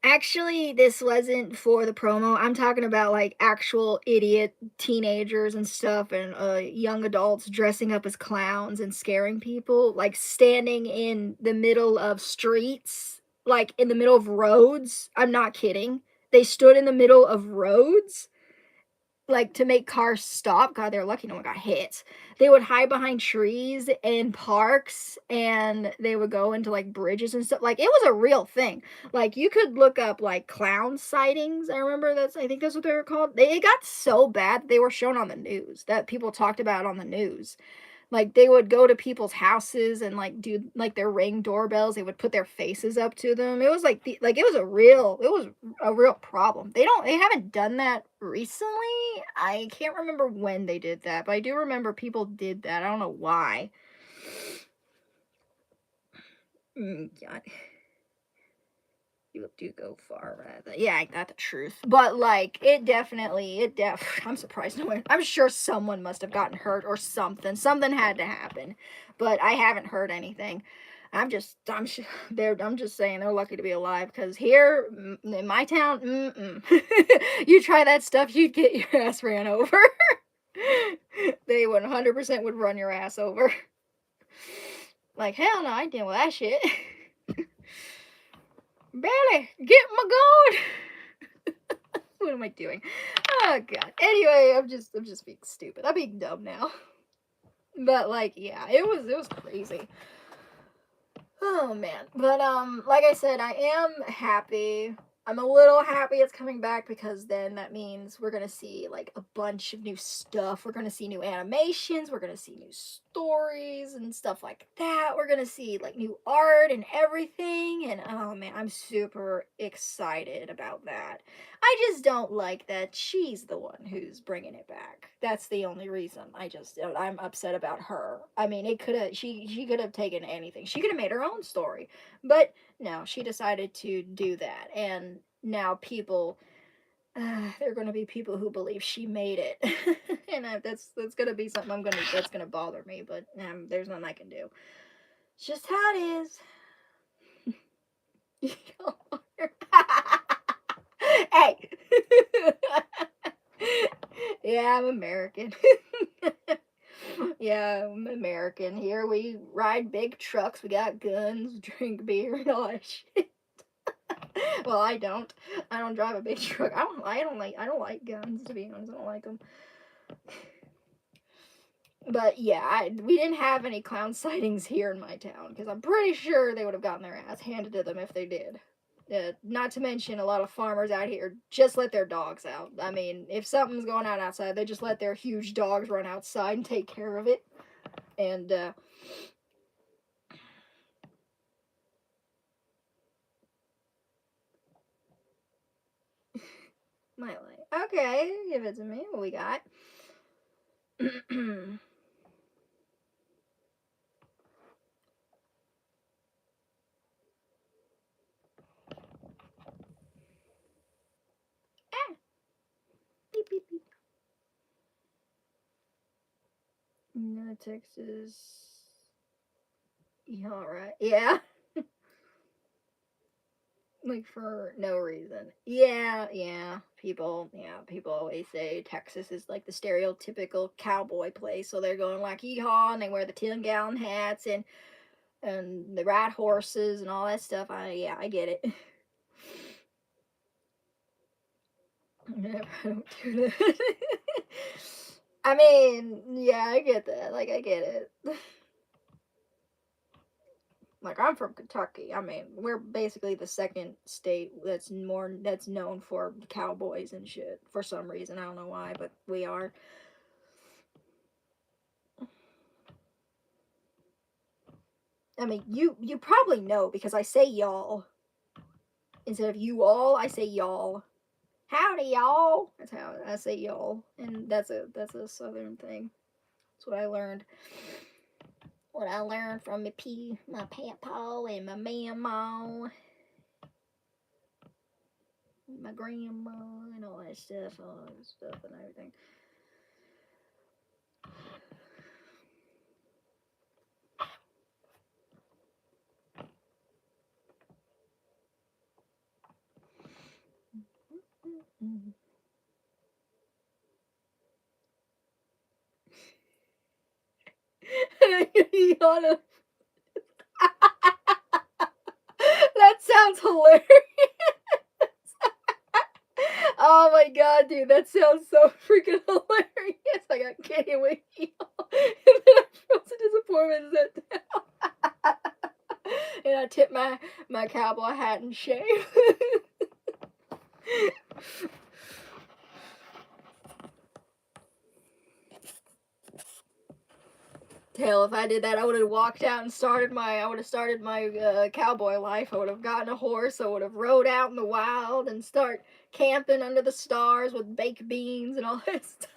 Speaker 1: actually this wasn't for the promo. I'm talking about like actual idiot teenagers and stuff and young adults dressing up as clowns and scaring people, like standing in the middle of streets, like in the middle of roads. I'm not kidding. They stood in the middle of roads like to make cars stop. God, they're lucky no one got hit. They would hide behind trees in parks and they would go into like bridges and stuff. Like it was a real thing. Like you could look up like clown sightings. I think that's what they were called. It got so bad they were shown on the news that people talked about on the news. Like they would go to people's houses and like do like their ring doorbells. They would put their faces up to them. It was it was a real problem. They haven't done that recently. I can't remember when they did that, but I do remember people did that. I don't know why. God. People do go far rather. Yeah, ain't that the truth? But like, I'm surprised no one. I'm sure someone must have gotten hurt or something. Something had to happen, but I haven't heard anything. I'm just saying they're lucky to be alive because here in my town, you try that stuff, you'd get your ass ran over. They 100% would run your ass over. Like, hell no, I ain't dealing with that shit. Barely get my gold. What am I doing? Oh god. Anyway, I'm just being stupid. I'm being dumb now. But like, yeah, it was crazy. Oh man. But like I said, I am happy. I'm a little happy it's coming back because then that means we're going to see like a bunch of new stuff. We're going to see new animations, we're going to see new stories and stuff like that. We're going to see like new art and everything, and oh man, I'm super excited about that. I just don't like that she's the one who's bringing it back. That's the only reason. I'm upset about her. I mean, it could have she could have taken anything. She could have made her own story. But no, she decided to do that. And now people there are going to be people who believe she made it. And that's going to be something that's going to bother me, but there's nothing I can do. It's just how it is. Hey. Yeah, I'm American. Yeah, I'm American. Here we ride big trucks, we got guns, drink beer, and all that shit. Well, I don't. I don't drive a big truck. I don't like guns, to be honest. I don't like them. But yeah, we didn't have any clown sightings here in my town because I'm pretty sure they would have gotten their ass handed to them if they did. Not to mention, a lot of farmers out here just let their dogs out. I mean, if something's going on outside, they just let their huge dogs run outside and take care of it. And, my life. Okay, give it to me. What we got? Ah. Beep, beep, beep. No, Texas. Yeah, alright. Yeah. Like, for no reason. Yeah. People always say Texas is like the stereotypical cowboy place. So they're going like yeehaw, and they wear the 10-gallon hats and the ride horses and all that stuff. I get it. I don't do that. I mean, yeah, I get that. Like, I get it. Like, I'm from Kentucky. I mean, we're basically the second state that's known for cowboys and shit for some reason. I don't know why, but we are. I mean, you probably know because I say y'all instead of you all. I say y'all. Howdy, y'all. That's how I say y'all, and that's a southern thing. That's what I learned. What I learned from my papa, and my mama, my grandma, and all that stuff, and everything. That sounds hilarious. Oh my god, dude, that sounds so freaking hilarious. I got candy with you. And then I felt some disappointment and sat down. And I tipped my cowboy hat and shaved. Hell, if I did that, I would have walked out and started my cowboy life. I would have gotten a horse. I would have rode out in the wild and start camping under the stars with baked beans and all that stuff.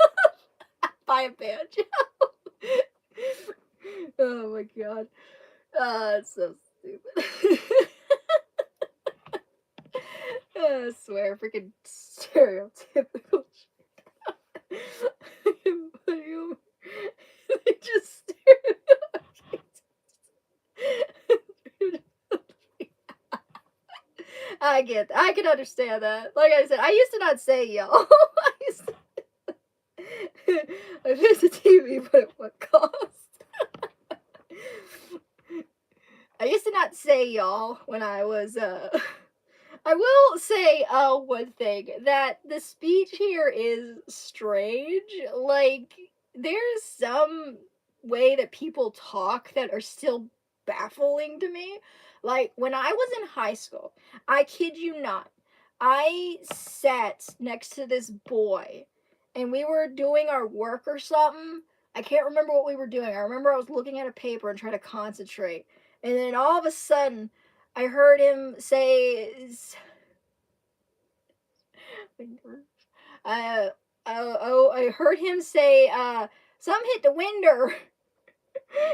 Speaker 1: Buy a banjo. Oh my god. It's so stupid. I swear, freaking stereotypical shit. They just stare at me. I can understand that. Like I said, I used to not say y'all. I used to I miss the TV, but at what cost? I used to not say y'all when I was I will say one thing, that the speech here is strange. Like, there's some way that people talk that are still baffling to me. Like, when I was in high school, I kid you not, I sat next to this boy and we were doing our work or something. I can't remember what we were doing. I remember I was looking at a paper and trying to concentrate. And then all of a sudden, I heard him say, uh, I heard him say, some hit the winder.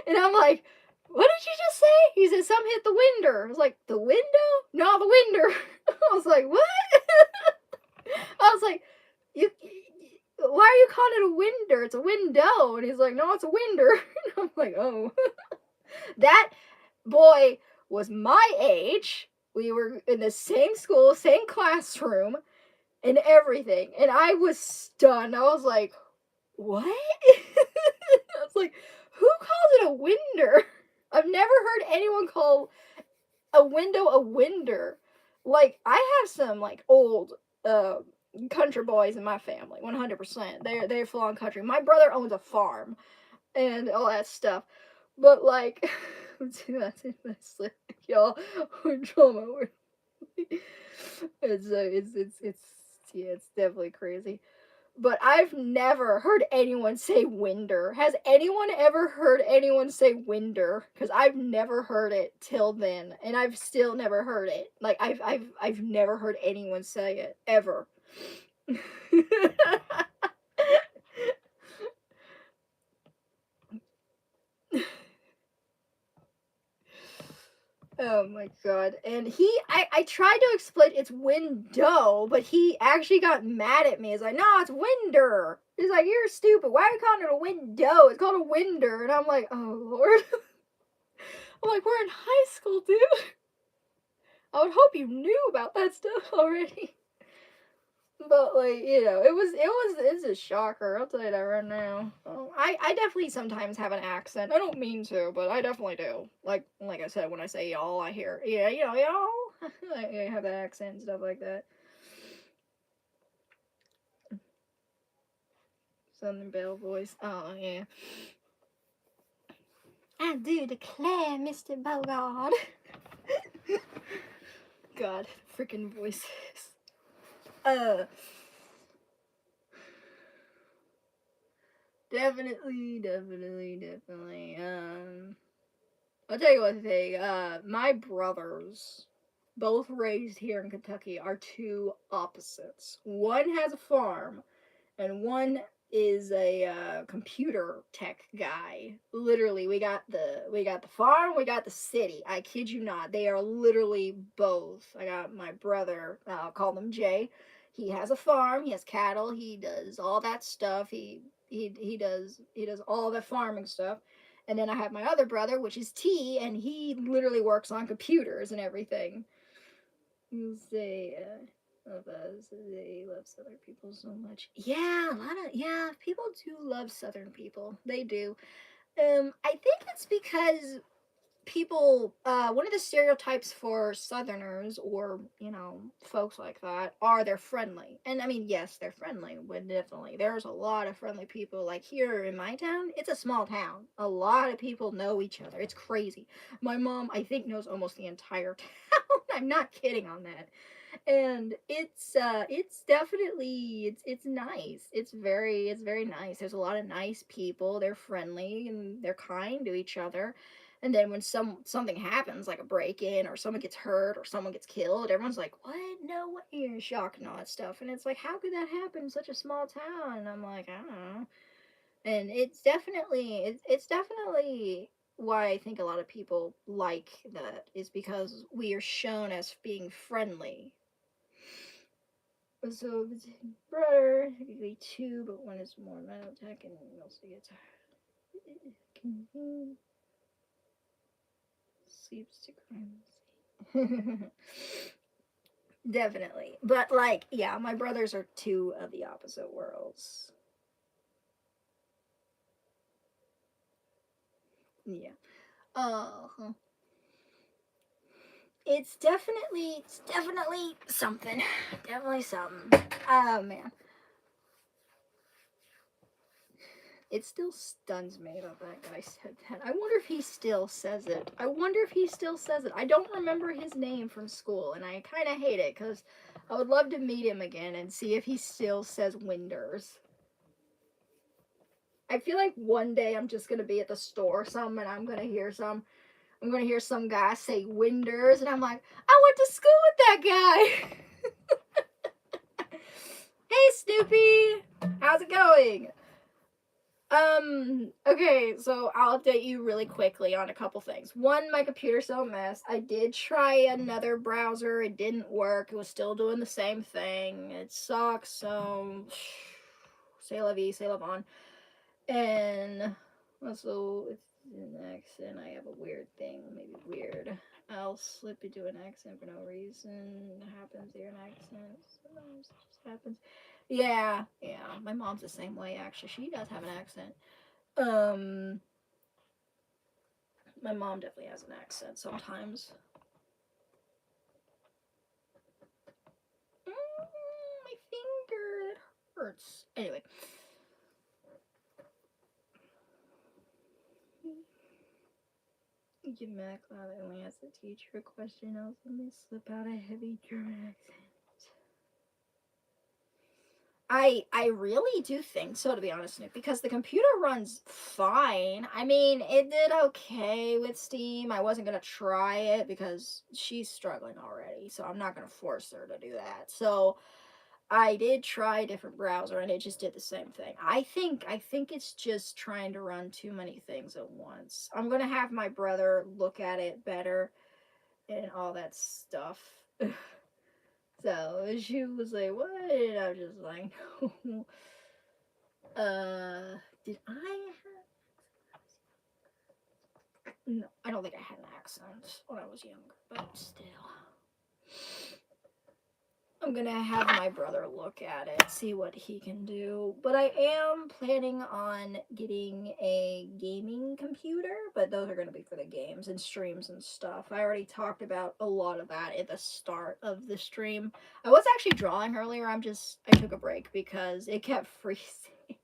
Speaker 1: And I'm like, what did you just say? He said, some hit the winder. I was like, the window? No, the winder. I was like, what? I was like, why are you calling it a winder? It's a window. And he's like, no, it's a winder. And I'm like, oh. That boy was my age. We were in the same school, same classroom, and everything. And I was stunned. I was like, what? I was like, who calls it a winder? I've never heard anyone call a window a winder. Like, I have some like old country boys in my family, 100%. They're full on country. My brother owns a farm and all that stuff. But like, that's in my slip, y'all. We're drama. It's yeah, it's definitely crazy. But I've never heard anyone say winder. Has anyone ever heard anyone say winder? Because I've never heard it till then, and I've still never heard it. Like I've never heard anyone say it ever. Oh my god. And I tried to explain it's window, but he actually got mad at me. He's like, no, it's winder. He's like, you're stupid. Why are you calling it a window? It's called a winder. And I'm like, oh lord. I'm like, we're in high school, dude. I would hope you knew about that stuff already. But like, it's a shocker. I'll tell you that right now. I definitely sometimes have an accent. I don't mean to, but I definitely do. Like I said, when I say y'all, I hear y'all. I have that accent and stuff like that. Southern Belle voice. Oh yeah. I do declare, Mr. Bogard. God, freaking voices. Uh. Definitely. I'll tell you one thing. My brothers, both raised here in Kentucky, are two opposites. One has a farm, and one is a computer tech guy. Literally, we got the farm, we got the city. I kid you not. They are literally both. I got my brother. I'll call him Jay. He has a farm. He has cattle. He does all that stuff. He does all the farming stuff. And then I have my other brother, which is T, and he literally works on computers and everything. You say, of us, they love Southern people so much. Yeah, people do love Southern people. They do. I think it's because people one of the stereotypes for Southerners, or folks like that, are they're friendly. And I mean, yes, they're friendly, but definitely there's a lot of friendly people. Like here in my town, it's a small town, a lot of people know each other. It's crazy. My mom, I think, knows almost the entire town. I'm not kidding on that. And it's definitely, it's nice. It's very nice. There's a lot of nice people. They're friendly and they're kind to each other. And then when something happens, like a break-in, or someone gets hurt, or someone gets killed, everyone's like, what? No way. You're shocked and all that stuff. And it's like, how could that happen in such a small town? And I'm like, I don't know. And it's definitely why I think a lot of people like that, is because we are shown as being friendly. So it's brother, technically two, but one is more metal tech, and he also gets sleeps to crime. Definitely, but like, yeah, my brothers are two of the opposite worlds. Yeah. Uh, it's definitely something. Definitely something. Oh man. It still stuns me that that guy said that. I wonder if he still says it. I wonder if he still says it. I don't remember his name from school, and I kind of hate it because I would love to meet him again and see if he still says Winders. I feel like one day I'm just gonna be at the store or something, and I'm gonna hear some guy say Winders, and I'm like, I went to school with that guy. Hey Snoopy, how's it going? Okay, so I'll update you really quickly on a couple things. One, my computer's still a mess. I did try another browser, it didn't work. It was still doing the same thing. It sucks, so say la vie, say la bon. And also, it's an accent. I have a weird thing, maybe weird. I'll slip into an accent for no reason. It happens here, an accent. Sometimes it just happens. Yeah, yeah. My mom's the same way, actually. She does have an accent. Um, my mom definitely has an accent sometimes. My finger, it hurts. Anyway. Give Mac that only has to teach her a question else. Let me slip out a heavy German accent. I really do think so, to be honest, Nick, because the computer runs fine. I mean, it did okay with Steam. I wasn't gonna try it because she's struggling already, so I'm not gonna force her to do that. So I did try a different browser and it just did the same thing. I think it's just trying to run too many things at once. I'm gonna have my brother look at it better and all that stuff. So she was like, "What?" And I was just like, "No." Did I have? No, I don't think I had an accent when I was younger, but still. I'm gonna have my brother look at it, see what he can do. But I am planning on getting a gaming computer, but those are gonna be for the games and streams and stuff. I already talked about a lot of that at the start of the stream. I was actually drawing earlier, I took a break because it kept freezing.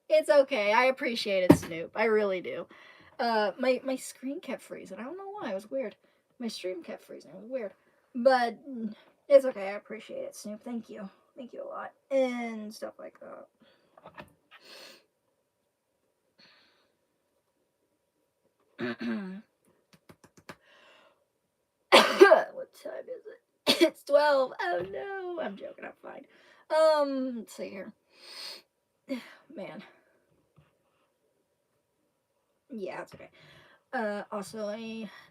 Speaker 1: It's okay, I appreciate it, Snoop. I really do. My screen kept freezing. I don't know why, it was weird. My stream kept freezing, it was weird. But it's okay. I appreciate it, Snoop. Thank you. Thank you a lot. And stuff like that. What time is it? It's 12. Oh no. I'm joking. I'm fine. Let's see here. Man. Yeah, it's okay. Also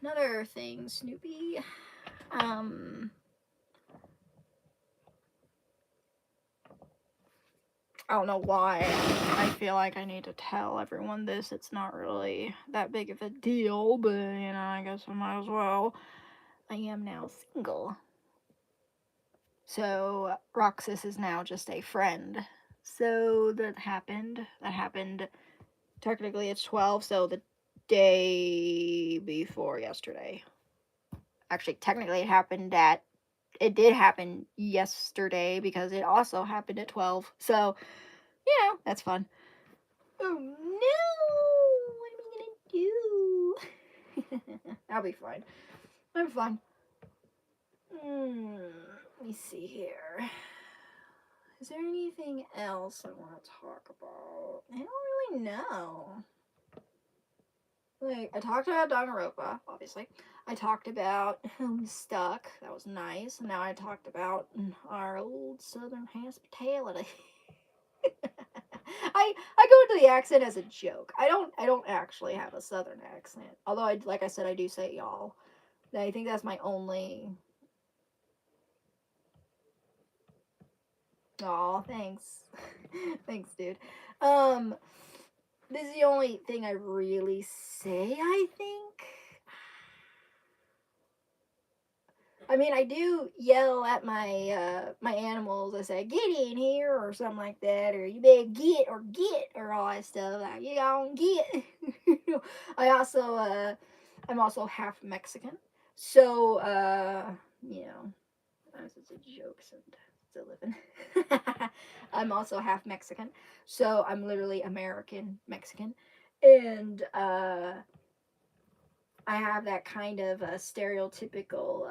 Speaker 1: another thing, Snoopy. I don't know why I feel like I need to tell everyone this. It's not really that big of a deal, but you know, I guess I might as well. I am now single. So Roxas is now just a friend. So that happened. That happened. Technically, it's 12, so the day before yesterday. Actually, technically, it did happen yesterday because it also happened at 12. So, you know, that's fun. Oh no! What am I gonna do? I'll be fine. I'm fine. Let me see here. Is there anything else I want to talk about? I don't really know. Like, I talked about Danganronpa, obviously. I talked about Homestuck. That was nice. And now I talked about our old southern hospitality. I go into the accent as a joke. I don't actually have a southern accent. Although like I said, I do say y'all. I think that's my only Aw, thanks. Thanks, dude. Um, this is the only thing I really say, I think. I mean, I do yell at my animals. I say, "Get in here," or something like that, or "You better get," or all that stuff. Like, "You gonna get." I also I'm also half Mexican, so you know, that's just a joke. Still living. I'm also half Mexican, so I'm literally American Mexican, and I have that kind of a stereotypical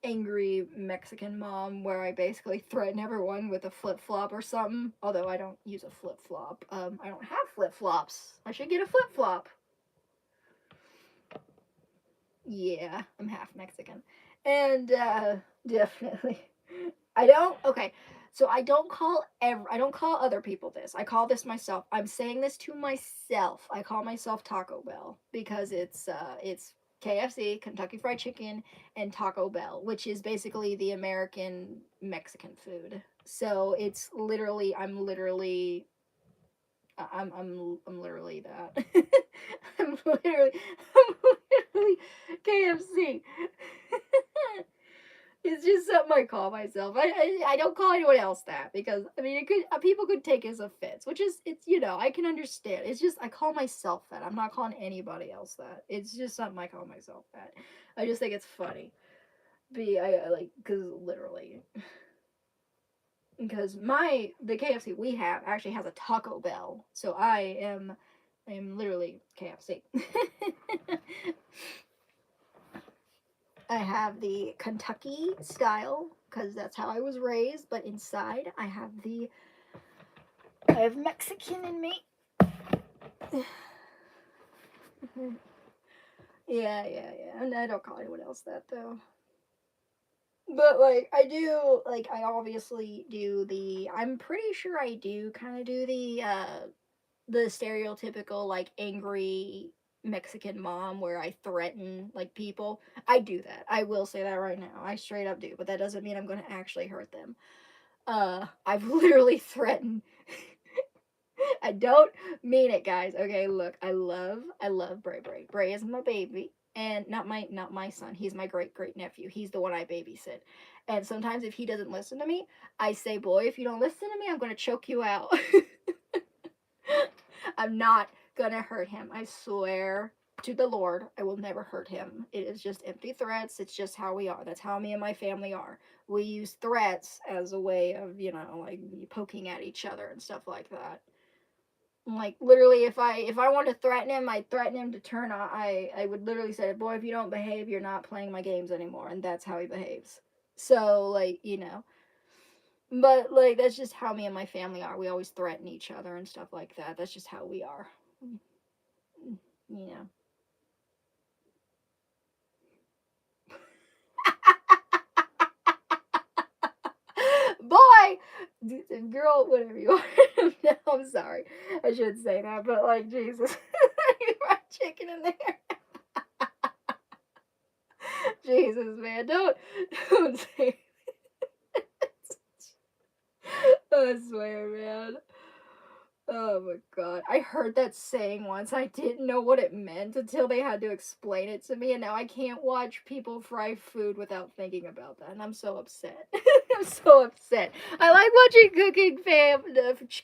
Speaker 1: angry Mexican mom where I basically threaten everyone with a flip flop or something. Although I don't use a flip flop. I don't have flip flops. I should get a flip flop. Yeah, I'm half Mexican. And definitely. I don't okay. So I don't call other people this. I call this myself. I'm saying this to myself. I call myself Taco Bell because it's KFC, Kentucky Fried Chicken, and Taco Bell, which is basically the American Mexican food. So it's literally I'm literally that. I'm literally KFC. It's just something I call myself. I don't call anyone else that because I mean it could people could take it as offense, which is it's I can understand. It's just I call myself that. I'm not calling anybody else that. It's just something I call myself that. I just think it's funny. I like because literally because the KFC we have actually has a Taco Bell, so I am literally KFC. I have the Kentucky style because that's how I was raised, but inside I have Mexican in me. Yeah. And I don't call anyone else that though. But like I obviously do I'm pretty sure I do kind of do the stereotypical like angry Mexican mom where I threaten like people. I do that. I will say that right now. I straight up do, but that doesn't mean I'm going to actually hurt them. I've literally threatened. I don't mean it, guys. Okay, look, I love Bray. Bray is my baby, and not my son. He's my great nephew. He's the one I babysit. And sometimes if he doesn't listen to me, I say, "Boy, if you don't listen to me, I'm gonna choke you out." I'm not gonna hurt him. I swear to the Lord, I will never hurt him. It is just empty threats. It's just how we are. That's how me and my family are. We use threats as a way of, like poking at each other and stuff like that. Like literally, if I want to threaten him, I threaten him to turn on. I would literally say, "Boy, if you don't behave, you're not playing my games anymore," and that's how he behaves. So but like that's just how me and my family are. We always threaten each other and stuff like that. That's just how we are. You know. Boy, girl, whatever you are. No, I'm sorry. I shouldn't say that, but like Jesus, you fried chicken in there. Jesus, man, don't say. I swear, man. Oh my god. I heard that saying once. I didn't know what it meant until they had to explain it to me, and now I can't watch people fry food without thinking about that, and I'm so upset. I'm so upset. I like watching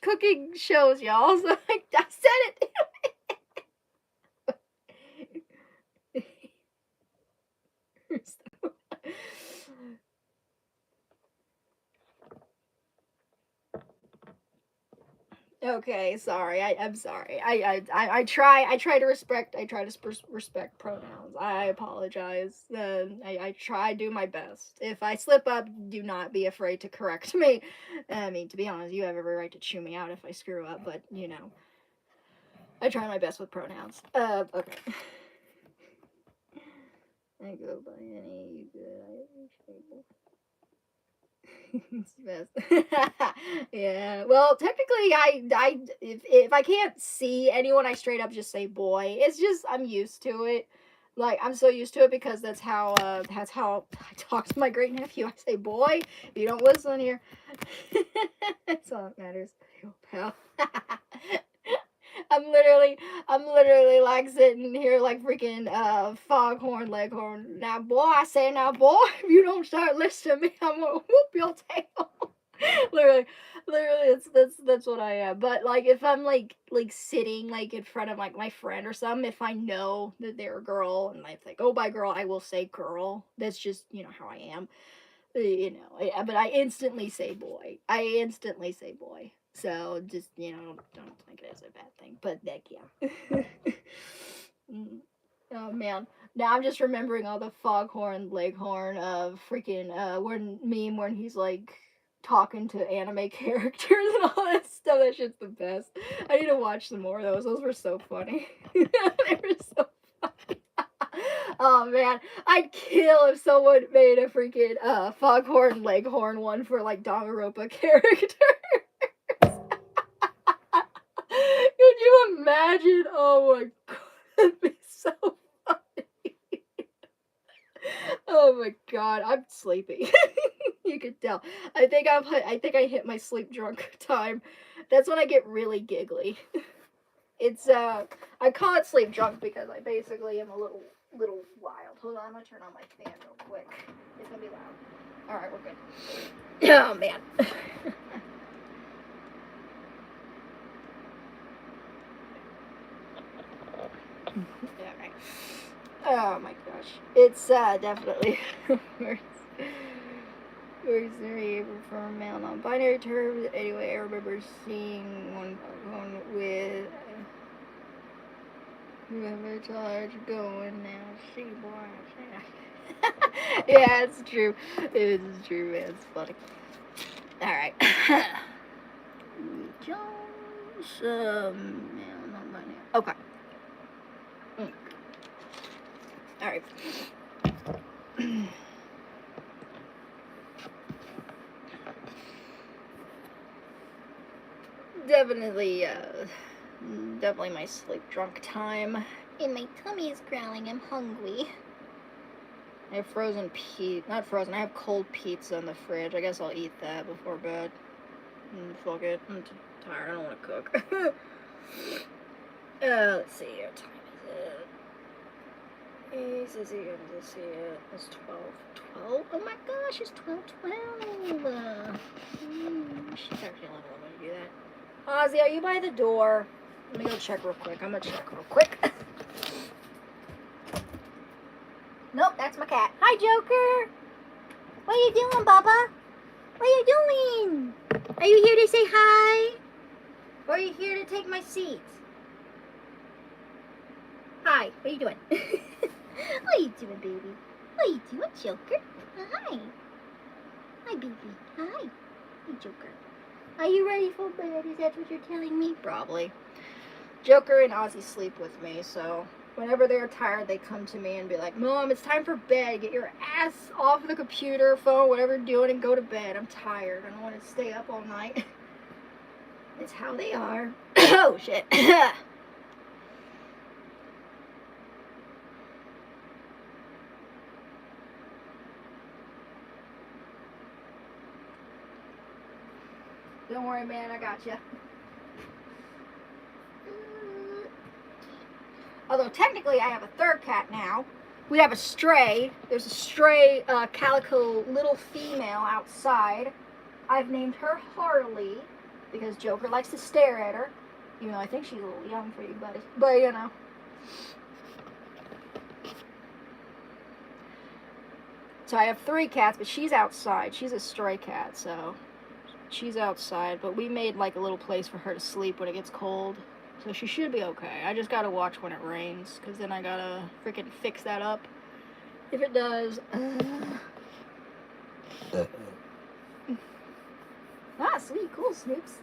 Speaker 1: cooking shows, y'all. So I said it. Okay, sorry. I'm sorry. I try to respect pronouns. I apologize. I try to do my best. If I slip up, do not be afraid to correct me. I mean, to be honest, you have every right to chew me out if I screw up, but I try my best with pronouns. Okay. I go by any good it's best. Yeah. Well, technically, if I can't see anyone, I straight up just say boy. It's just I'm used to it. Like, I'm so used to it because that's how I talk to my great nephew. I say, boy, you don't whistle in here. That's all that matters. Oh, pal. I'm literally like sitting here like freaking foghorn leghorn. Now boy, I say now boy, if you don't start listening to me, I'm gonna whoop your tail. literally, literally, that's what I am. But like if I'm like sitting like in front of like my friend or something, if I know that they're a girl and I think, oh by girl, I will say girl. That's just, you know, how I am. You know, but I instantly say boy. I instantly say boy. So just, you know, don't think it is a bad thing. But heck yeah. Mm. Oh man. Now I'm just remembering all the foghorn leghorn freaking when meme when he's like talking to anime characters and all that stuff. That shit's the best. I need to watch some more of those. Those were so funny. They were so funny. Oh man, I'd kill if someone made a freaking foghorn leghorn one for like Danganronpa character. Could you imagine? Oh my god, that'd be so funny. Oh my god, I'm sleepy. You could tell. I think I hit my sleep drunk time. That's when I get really giggly. It's I call it sleep drunk because I basically am a little wild. Hold on, I'm gonna turn on my fan real quick. It's gonna be loud. Alright, we're good. Oh man. Alright. Oh my gosh. It's definitely worse for male non-binary terms. Anyway, I remember seeing one with whoever charge going now. See boy. Yeah, it's true. It is true, man. It's funny. Alright. Jones, male non-binary. Okay. Alright. Definitely my sleep drunk time. And my tummy is growling. I'm hungry. I have frozen not frozen, I have cold pizza in the fridge. I guess I'll eat that before bed. Fuck it. I'm too tired. I don't want to cook. Let's see. What time is it? He says he can see it. It's 12. Oh my gosh, it's 12:12. She's actually not going to do that. Ozzy, are you by the door? Let me go check real quick. I'm gonna check real quick. Nope, that's my cat. Hi, Joker. What are you doing, Bubba? What are you doing? Are you here to say hi? Or are you here to take my seat? Hi, what are you doing? What are you doing, baby? What are you doing, Joker? Hi. Hi, baby. Hi. Hey, Joker. Are you ready for bed? Is that what you're telling me? Probably. Joker and Ozzy sleep with me, so whenever they're tired, they come to me and be like, Mom, it's time for bed. Get your ass off the computer, phone, whatever you're doing, and go to bed. I'm tired. I don't want to stay up all night. It's how they are. Oh, shit. Don't worry, man. I got you. Although technically I have a third cat now. We have a stray. There's a stray calico little female outside. I've named her Harley because Joker likes to stare at her. Even though I think she's a little young for you, buddy. But, you know. So I have 3 cats, but she's outside. She's a stray cat, so she's outside. But we made like a little place for her to sleep when it gets cold. So she should be okay. I just gotta watch when it rains, because then I gotta freaking fix that up. If it does. Ah, sweet, cool, Snoops.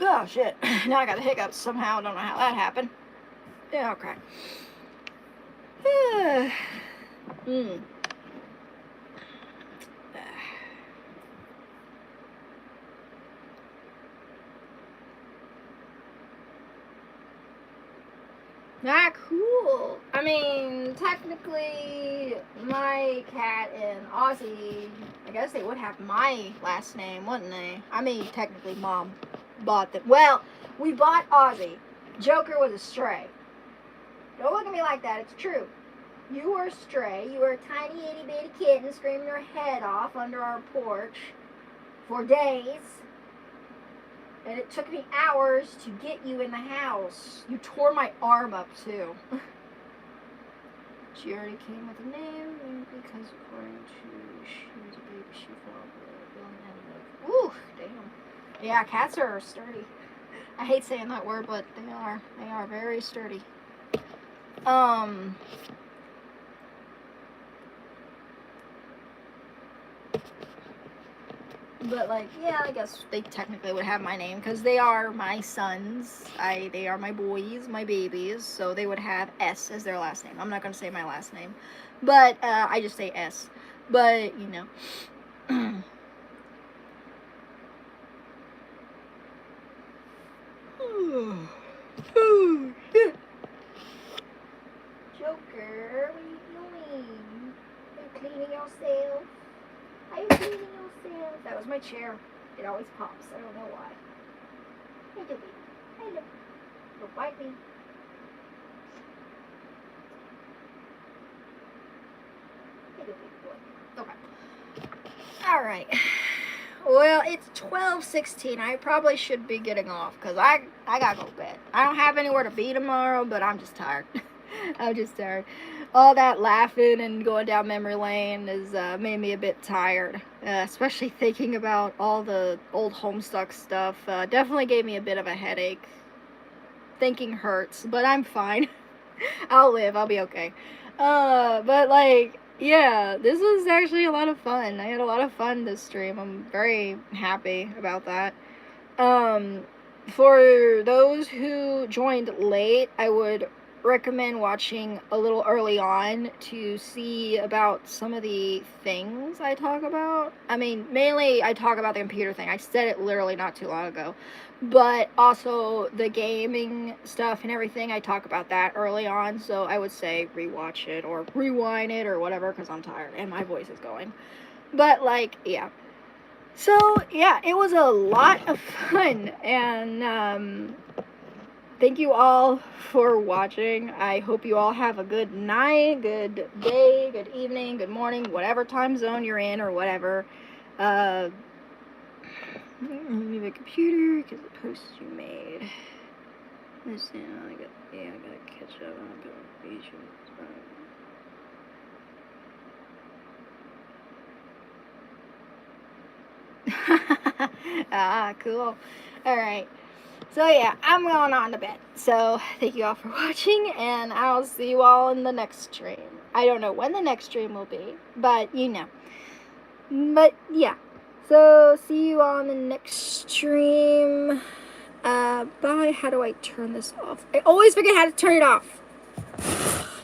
Speaker 1: Oh, shit. Now I got the hiccups somehow. I don't know how that happened. Yeah, okay. Ah, cool. I mean, technically, my cat and Ozzy, I guess they would have my last name, wouldn't they? I mean, technically, Mom bought them. Well, we bought Ozzy. Joker was a stray. Don't look at me like that. It's true. You were a stray. You were a tiny itty bitty kitten screaming your head off under our porch for days. And it took me hours to get you in the house. You tore my arm up, too. She already came with a name because according to she was a baby, she fell over. Ooh, damn. Yeah, cats are sturdy. I hate saying that word, but they are. They are very sturdy. But like, yeah, I guess they technically would have my name because they are my sons. They are my boys, my babies, so they would have S as their last name. I'm not gonna say my last name, but I just say S. But you know. Oh, shit. Joker, what are you doing? Are you cleaning yourself? Are you cleaning yourself? That was my chair. It always pops. I don't know why. Hey, Joker. Hello. Don't bite me. Hey, Joker. Okay. All right. Well, it's 12:16. I probably should be getting off because I gotta go to bed. I don't have anywhere to be tomorrow, but I'm just tired. I'm just tired. All that laughing and going down memory lane has made me a bit tired, especially thinking about all the old Homestuck stuff. Definitely gave me a bit of a headache. Thinking hurts, but I'm fine. I'll live. I'll be okay. But like, yeah, this was actually a lot of fun. I had a lot of fun this stream. I'm very happy about that. For those who joined late, I would recommend watching a little early on to see about some of the things I talk about. I mean, mainly I talk about the computer thing. I said it literally not too long ago. But also the gaming stuff and everything, I talk about that early on. So I would say rewatch it or rewind it or whatever because I'm tired and my voice is going. But like, yeah. So yeah, it was a lot of fun, and thank you all for watching. I hope you all have a good night, good day, good evening, good morning, whatever time zone you're in or whatever. Leave a computer because the posts you made. Let's see, I gotta catch up on the page. Ah, cool. Alright. So yeah, I'm going on to bed. So thank you all for watching, and I'll see you all in the next stream. I don't know when the next stream will be, but you know. But yeah. So see you on the next stream. Bye. How do I turn this off? I always forget how to turn it off.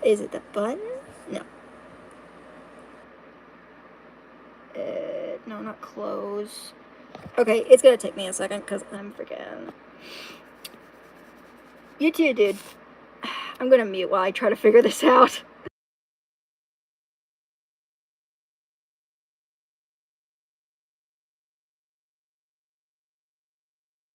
Speaker 1: Is it the button? No. No, not close. Okay, it's gonna take me a second because I'm forgetting. You too, dude. I'm gonna mute while I try to figure this out.